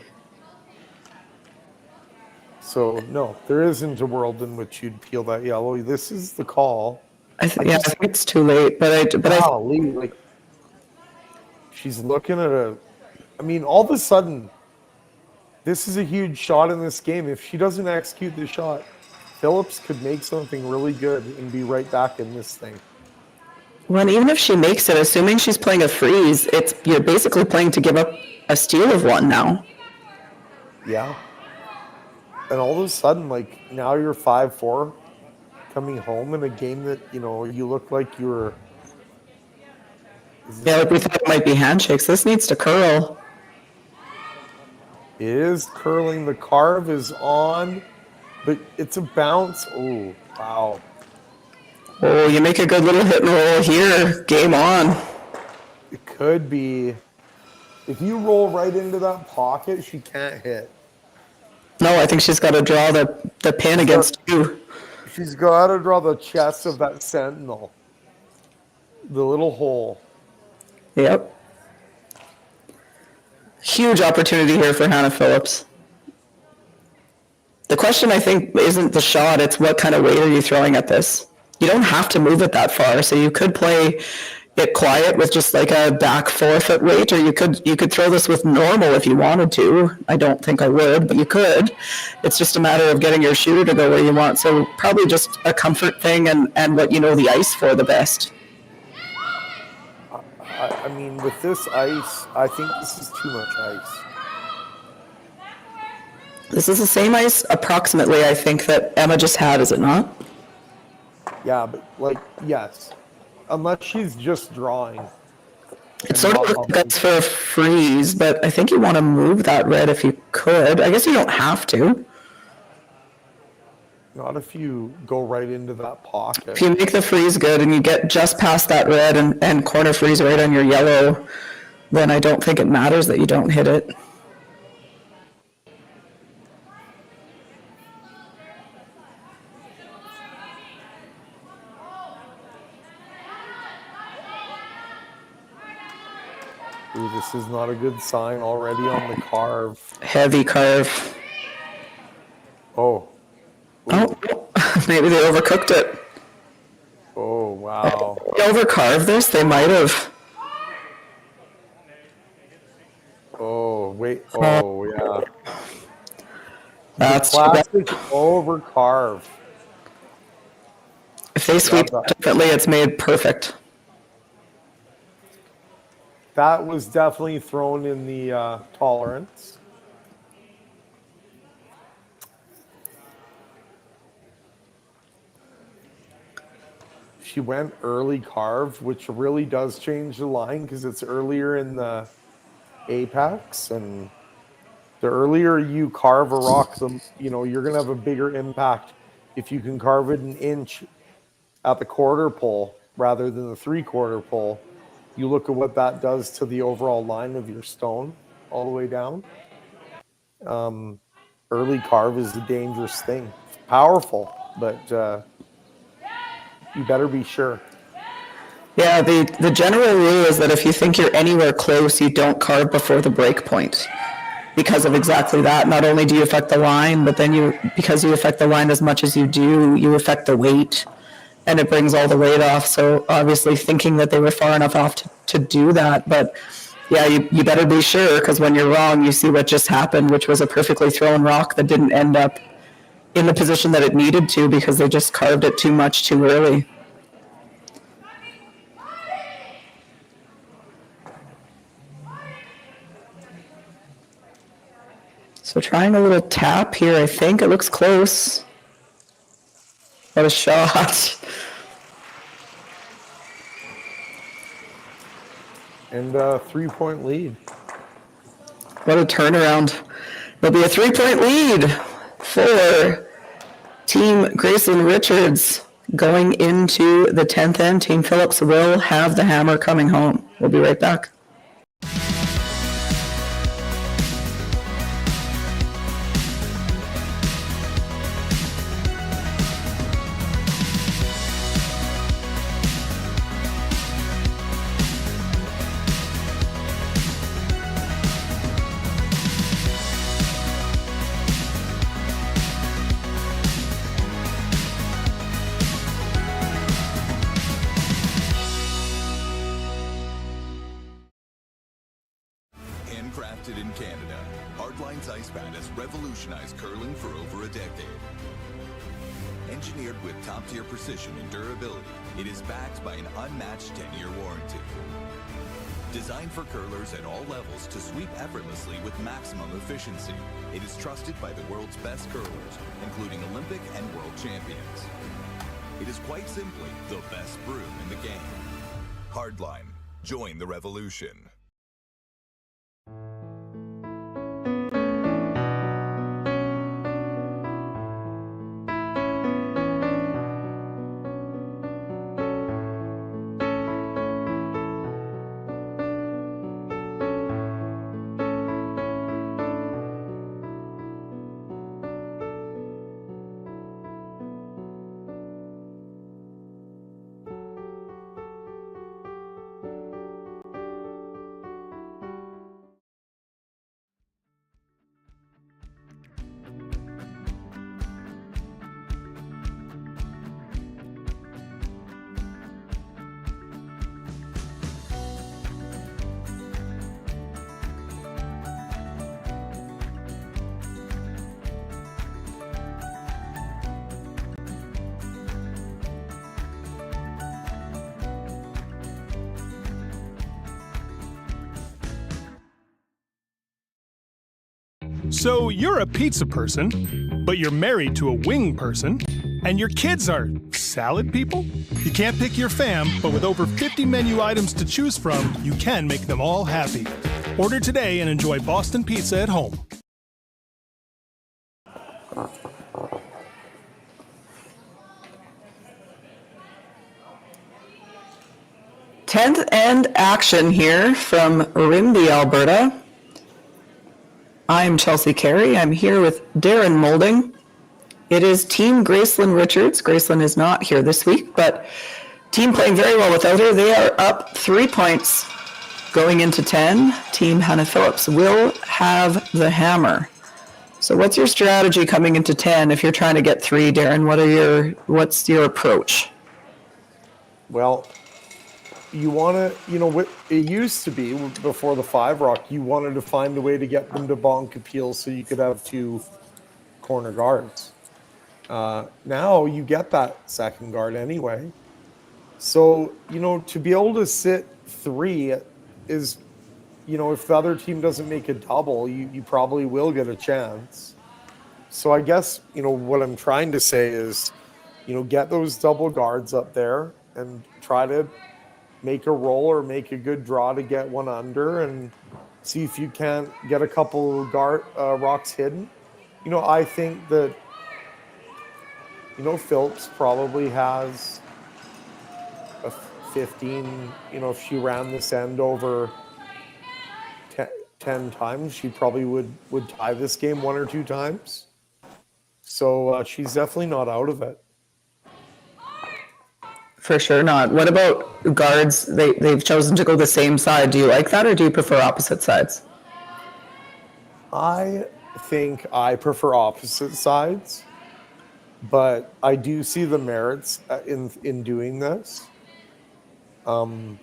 So, no, there isn't a world in which you'd peel that yellow. This is the call. I think it's too late, like, she's looking at I mean, all of a sudden, this is a huge shot in this game. If she doesn't execute the shot, Phillips could make something really good and be right back in this thing. Well, and even if she makes it, assuming she's playing a freeze, you're basically playing to give up a steal of 1 now. Yeah. And all of a sudden, like, now you're 5-4 coming home in a game that, you look like you were... Yeah, like we thought it might be handshakes. This needs to curl. It is curling. The carve is on, but it's a bounce. Oh, wow. Oh, you make a good little hit and roll here. Game on. It could be. If you roll right into that pocket, she can't hit. No, I think she's got to draw the pin against you. She's got to draw the chest of that Sentinel. The little hole. Yep. Huge opportunity here for Hannah Phillips. The question, I think, isn't the shot, it's what kind of weight are you throwing at this? You don't have to move it that far, so you could play it quiet with just like a back 4-foot weight, or you could throw this with normal if you wanted to. I don't think I would, but you could. It's just a matter of getting your shooter to go where you want, so probably just a comfort thing and what you know the ice for the best. I mean, with this ice, I think this is too much ice. This is the same ice, approximately, I think, that Emma just had, is it not? Yeah, but, yes. Unless she's just drawing. It sort of looks like it's for a freeze, but I think you want to move that red if you could. I guess you don't have to. Not if you go right into that pocket. If you make the freeze good and you get just past that red and corner freeze right on your yellow, then I don't think it matters that you don't hit it. Ooh, this is not a good sign already on the carve. Heavy carve. Oh. Oh, maybe they overcooked it. Oh, wow. If they overcarved this, they might have. Oh, wait. Oh, yeah. That's classic overcarve. If they sweep differently, it's made perfect. That was definitely thrown in the tolerance. She went early carve, which really does change the line because it's earlier in the apex, and the earlier you carve a rock, the you're gonna have a bigger impact if you can carve it an inch at the quarter pole rather than the 3/4 pole. You look at what that does to the overall line of your stone all the way down. Early carve is a dangerous thing. It's powerful, but you better be sure. Yeah, the general rule is that if you think you're anywhere close, you don't carve before the break point. Because of exactly that, not only do you affect the line, but then because you affect the line as much as you do, you affect the weight, and it brings all the weight off. So obviously thinking that they were far enough off to do that, but yeah, you better be sure, because when you're wrong, you see what just happened, which was a perfectly thrown rock that didn't end up in the position that it needed to because they just carved it too much too early. So trying a little tap here, I think it looks close. What a shot. And a 3-point lead. What a turnaround. There'll be a 3-point lead for Team Gracelyn Richards going into the 10th end. Team Phillips will have the hammer coming home. We'll be right back. Handcrafted in Canada, Hardline's ice pad has revolutionized curling for over a decade. Engineered with top-tier precision and durability, it is backed by an unmatched 10-year warranty. Designed for curlers at all levels to sweep effortlessly with maximum efficiency, it is trusted by the world's best curlers, including Olympic and world champions. It is quite simply the best broom in the game. Hardline. Join the revolution. So you're a pizza person, but you're married to a wing person, and your kids are salad people? You can't pick your fam, but with over 50 menu items to choose from, you can make them all happy. Order today and enjoy Boston pizza at home. 10th end action here from Rimbey, Alberta. I'm Chelsea Carey. I'm here with Darren Moulding. It is Team Gracelyn Richards. Gracelyn is not here this week, but team playing very well without her. They are up 3 points going into 10. Team Hannah Phillips will have the hammer. So what's your strategy coming into 10 if you're trying to get 3, Darren? What's your approach? Well, you want to, what it used to be before the 5 rock, you wanted to find a way to get them to bonk appeal so you could have 2 corner guards. Now you get that second guard anyway. So, to be able to sit 3 is, if the other team doesn't make a double, you probably will get a chance. So I guess, what I'm trying to say is, get those double guards up there and try to make a roll or make a good draw to get one under and see if you can't get a couple rocks hidden. I think that, Phillips probably has a 15, if she ran this end over 10 times, she probably would tie this game 1 or 2 times. So she's definitely not out of it. For sure not. What about guards? They've chosen to go the same side. Do you like that, or do you prefer opposite sides? I think I prefer opposite sides, but I do see the merits in doing this. What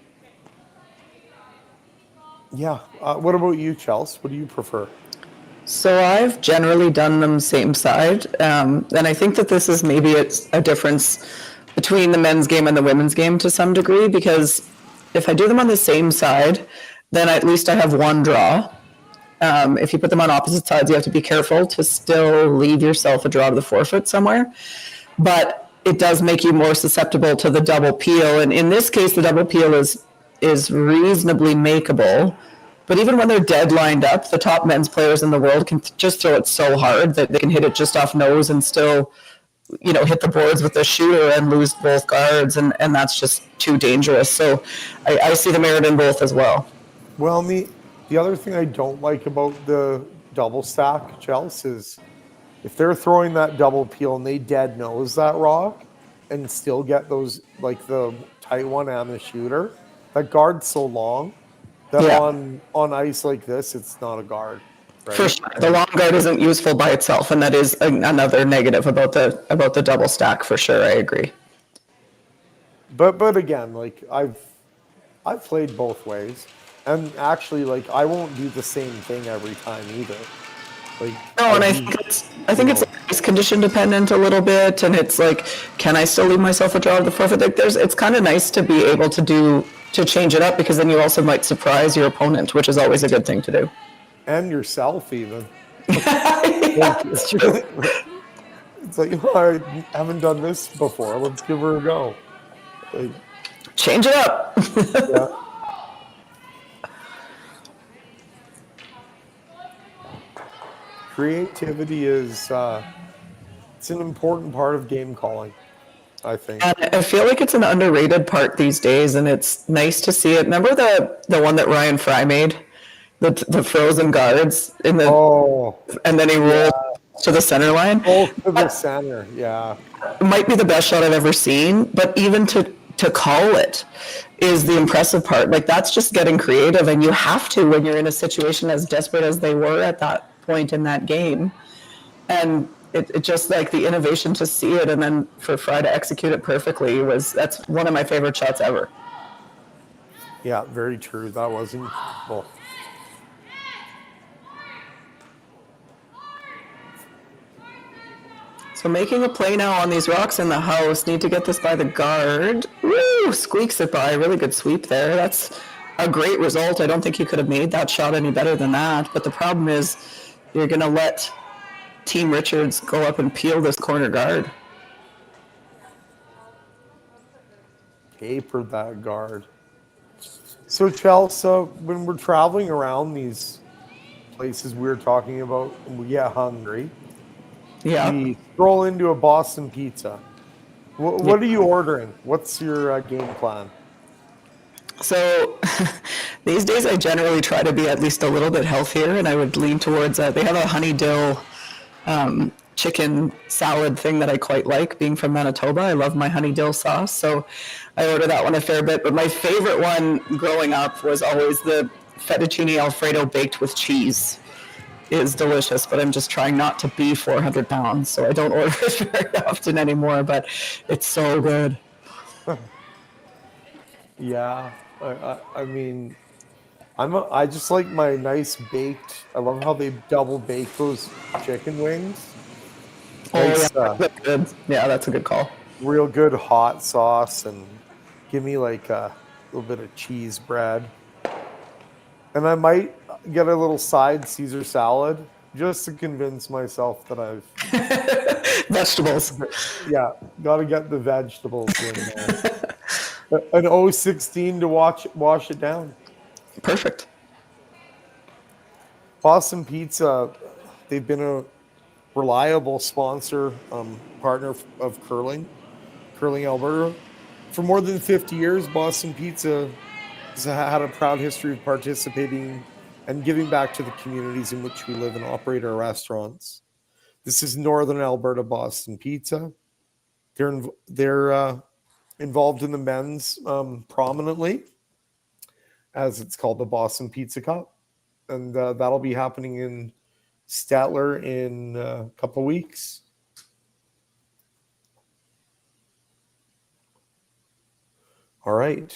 about you, Chelsea? What do you prefer? So I've generally done them same side, and I think that this is maybe a difference between the men's game and the women's game to some degree, because if I do them on the same side, then at least I have 1 draw. If you put them on opposite sides, you have to be careful to still leave yourself a draw to the forefeit somewhere. But it does make you more susceptible to the double peel. And in this case, the double peel is reasonably makeable. But even when they're dead lined up, the top men's players in the world can just throw it so hard that they can hit it just off nose and still, hit the boards with the shooter and lose both guards. And that's just too dangerous. So I see the merit in both as well. Well, the other thing I don't like about the double stack, Chelsea, is if they're throwing that double peel and they dead nose that rock and still get those, like the tight one and the shooter, that guard's so long that on ice like this, it's not a guard. Right? For sure. The long guard isn't useful by itself, and that is another negative about the double stack, for sure. I agree. But again, like I've played both ways. And actually, like, I won't do the same thing every time either. Like, no, and I think it's ice condition dependent a little bit, and it's like, can I still leave myself a draw to the forefeit? Like, it's kind of nice to be able to change it up, because then you also might surprise your opponent, which is always a good thing to do. And yourself, even. It's true. It's like, I haven't done this before. Let's give her a go. Like, change it up. Yeah. Creativity is it's an important part of game calling, I think. And I feel like it's an underrated part these days, and it's nice to see it. Remember the one that Ryan Fry made? The frozen guards in the and then he rolled to the center line. To the center, yeah. It might be the best shot I've ever seen, but even to call it is the impressive part. Like, that's just getting creative, and you have to when you're in a situation as desperate as they were at that point in that game. And it just, like, the innovation to see it and then for Fry to execute it perfectly that's one of my favorite shots ever. Yeah, very true. That was incredible. So making a play now on these rocks in the house. Need to get this by the guard. Woo! Squeaks it by. Really good sweep there. That's a great result. I don't think you could have made that shot any better than that. But the problem is you're going to let Team Richards go up and peel this corner guard. Papered that guard. So, Chelsea, when we're traveling around these places we were talking about and we get hungry, we stroll into a Boston Pizza. What are you ordering? What's your game plan? So these days I generally try to be at least a little bit healthier, and I would lean towards, they have a honey dill chicken salad thing that I quite like. Being from Manitoba, I love my honey dill sauce, so I order that one a fair bit. But my favorite one growing up was always the fettuccine Alfredo baked with cheese. It is delicious, but I'm just trying not to be 400 pounds, so I don't order it very often anymore, but it's so good. Yeah, I mean, I just like my nice baked. I love how they double bake those chicken wings. Nice, that's good. Yeah, that's a good call. Real good hot sauce, and give me like a little bit of cheese bread. And I might get a little side Caesar salad just to convince myself that I've vegetables. Yeah, got to get the vegetables in there. An 016 to wash it down. Perfect. Boston Pizza, they've been a reliable sponsor, partner of Curling Alberta. For more than 50 years, Boston Pizza has had a proud history of participating and giving back to the communities in which we live and operate our restaurants. This is Northern Alberta Boston Pizza. They're involved in the men's prominently, as it's called the Boston Pizza Cup. And that'll be happening in Statler in a couple weeks. All right.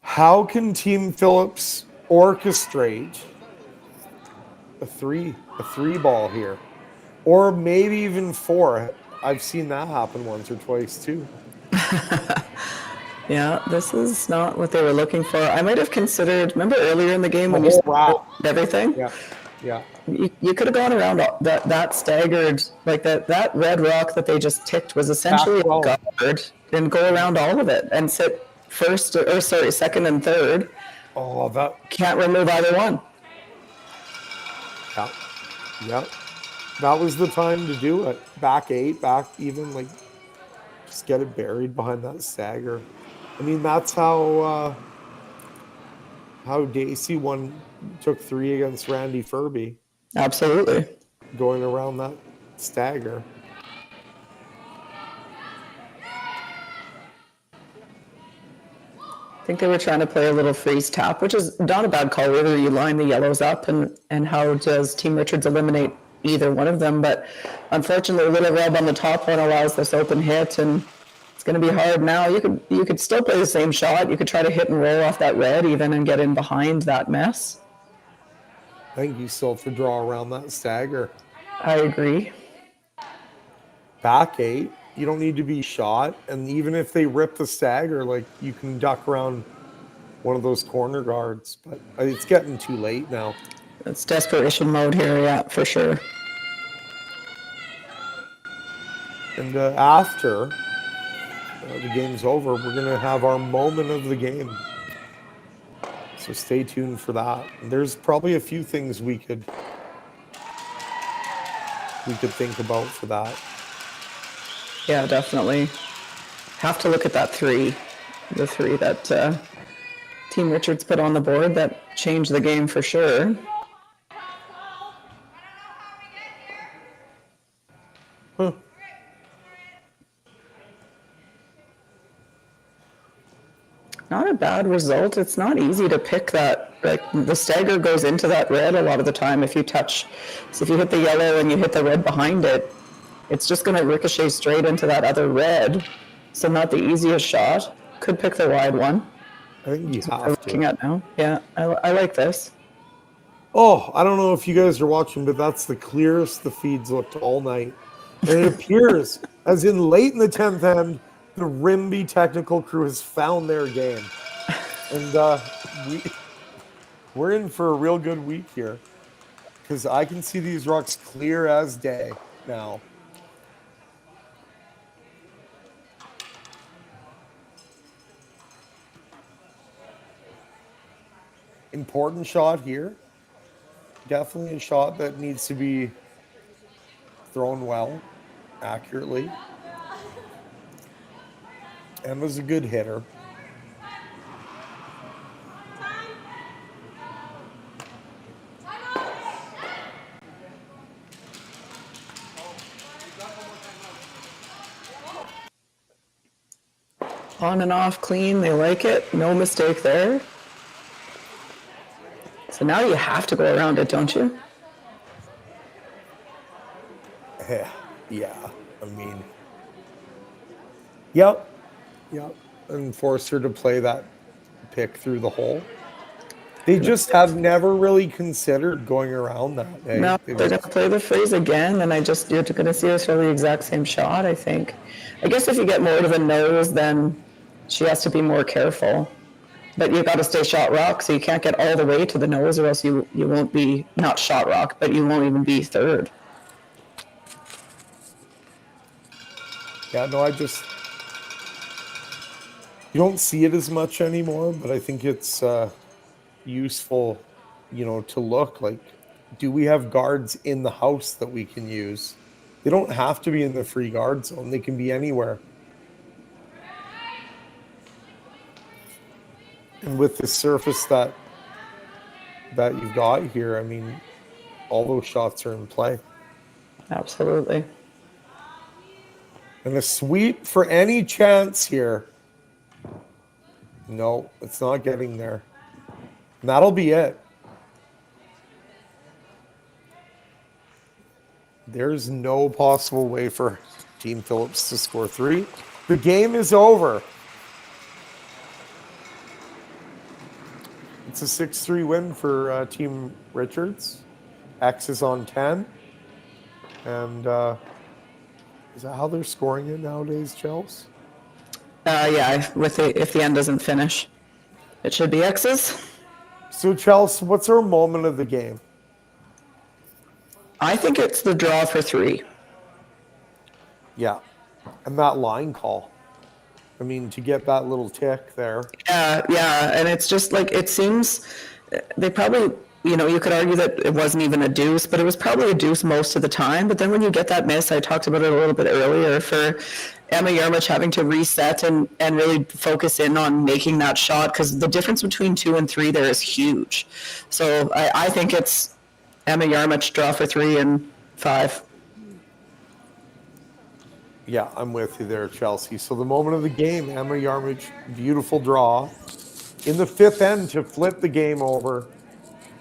How can Team Phillips orchestrate a three ball here? Or maybe even 4. I've seen that happen once or twice too. Yeah, this is not what they were looking for. I might have considered, remember earlier in the game when you said everything? Yeah. You could have gone around that staggered, like that red rock that they just ticked was essentially a guard, and go around all of it and sit second and third. Oh, that can't remove either one. Yeah. That was the time to do it. Back 8, back even, like, just get it buried behind that stagger. I mean, that's how Dacey took 3 against Randy Furby. Absolutely. Going around that stagger. I think they were trying to play a little freeze tap, which is not a bad call either. You line the yellows up, and how does Team Richards eliminate either one of them? But unfortunately, Little Rub on the top one allows this open hit, and it's going to be hard now. You could still play the same shot. You could try to hit and roll off that red even and get in behind that mess. I think you still have to draw around that stagger. I agree. Back 8, you don't need to be shot, and even if they rip the stagger, like, you can duck around one of those corner guards. But it's getting too late now. It's desperation mode here, yeah, for sure. And after the game's over, we're going to have our moment of the game. So stay tuned for that. And there's probably a few things we could think about for that. Yeah, definitely. Have to look at that 3. The 3 that Team Richards put on the board that changed the game for sure. Not a bad result. It's not easy to pick that. Like, the stagger goes into that red a lot of the time if you touch. So if you hit the yellow and you hit the red behind it, it's just going to ricochet straight into that other red. So not the easiest shot. Could pick the wide one. I think you have to. Looking at now. Yeah, I like this. Oh, I don't know if you guys are watching, but that's the clearest the feeds looked all night. And it appears, as in late in the 10th end, the Rimbey technical crew has found their game. And we're in for a real good week here, because I can see these rocks clear as day now. Important shot here. Definitely a shot that needs to be thrown well, accurately. Emma's a good hitter. On and off, clean. They like it. No mistake there. So now you have to go around it, don't you? Yeah. I mean, yep. And force her to play that pick through the hole. They just have never really considered going around that. Eh? No, they're going to play the freeze again, and you're going to see us throw the exact same shot, I think. I guess if you get more to the nose, then she has to be more careful. But you've got to stay shot rock, so you can't get all the way to the nose, or else you won't be, not shot rock, but you won't even be third. Yeah, no, you don't see it as much anymore, but I think it's useful, to look like, do we have guards in the house that we can use? They don't have to be in the free guard zone. They can be anywhere. And with the surface that you've got here, I mean, all those shots are in play. Absolutely. And a sweep for any chance here. No, it's not getting there. And that'll be it. There's no possible way for Team Phillips to score 3. The game is over. It's a 6-3 win for Team Richards. X is on 10. And is that how they're scoring it nowadays, Chels? Yeah, if the end doesn't finish. It should be X's. So, Chels, what's our moment of the game? I think it's the draw for 3. Yeah. And that line call. I mean, to get that little tick there. Yeah. And it's just like, it seems they probably, you could argue that it wasn't even a deuce, but it was probably a deuce most of the time. But then when you get that miss, I talked about it a little bit earlier, for Emma Yarmich having to reset and really focus in on making that shot, because the difference between 2 and 3 there is huge. So I think it's Emma Yarmich draw for 3 and 5. Yeah, I'm with you there, Chelsea. So the moment of the game, Emma Yarmich, beautiful draw in the 5th end to flip the game over,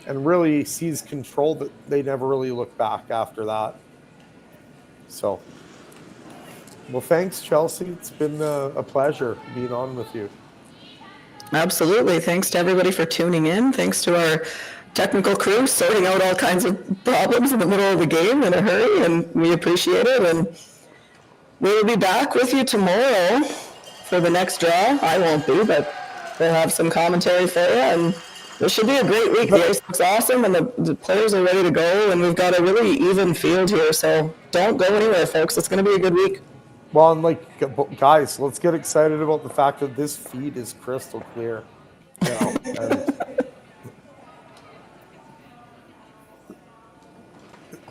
and really sees control that they never really look back after that. So, well, thanks, Chelsea. It's been a pleasure being on with you. Absolutely. Thanks to everybody for tuning in. Thanks to our technical crew sorting out all kinds of problems in the middle of the game in a hurry, and we appreciate it. And we'll be back with you tomorrow for the next draw. I won't be, but we'll have some commentary for you, and this should be a great week. The ice looks awesome, and the players are ready to go, and we've got a really even field here, so don't go anywhere, folks. It's going to be a good week. Well, and guys, let's get excited about the fact that this feed is crystal clear.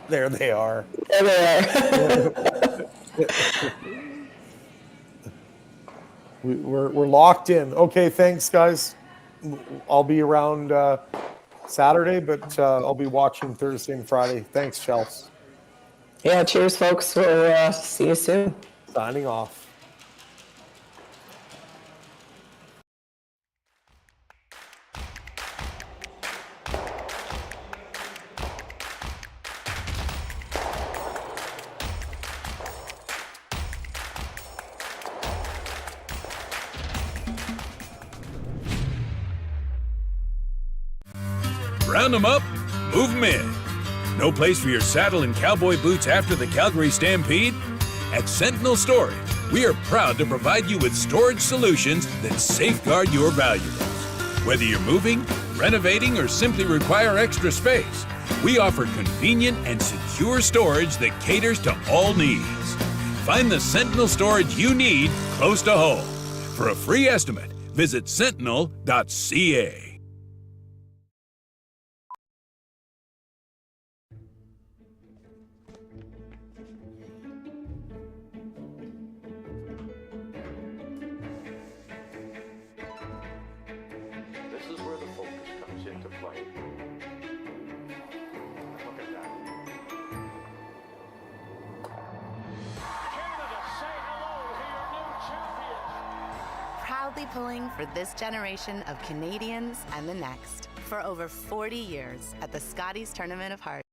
There they are. There they are. We're locked in. Okay, thanks, guys. I'll be around Saturday, but I'll be watching Thursday and Friday. Thanks, Chels. Yeah, cheers, folks. We'll see you soon. Signing off. Round them up, move them in. No place for your saddle and cowboy boots after the Calgary Stampede? At Sentinel Storage, we are proud to provide you with storage solutions that safeguard your valuables. Whether you're moving, renovating, or simply require extra space, we offer convenient and secure storage that caters to all needs. Find the Sentinel storage you need close to home. For a free estimate, visit sentinel.ca. proudly pulling for this generation of Canadians and the next for over 40 years at the Scotties Tournament of Hearts.